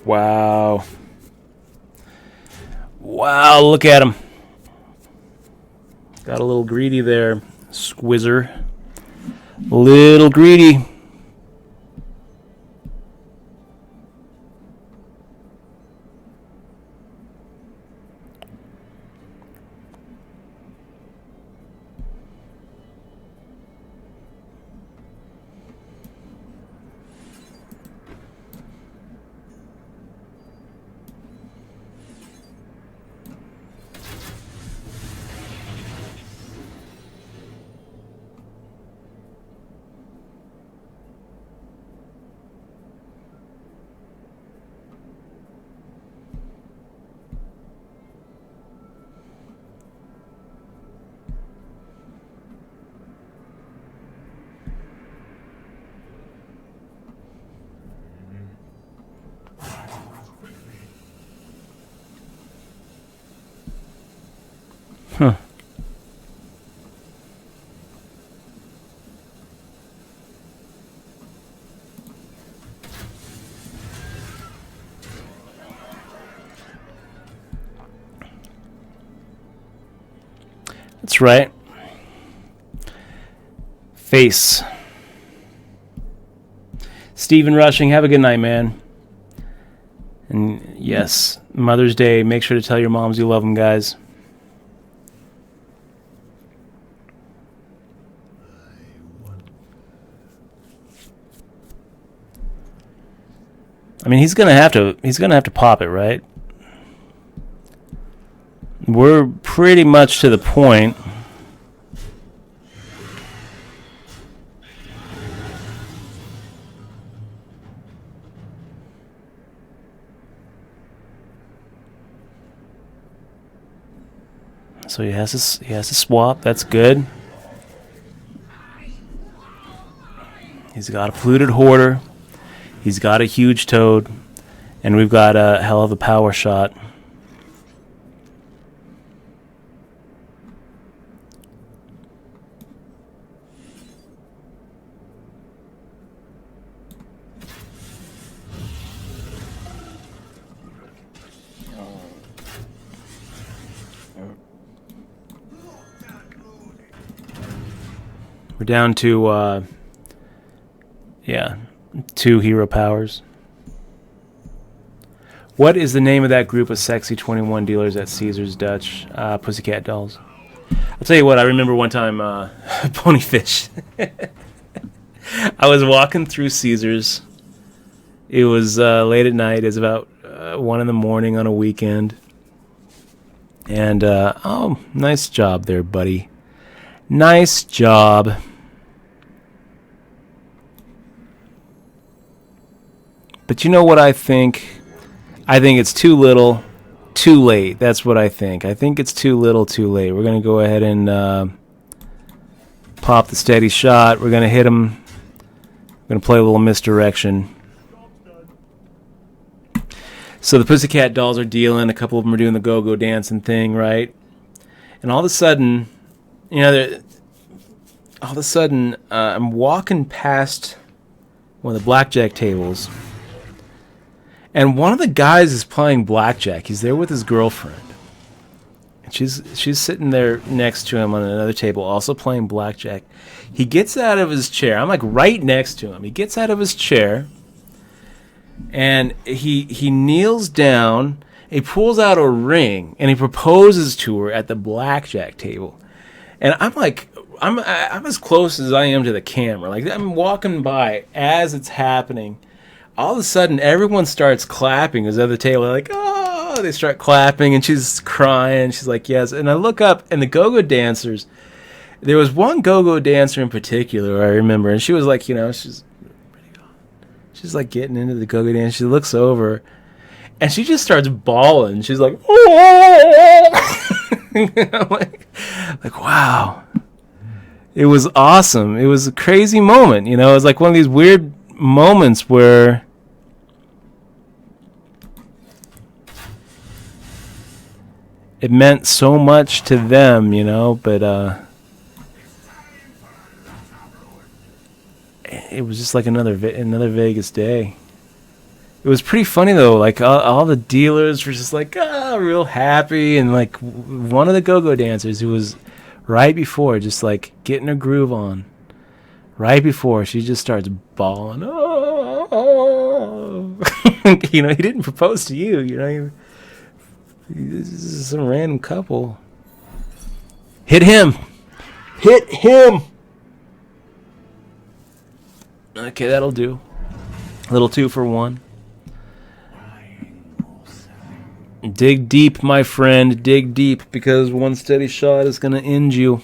Wow. Wow, look at him. Got a little greedy there, Squizzer. A little greedy. Huh. That's right. Face. Stephen Rushing, have a good night, man. And yes, Mother's Day, make sure to tell your moms you love them, guys. I mean, he's gonna have to pop it, right? We're pretty much to the point. So he has to swap. That's good. He's got a polluted hoarder. He's got a huge toad, and we've got a hell of a power shot. We're down to, yeah, 2 hero powers. What is the name of that group of sexy 21 dealers at Caesar's Dutch? Pussycat Dolls. I'll tell you what, I remember one time, Ponyfish. I was walking through Caesars. It was late at night. It was about 1 in the morning on a weekend. And, oh, nice job there, buddy. Nice job. But you know what I think? I think it's too little, too late. That's what I think. I think it's too little, too late. We're going to go ahead and pop the steady shot. We're going to hit him. We're going to play a little misdirection. So the Pussycat Dolls are dealing. A couple of them are doing the go-go dancing thing, right? And all of a sudden, you know, I'm walking past one of the blackjack tables, and one of the guys is playing blackjack. He's there with his girlfriend, and she's sitting there next to him on another table, also playing blackjack. He gets out of his chair. I'm like right next to him. He gets out of his chair. And he kneels down, he pulls out a ring, and he proposes to her at the blackjack table. And I'm like, I'm as close as I am to the camera. Like, I'm walking by as it's happening. All of a sudden, everyone starts clapping as at the table. They're like, oh, they start clapping, and she's crying. She's like, yes. And I look up, and the go-go dancers, there was one go-go dancer in particular, I remember, and she was like, you know, she's like getting into the go-go dance. She looks over, and she just starts bawling. She's like, oh! like, wow. It was awesome. It was a crazy moment. You know, it was like one of these weird moments where it meant so much to them, you know, but it was just like another Vegas day. It was pretty funny though. Like all the dealers were just like, real happy, and like one of the go-go dancers who was right before, just like getting her groove on. Right before, she just starts bawling. Oh, you know, he didn't propose to you. You know, this is some random couple. Hit him. Hit him. Okay, that'll do. A little 2 for 1. Dig deep, my friend. Dig deep, because one steady shot is going to end you.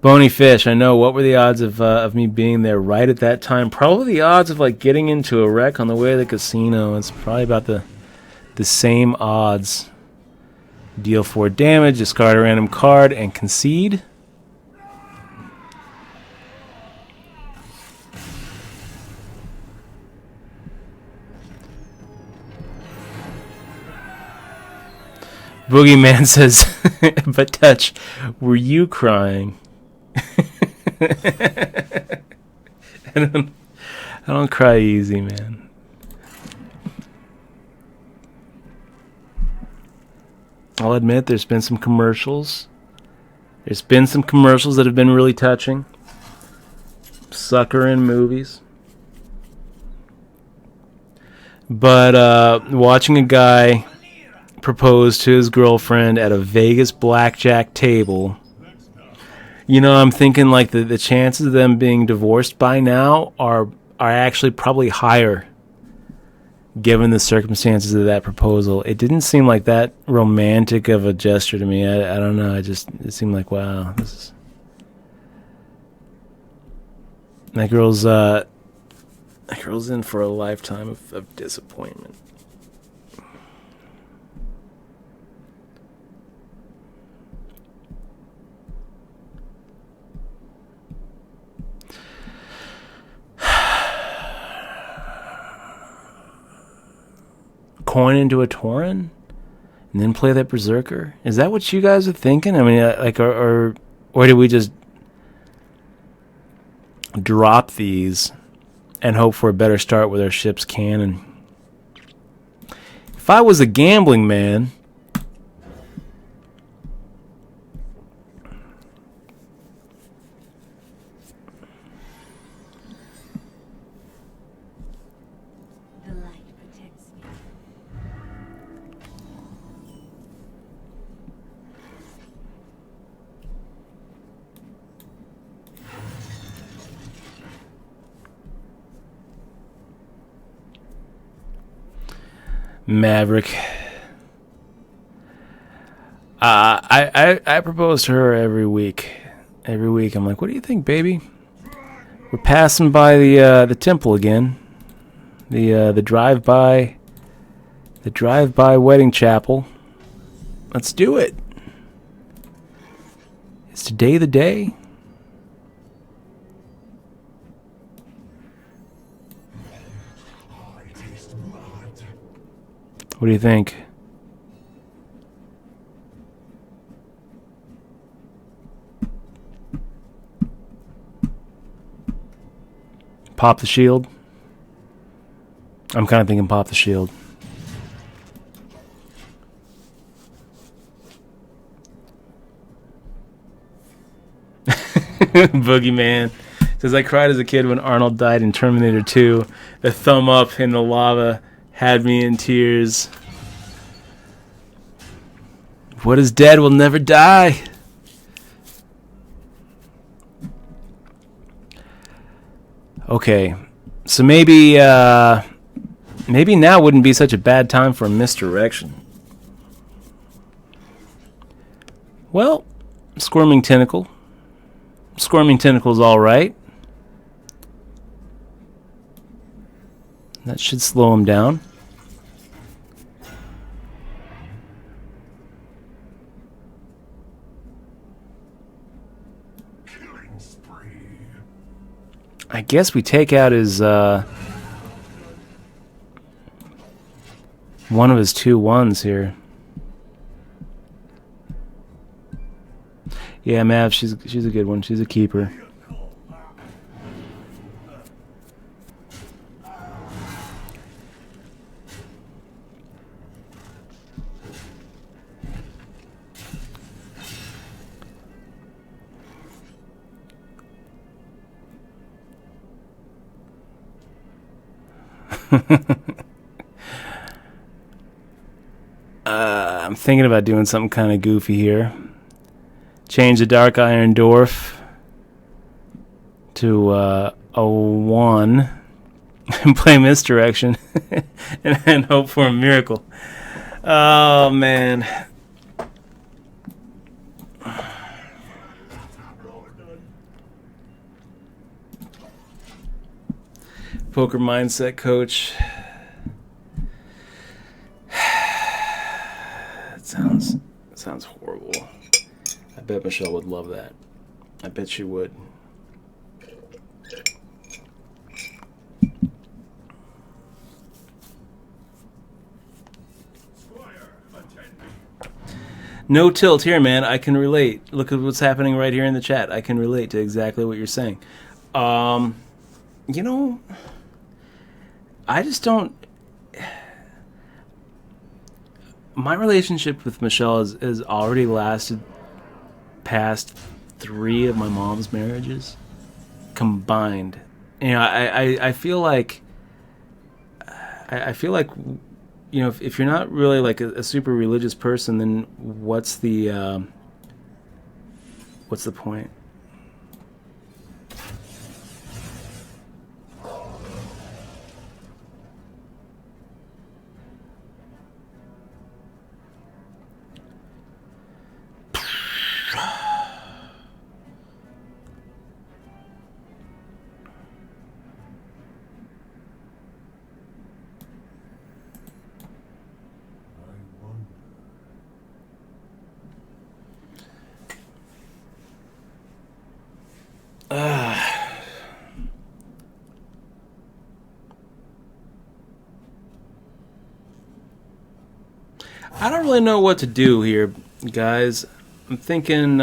Bony Fish, I know. What were the odds of me being there right at that time? Probably the odds of like getting into a wreck on the way to the casino. It's probably about the same odds. Deal 4 damage, discard a random card, and concede. Boogeyman says, but Touch, were you crying? I don't cry easy, man. I'll admit there's been some commercials. There's been some commercials that have been really touching. Sucker in movies. But watching a guy propose to his girlfriend at a Vegas blackjack table, you know, I'm thinking like the chances of them being divorced by now are actually probably higher given the circumstances of that proposal. It didn't seem like that romantic of a gesture to me. I don't know. It seemed like, wow, this is... That girl's in for a lifetime of disappointment. Coin into a Tauren and then play that Berserker? Is that what you guys are thinking? I mean, like, or do we just drop these and hope for a better start with our ship's cannon? If I was a gambling man, The light protects me. Maverick. I propose to her every week. Every week, I'm like, "What do you think, baby? We're passing by the temple again. The drive-by wedding chapel. Let's do it. Is today the day?" I taste blood. What do you think? Pop the shield? I'm kind of thinking pop the shield. Boogeyman says, I cried as a kid when Arnold died in Terminator 2. The thumb up in the lava had me in tears. What is dead will never die. Okay, so maybe now wouldn't be such a bad time for a misdirection. Well, Squirming Tentacle. Squirming Tentacle's alright. That should slow him down. Killing spree. I guess we take out his one of his 2-1s here. Yeah, Mav, she's a good one. She's a keeper. I'm thinking about doing something kind of goofy here. Change the Dark Iron Dwarf to a 1 and play Misdirection and hope for a miracle. Oh, man. Poker mindset coach. It sounds horrible. I bet Michelle would love that. I bet she would. Squire, attend me. No tilt here, man. I can relate. Look at what's happening right here in the chat. I can relate to exactly what you're saying. You know, I just don't. My relationship with Michelle has already lasted past 3 of my mom's marriages combined. You know, I feel like I feel like, you know, if you're not really like a super religious person, then what's the point? I don't really know what to do here, guys. I'm thinking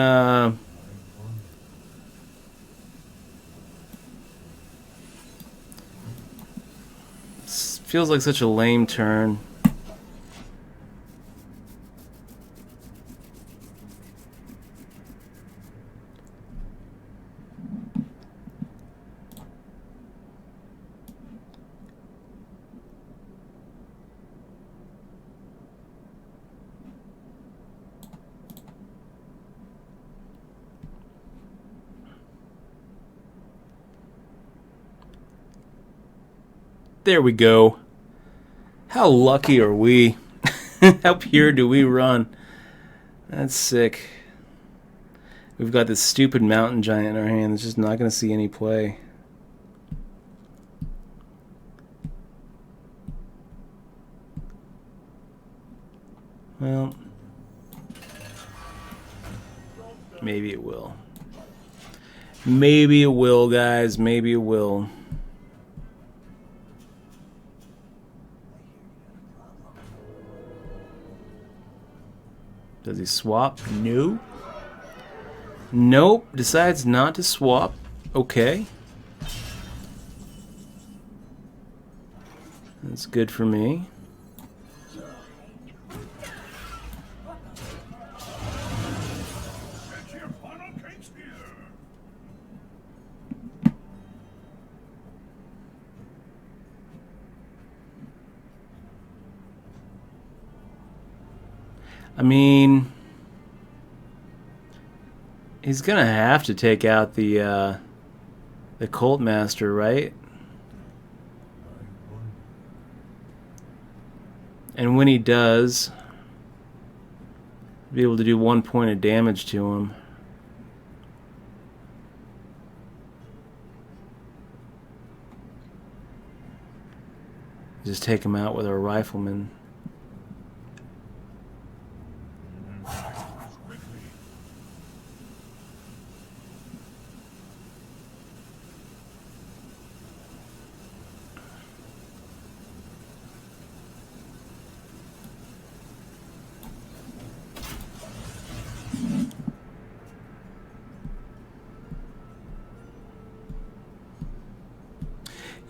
feels like such a lame turn. There we go. How lucky are we? How pure do we run? That's sick. We've got this stupid mountain giant in our hand that's just not going to see any play. Well, maybe it will. Maybe it will, guys. Maybe it will. Does he swap? No. Nope. Decides not to swap. Okay. That's good for me. I mean, he's gonna have to take out the Cult Master, right? And when he does, be able to do 1 point of damage to him. Just take him out with our rifleman.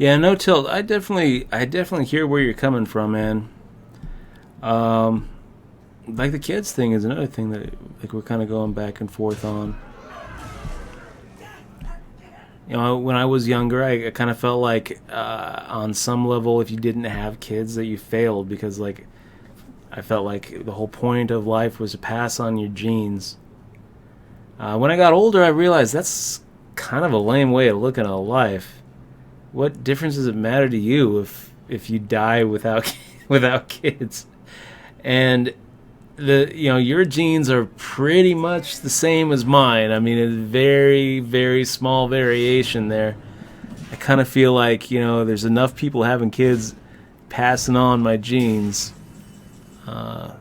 Yeah, no tilt. I definitely hear where you're coming from, man. Like the kids thing is another thing that like we're kind of going back and forth on. You know, when I was younger, I kind of felt like on some level, if you didn't have kids, that you failed because like I felt like the whole point of life was to pass on your genes. When I got older, I realized that's kind of a lame way of looking at life. What difference does it matter to you if you die without without kids? And your genes are pretty much the same as mine. I mean, it's very, very small variation there. I kind of feel like there's enough people having kids passing on my genes. I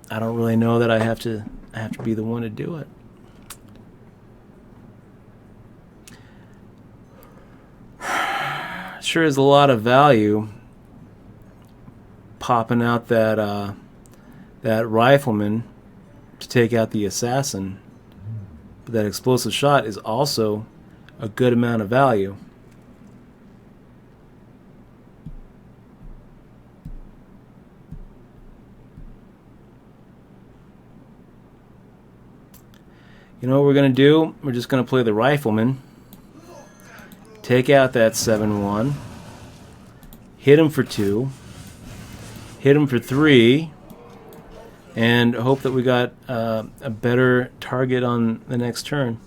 don't really know that I have to be the one to do it. Sure is a lot of value popping out that rifleman to take out the assassin, but that explosive shot is also a good amount of value. You know what we're going to do? We're just going to play the rifleman. Take out that 7-1. Hit him for 2. Hit him for 3. And hope that we got a better target on the next turn.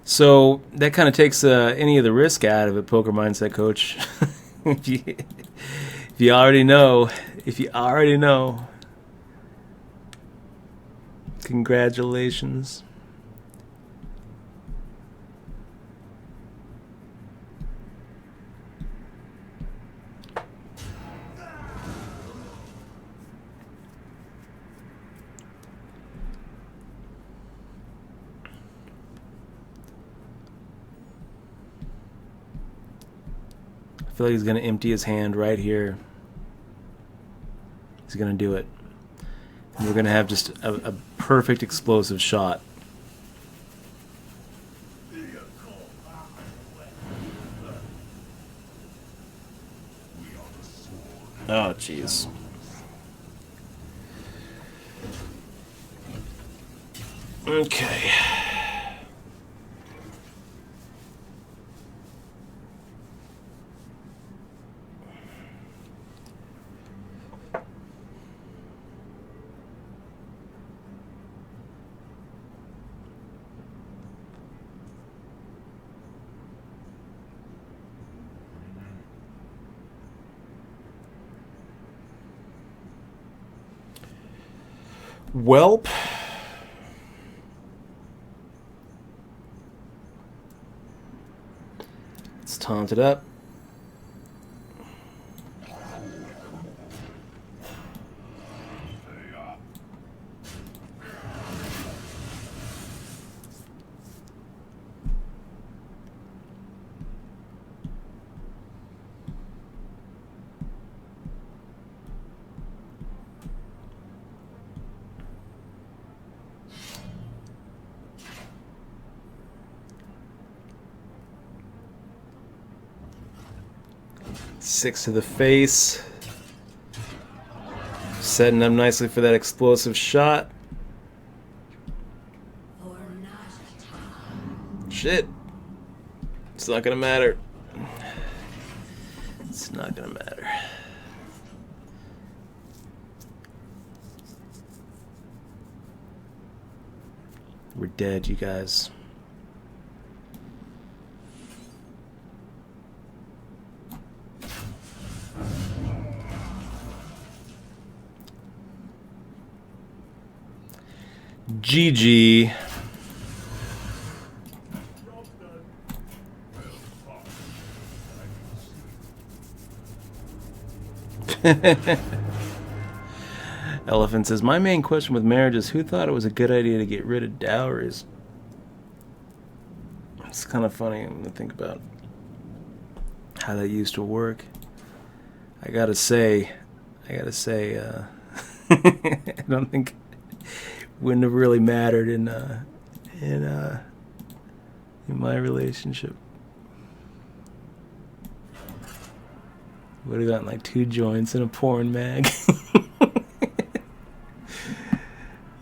So that kind of takes any of the risk out of it, Poker Mindset Coach. if you already know, congratulations. I feel like he's going to empty his hand right here. He's going to do it. And we're going to have just a perfect explosive shot. Oh, jeez. Okay. Welp. Let's taunt it up. Six to the face. Setting up nicely for that explosive shot. Shit. It's not gonna matter. It's not gonna matter. We're dead, you guys. GG. Elephant says, my main question with marriage is who thought it was a good idea to get rid of dowries? It's kind of funny when I think about how that used to work. I gotta say, I don't think wouldn't have really mattered in my relationship. Would have gotten like 2 joints in a porn mag.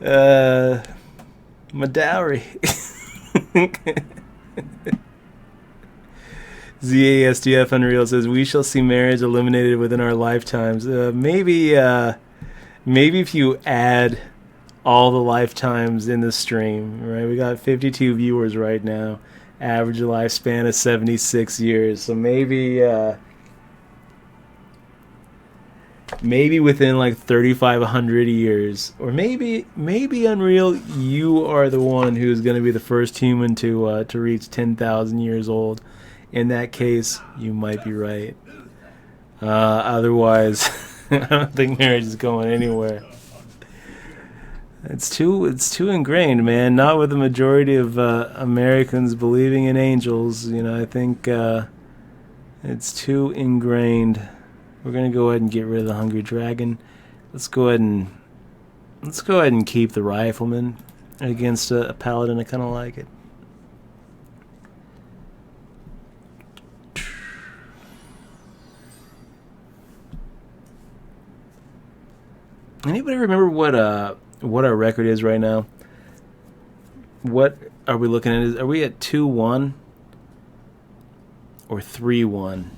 My dowry. ZASDF Unreal says we shall see marriage eliminated within our lifetimes. Maybe if you add all the lifetimes in the stream, right? We got 52 viewers right now. Average lifespan of 76 years. So maybe within like 3,500 years, or maybe Unreal, you are the one who's going to be the first human to reach 10,000 years old. In that case, you might be right. Otherwise, I don't think marriage is going anywhere. It's too ingrained, man. Not with the majority of Americans believing in angels. You know, I think it's too ingrained. We're gonna go ahead and get rid of the Hungry Dragon. Let's go ahead and keep the Rifleman against a Paladin. I kind of like it. Anybody remember what our record is right now? What are we looking at? Are we at 2-1 or 3-1?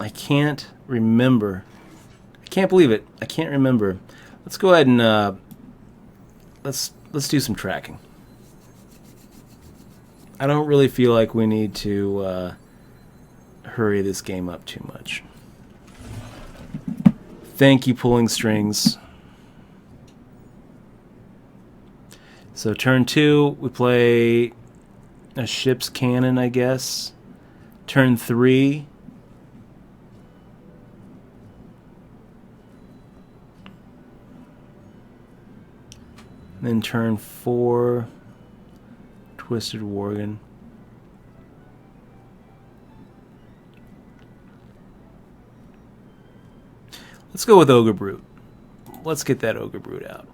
I can't remember. I can't believe it. I can't remember. Let's go ahead and let's do some tracking. I don't really feel like we need to hurry this game up too much. Thank you, Pulling Strings. So turn 2, we play a ship's cannon, I guess. Turn 3, then turn 4, Twisted Worgen. Let's go with Ogre Brute. Let's get that Ogre Brute out.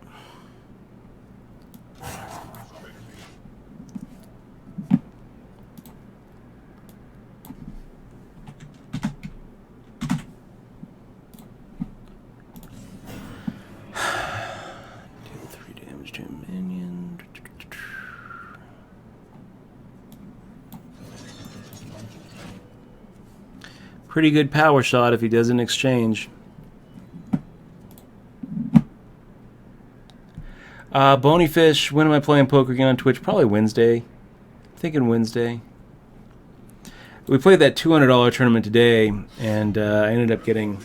Pretty good power shot if he doesn't exchange. Bonyfish, when am I playing poker again on Twitch? Probably Wednesday. I'm thinking Wednesday. We played that $200 tournament today, and I ended up getting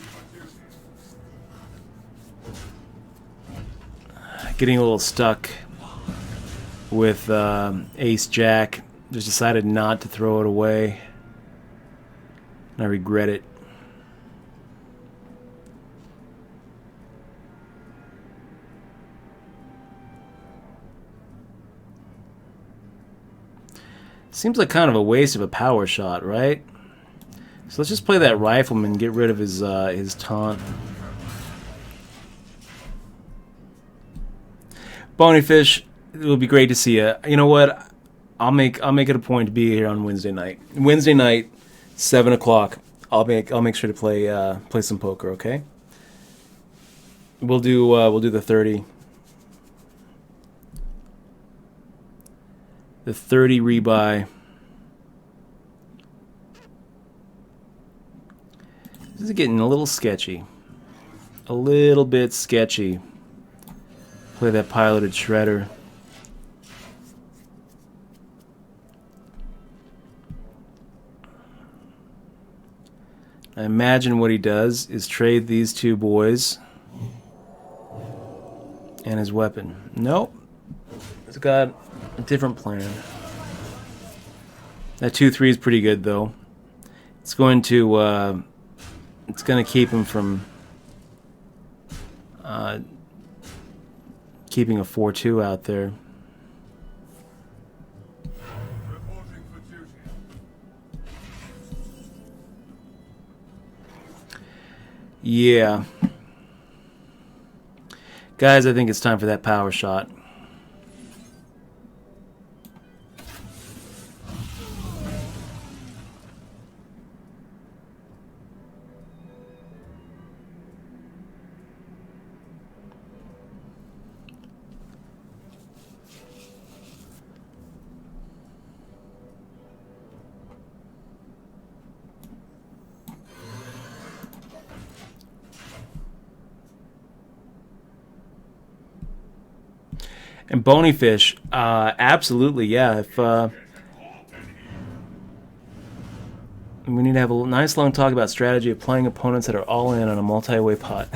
getting a little stuck with Ace Jack. Just decided not to throw it away. And I regret it. Seems like kind of a waste of a power shot, right? So let's just play that rifleman and get rid of his taunt. Bonyfish, it'll be great to see you. You know what? I'll make it a point to be here on Wednesday night. Wednesday night, 7 o'clock. I'll make sure to play some poker. Okay. We'll do the 30. The 30 rebuy. This is getting a little sketchy. A little bit sketchy. Play that piloted shredder. I imagine what he does is trade these two boys and his weapon. Nope. He's got a different plan. That 2-3 is pretty good though. It's going to keep him from keeping a 4-2 out there. Reporting for duty. Yeah. Guys, I think it's time for that power shot. And Bonyfish, absolutely, yeah. If we need to have a nice long talk about strategy of playing opponents that are all in on a multi-way pot.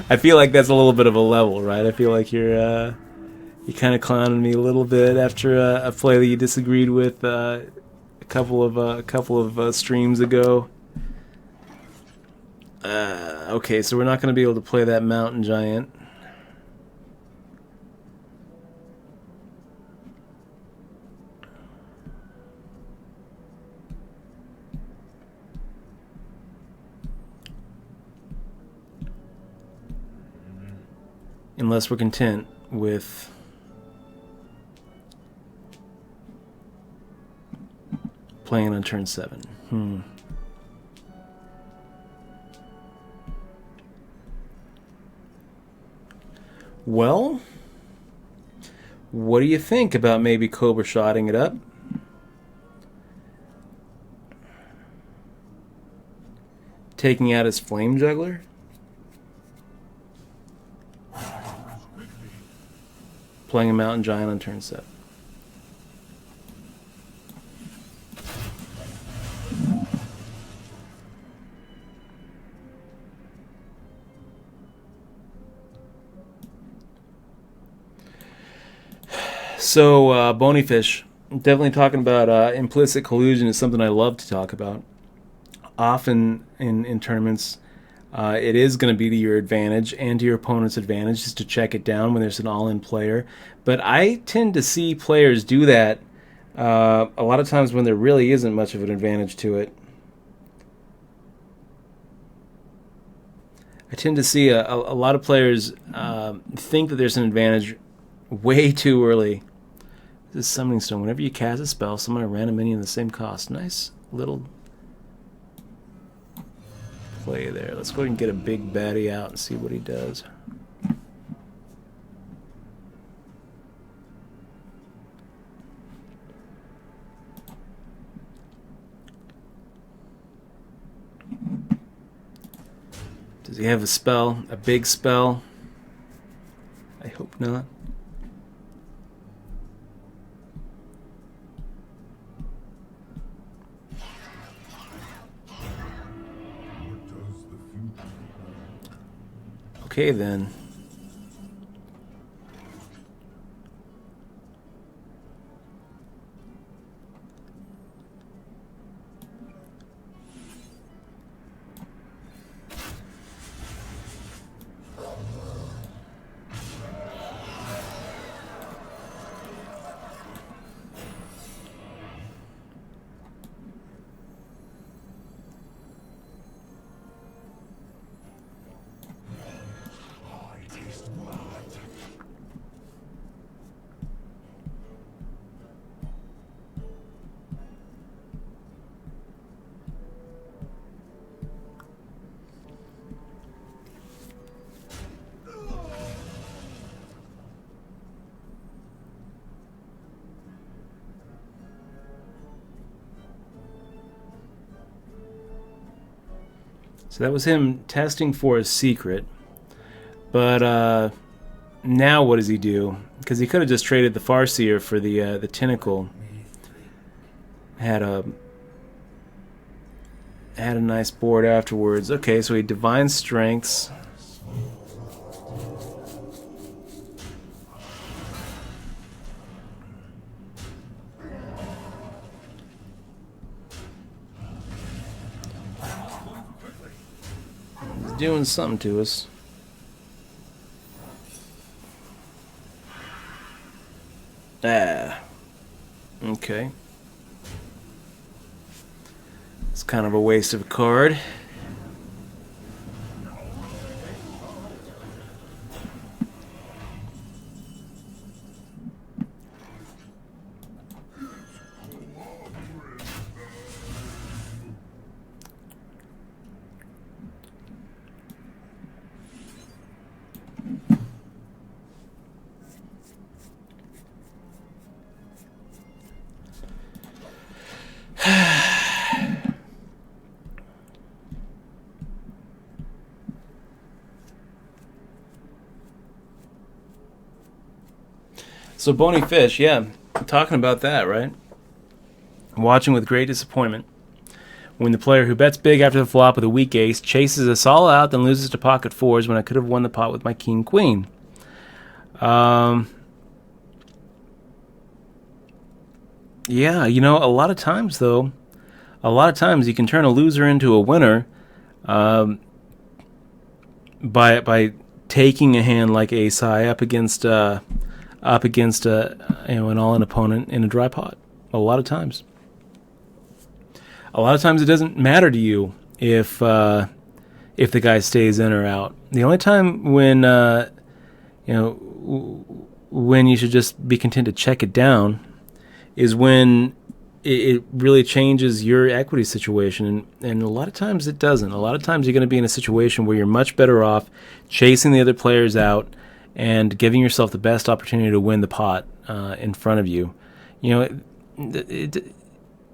I feel like that's a little bit of a level, right? I feel like you kind of clowning me a little bit after a play that you disagreed with a couple of streams ago. Okay, so we're not going to be able to play that mountain giant. Unless we're content with playing on turn 7. Well, what do you think about maybe Cobra shotting it up? Taking out his flame juggler? Playing a mountain giant on turn 7. So, Bonyfish, definitely talking about implicit collusion is something I love to talk about. Often in tournaments, it is going to be to your advantage and to your opponent's advantage just to check it down when there's an all-in player. But I tend to see players do that a lot of times when there really isn't much of an advantage to it. I tend to see a lot of players think that there's an advantage way too early. This is Summoning Stone. Whenever you cast a spell, summon a random minion the same cost. Nice little play there. Let's go ahead and get a big baddie out and see what he does. Does he have a spell? A big spell? I hope not. What does the future hold? Okay then. So that was him testing for a secret. But now what does he do? Because he could have just traded the Farseer for the Tentacle. Had a nice board afterwards. Okay, so he Divine Strengths. He's doing something to us. Ah. Okay. It's kind of a waste of a card. So Bony Fish, yeah, talking about that, right? Watching with great disappointment when the player who bets big after the flop with a weak ace chases us all out, then loses to pocket fours when I could have won the pot with my king queen. Yeah, you know, a lot of times you can turn a loser into a winner by taking a hand like ace high up against an all-in opponent in a dry pot. A lot of times it doesn't matter to you if the guy stays in or out. The only time when when you should just be content to check it down is when it really changes your equity situation, and a lot of times it doesn't. A lot of times you're going to be in a situation where you're much better off chasing the other players out and giving yourself the best opportunity to win the pot in front of you. You know,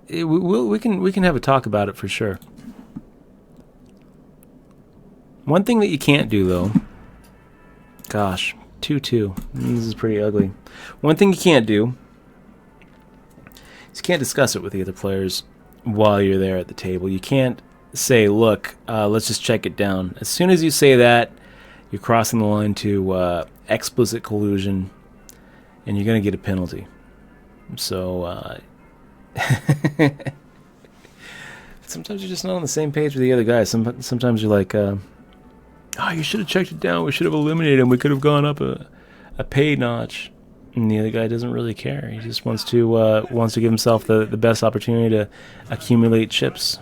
we can have a talk about it for sure. One thing that you can't do, though, gosh, 2-2. This is pretty ugly. One thing you can't do is you can't discuss it with the other players while you're there at the table. You can't say, look, let's just check it down. As soon as you say that, you're crossing the line to explicit collusion, and you're going to get a penalty. So, sometimes you're just not on the same page with the other guy. Sometimes you're like, you should have checked it down. We should have eliminated him. We could have gone up a pay notch. And the other guy doesn't really care. He just wants to give himself the best opportunity to accumulate chips.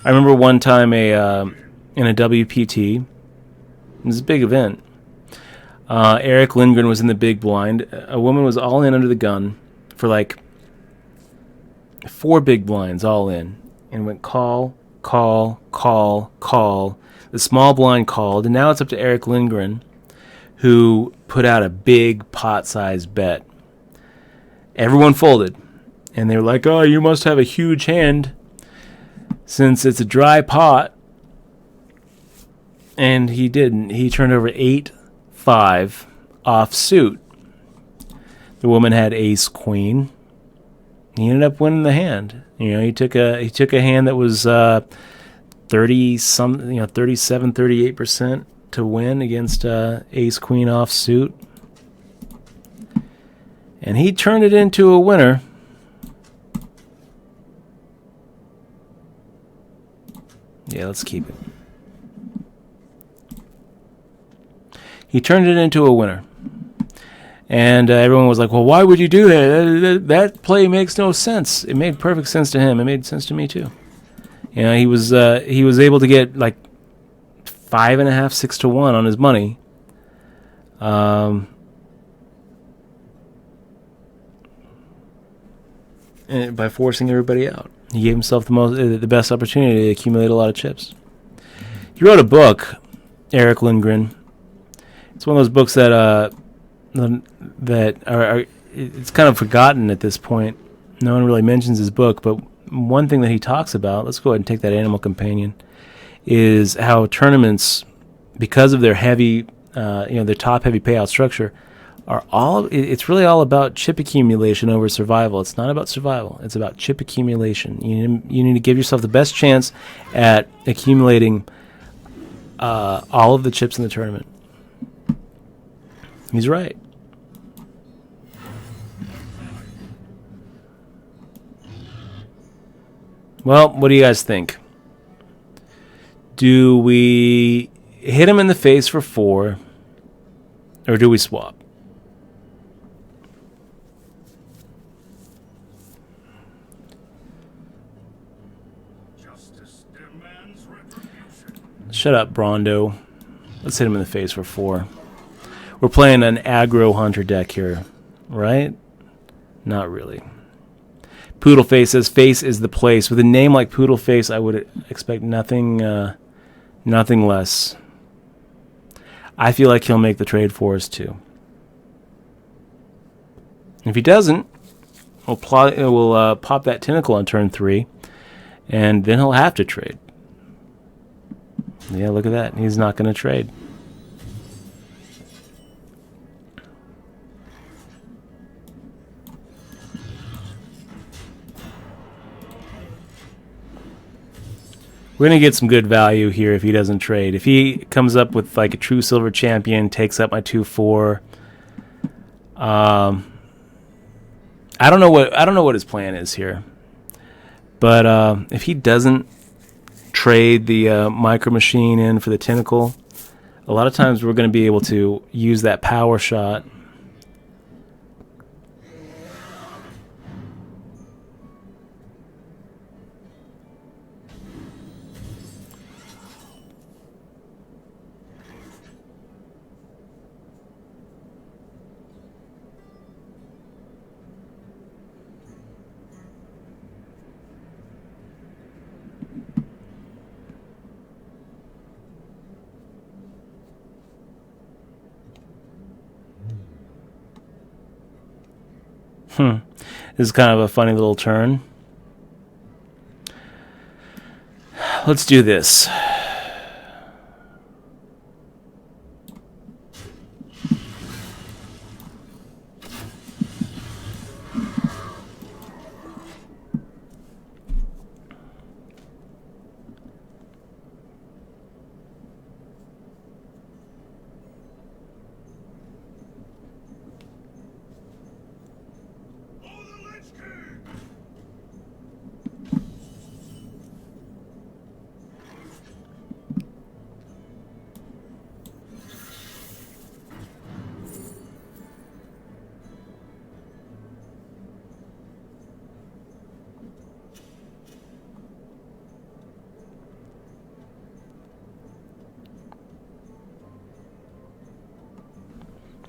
I remember one time in a WPT, it was a big event. Eric Lindgren was in the big blind. A woman was all in under the gun for like 4 big blinds all in, and went call, call, call, call. The small blind called, and now it's up to Eric Lindgren, who put out a big pot-sized bet. Everyone folded, and they were like, oh, you must have a huge hand since it's a dry pot. And he didn't. He turned over 8-5 off suit. The woman had ace queen. He ended up winning the hand. You know, he took a hand that was 37-38% to win against ace queen off suit, and he turned it into a winner. Yeah, let's keep it. He turned it into a winner, and everyone was like, well, why would you do that? That play makes no sense. It made perfect sense to him. It made sense to me too. You know, he was able to get like 5.5, 6 to 1 on his money. And by forcing everybody out, he gave himself the best opportunity to accumulate a lot of chips. He wrote a book, Eric Lindgren. It's one of those books that are it's kind of forgotten at this point. No one really mentions his book, but one thing that he talks about, let's go ahead and take that animal companion, is how tournaments, because of their heavy, their top heavy payout structure, it's really all about chip accumulation over survival. It's not about survival. It's about chip accumulation. You need to give yourself the best chance at accumulating all of the chips in the tournament. He's right. Well, what do you guys think? Do we hit him in the face for 4, or do we swap? Justice demands retribution. Shut up, Brondo. Let's hit him in the face for 4. We're playing an aggro hunter deck here, right? Not really. Poodleface says face is the place. With a name like Poodleface, I would expect nothing less. I feel like he'll make the trade for us too. If he doesn't, we'll pop that tentacle on turn 3, and then he'll have to trade. Yeah, look at that. He's not going to trade. We're going to get some good value here if he doesn't trade. If he comes up with like a true silver champion, takes up my 2/4. I don't know what his plan is here. But if he doesn't trade the micro machine in for the tentacle, a lot of times we're going to be able to use that power shot. This is kind of a funny little turn. Let's do this.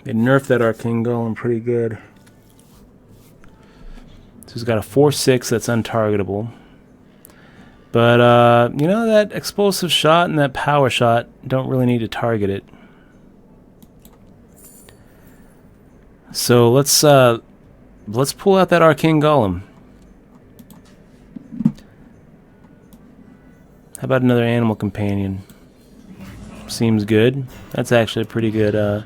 They nerfed that Arcane Golem pretty good. So he's got a 4/6 that's untargetable. But, that explosive shot and that power shot don't really need to target it. So let's pull out that Arcane Golem. How about another Animal Companion? Seems good. That's actually a pretty good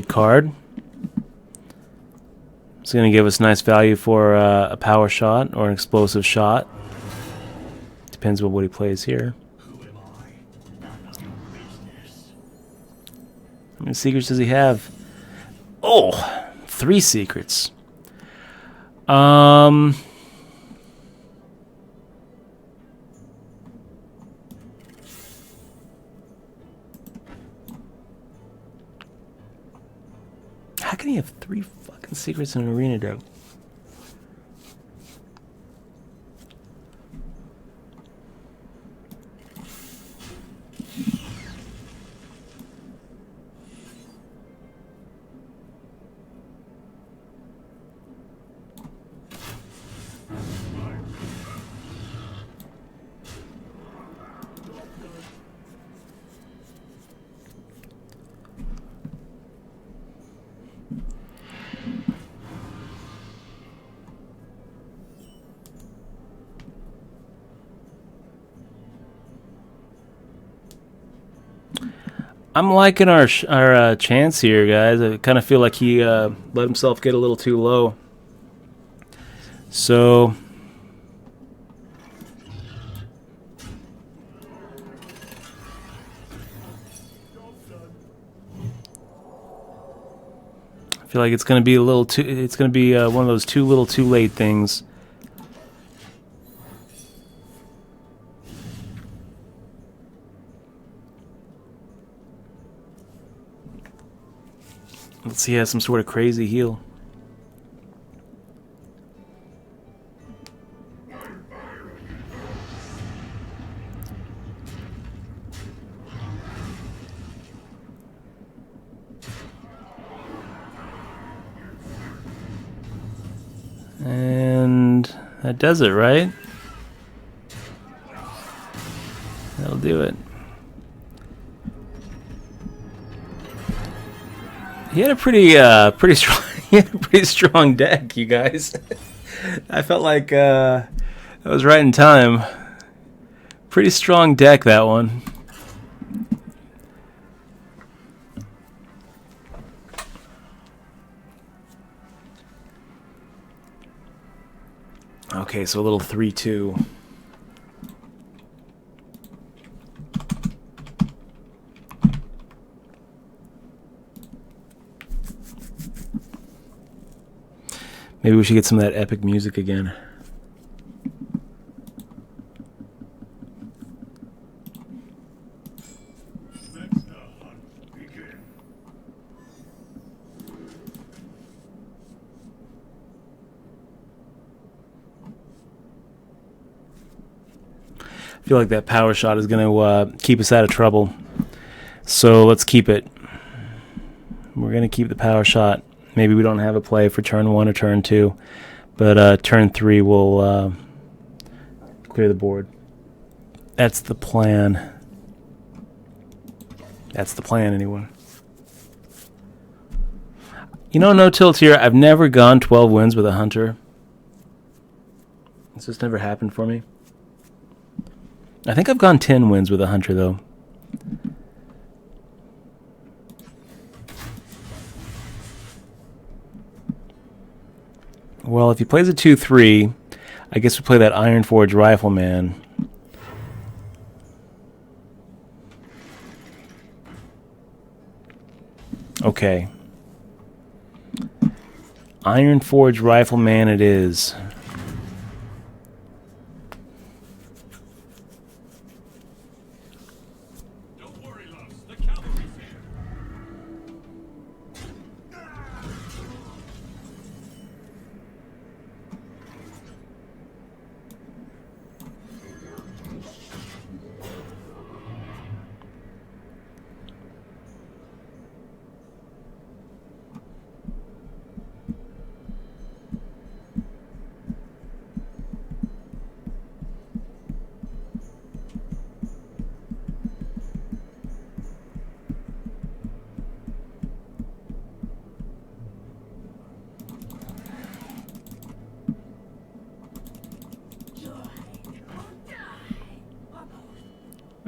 card. It's going to give us nice value for a power shot or an explosive shot. Depends on what he plays here. How many secrets does he have? Oh, 3 secrets. How can he have 3 fucking secrets in an arena deck? I'm liking our chance here, guys. I kind of feel like he let himself get a little too low. So I feel like it's going to be a little too. It's going to be one of those too little, too late things. Let's see, he has some sort of crazy heal. And that does it, right? That'll do it. He had a pretty strong, he had a pretty strong deck, you guys. I felt like that was right in time. Pretty strong deck, that one. Okay, so a little 3-2. Maybe we should get some of that epic music again. Let the hunt begin. I feel like that power shot is going to keep us out of trouble. So let's keep it. We're going to keep the power shot. Maybe we don't have a play for turn 1 or turn 2. But turn 3 we'll clear the board. That's the plan. That's the plan, anyway. You know, no tilt here. I've never gone 12 wins with a hunter. It's just never happened for me. I think I've gone 10 wins with a hunter, though. Well, if he plays a 2-3, I guess we play that Iron Forge Rifleman. Okay. Iron Forge Rifleman it is. Don't worry, loves. The cavalry's here.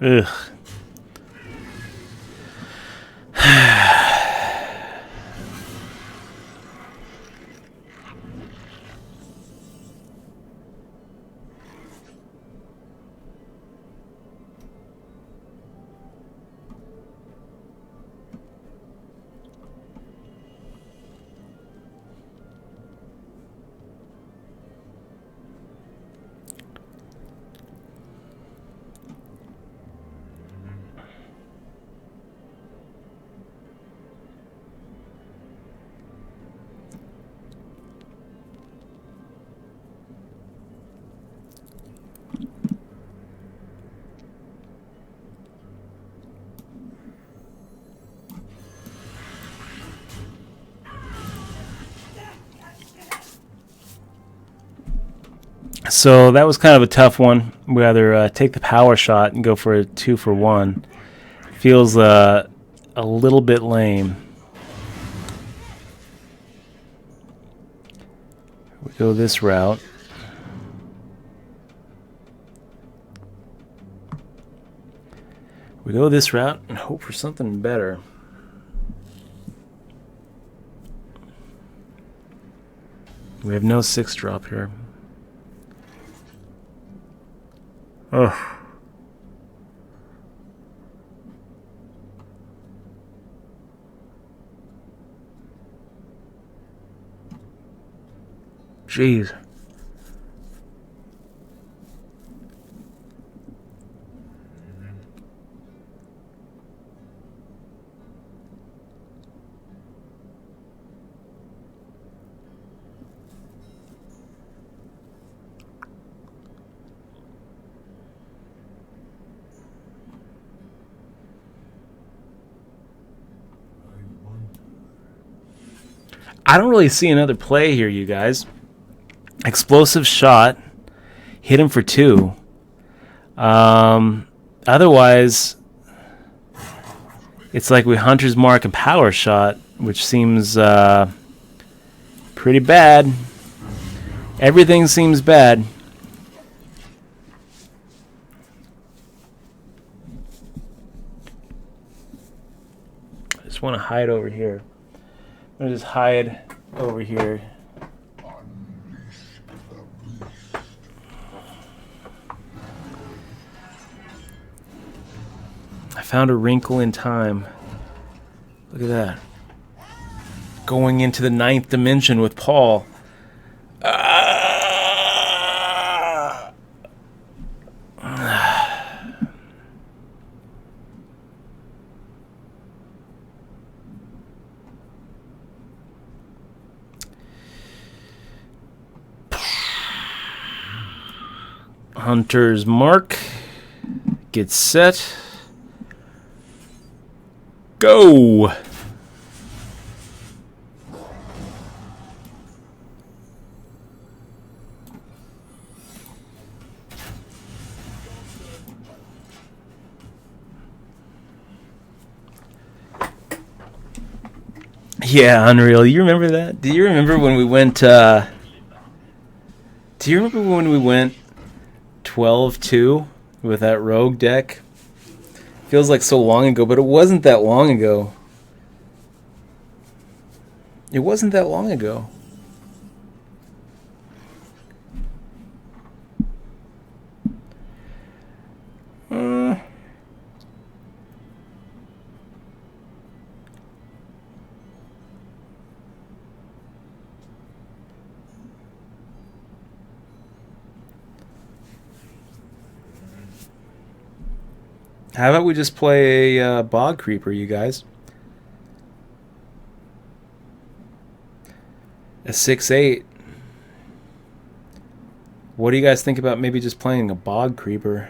Ugh. So that was kind of a tough one. We either take the power shot and go for a 2-for-1. Feels a little bit lame. We go this route. We go this route and hope for something better. We have no 6-drop here. Ugh. Jeez. I don't really see another play here, you guys. Explosive shot. Hit him for 2. Otherwise, it's like we Hunter's Mark and Power Shot, which seems pretty bad. Everything seems bad. I just want to hide over here. I'm going to just hide over here. I found a wrinkle in time. Look at that. Going into the 9th dimension with Paul. Hunter's Mark. Get set. Go! Yeah, unreal. You remember that? Do you remember when we went 12-2 with that rogue deck? Feels like so long ago, but it wasn't that long ago. It wasn't that long ago. How about we just play a Bog Creeper, you guys? A 6/8. What do you guys think about maybe just playing a Bog Creeper?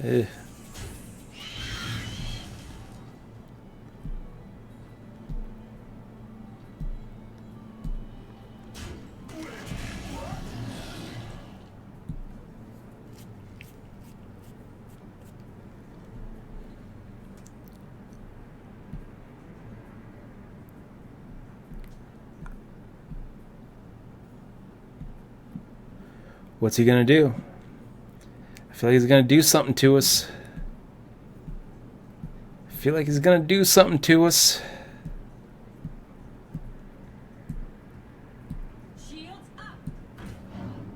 Eh. What's he gonna do? I feel like he's gonna do something to us. I feel like he's gonna do something to us. Shields up.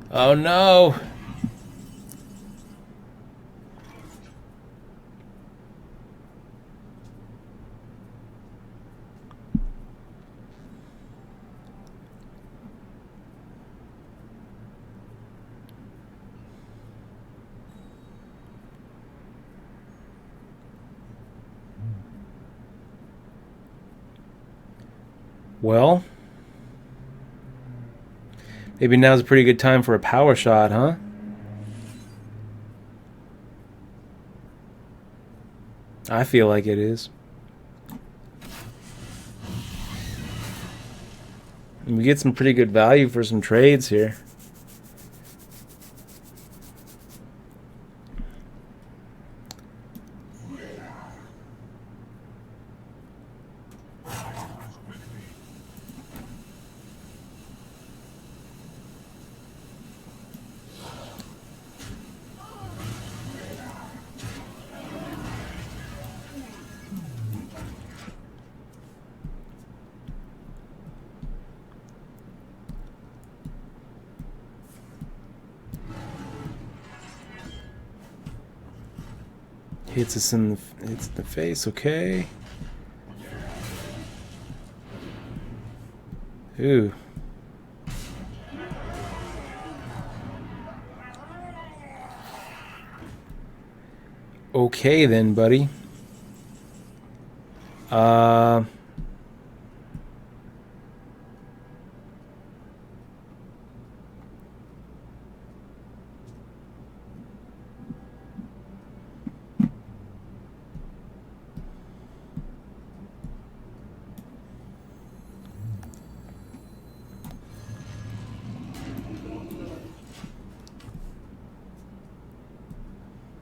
Oh no! Well, maybe now's a pretty good time for a power shot, huh? I feel like it is. And we get some pretty good value for some trades here. Hits us in the face, okay. Ooh. Okay then, buddy.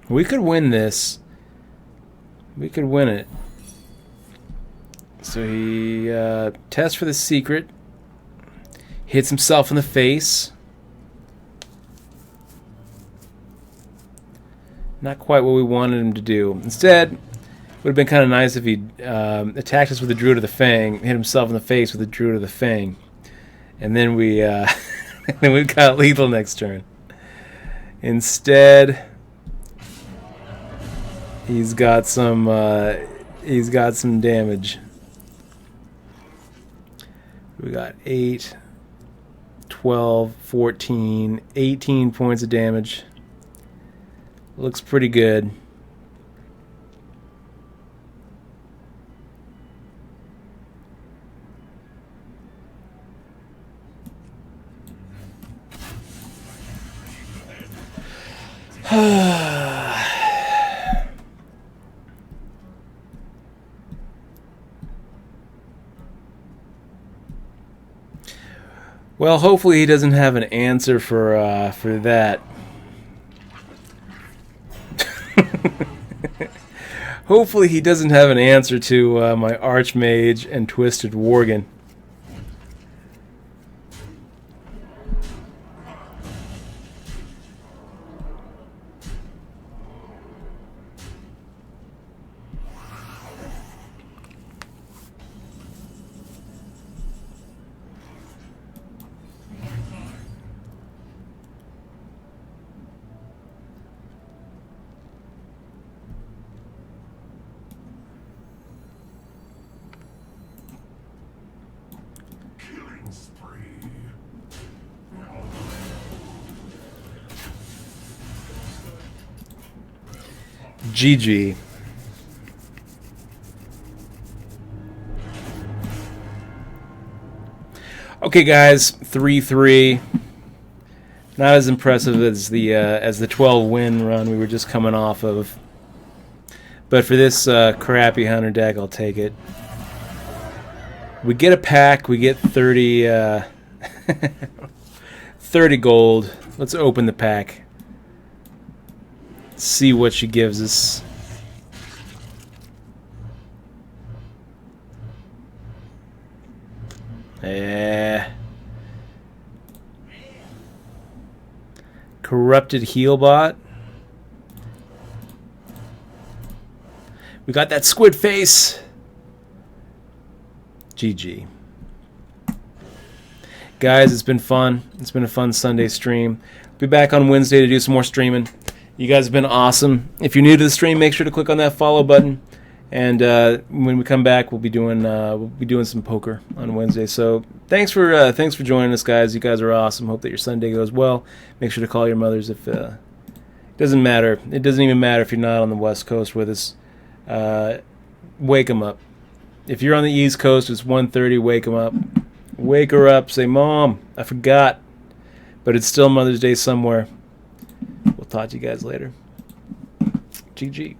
We could win this. We could win it. So he tests for the secret. Hits himself in the face. Not quite what we wanted him to do. Instead, it would have been kind of nice if he attacked us with the Druid of the Fang, hit himself in the face with the Druid of the Fang, and then we then we got lethal next turn. Instead, he's got some damage. We got 8, 12, 14, 18 points of damage. Looks pretty good. Well, hopefully he doesn't have an answer for that. Hopefully he doesn't have an answer to my Archmage and Twisted Worgen. GG. Okay, guys, 3-3. Not as impressive as the 12 win run we were just coming off of, but for this crappy hunter deck, I'll take it. We get a pack. We get 30 30 gold. Let's open the pack. See what she gives us. Corrupted Healbot. We got that squid face. GG. Guys, it's been fun. It's been a fun Sunday stream. Be back on Wednesday to do some more streaming. You guys have been awesome. If you're new to the stream, make sure to click on that follow button. And when we come back, we'll be doing some poker on Wednesday. So thanks for joining us, guys. You guys are awesome. Hope that your Sunday goes well. Make sure to call your mothers if it doesn't matter. It doesn't even matter if you're not on the West Coast with us. Wake them up. If you're on the East Coast, it's 1:30. Wake them up. Wake her up. Say, Mom, I forgot. But it's still Mother's Day somewhere. We'll talk to you guys later. GG.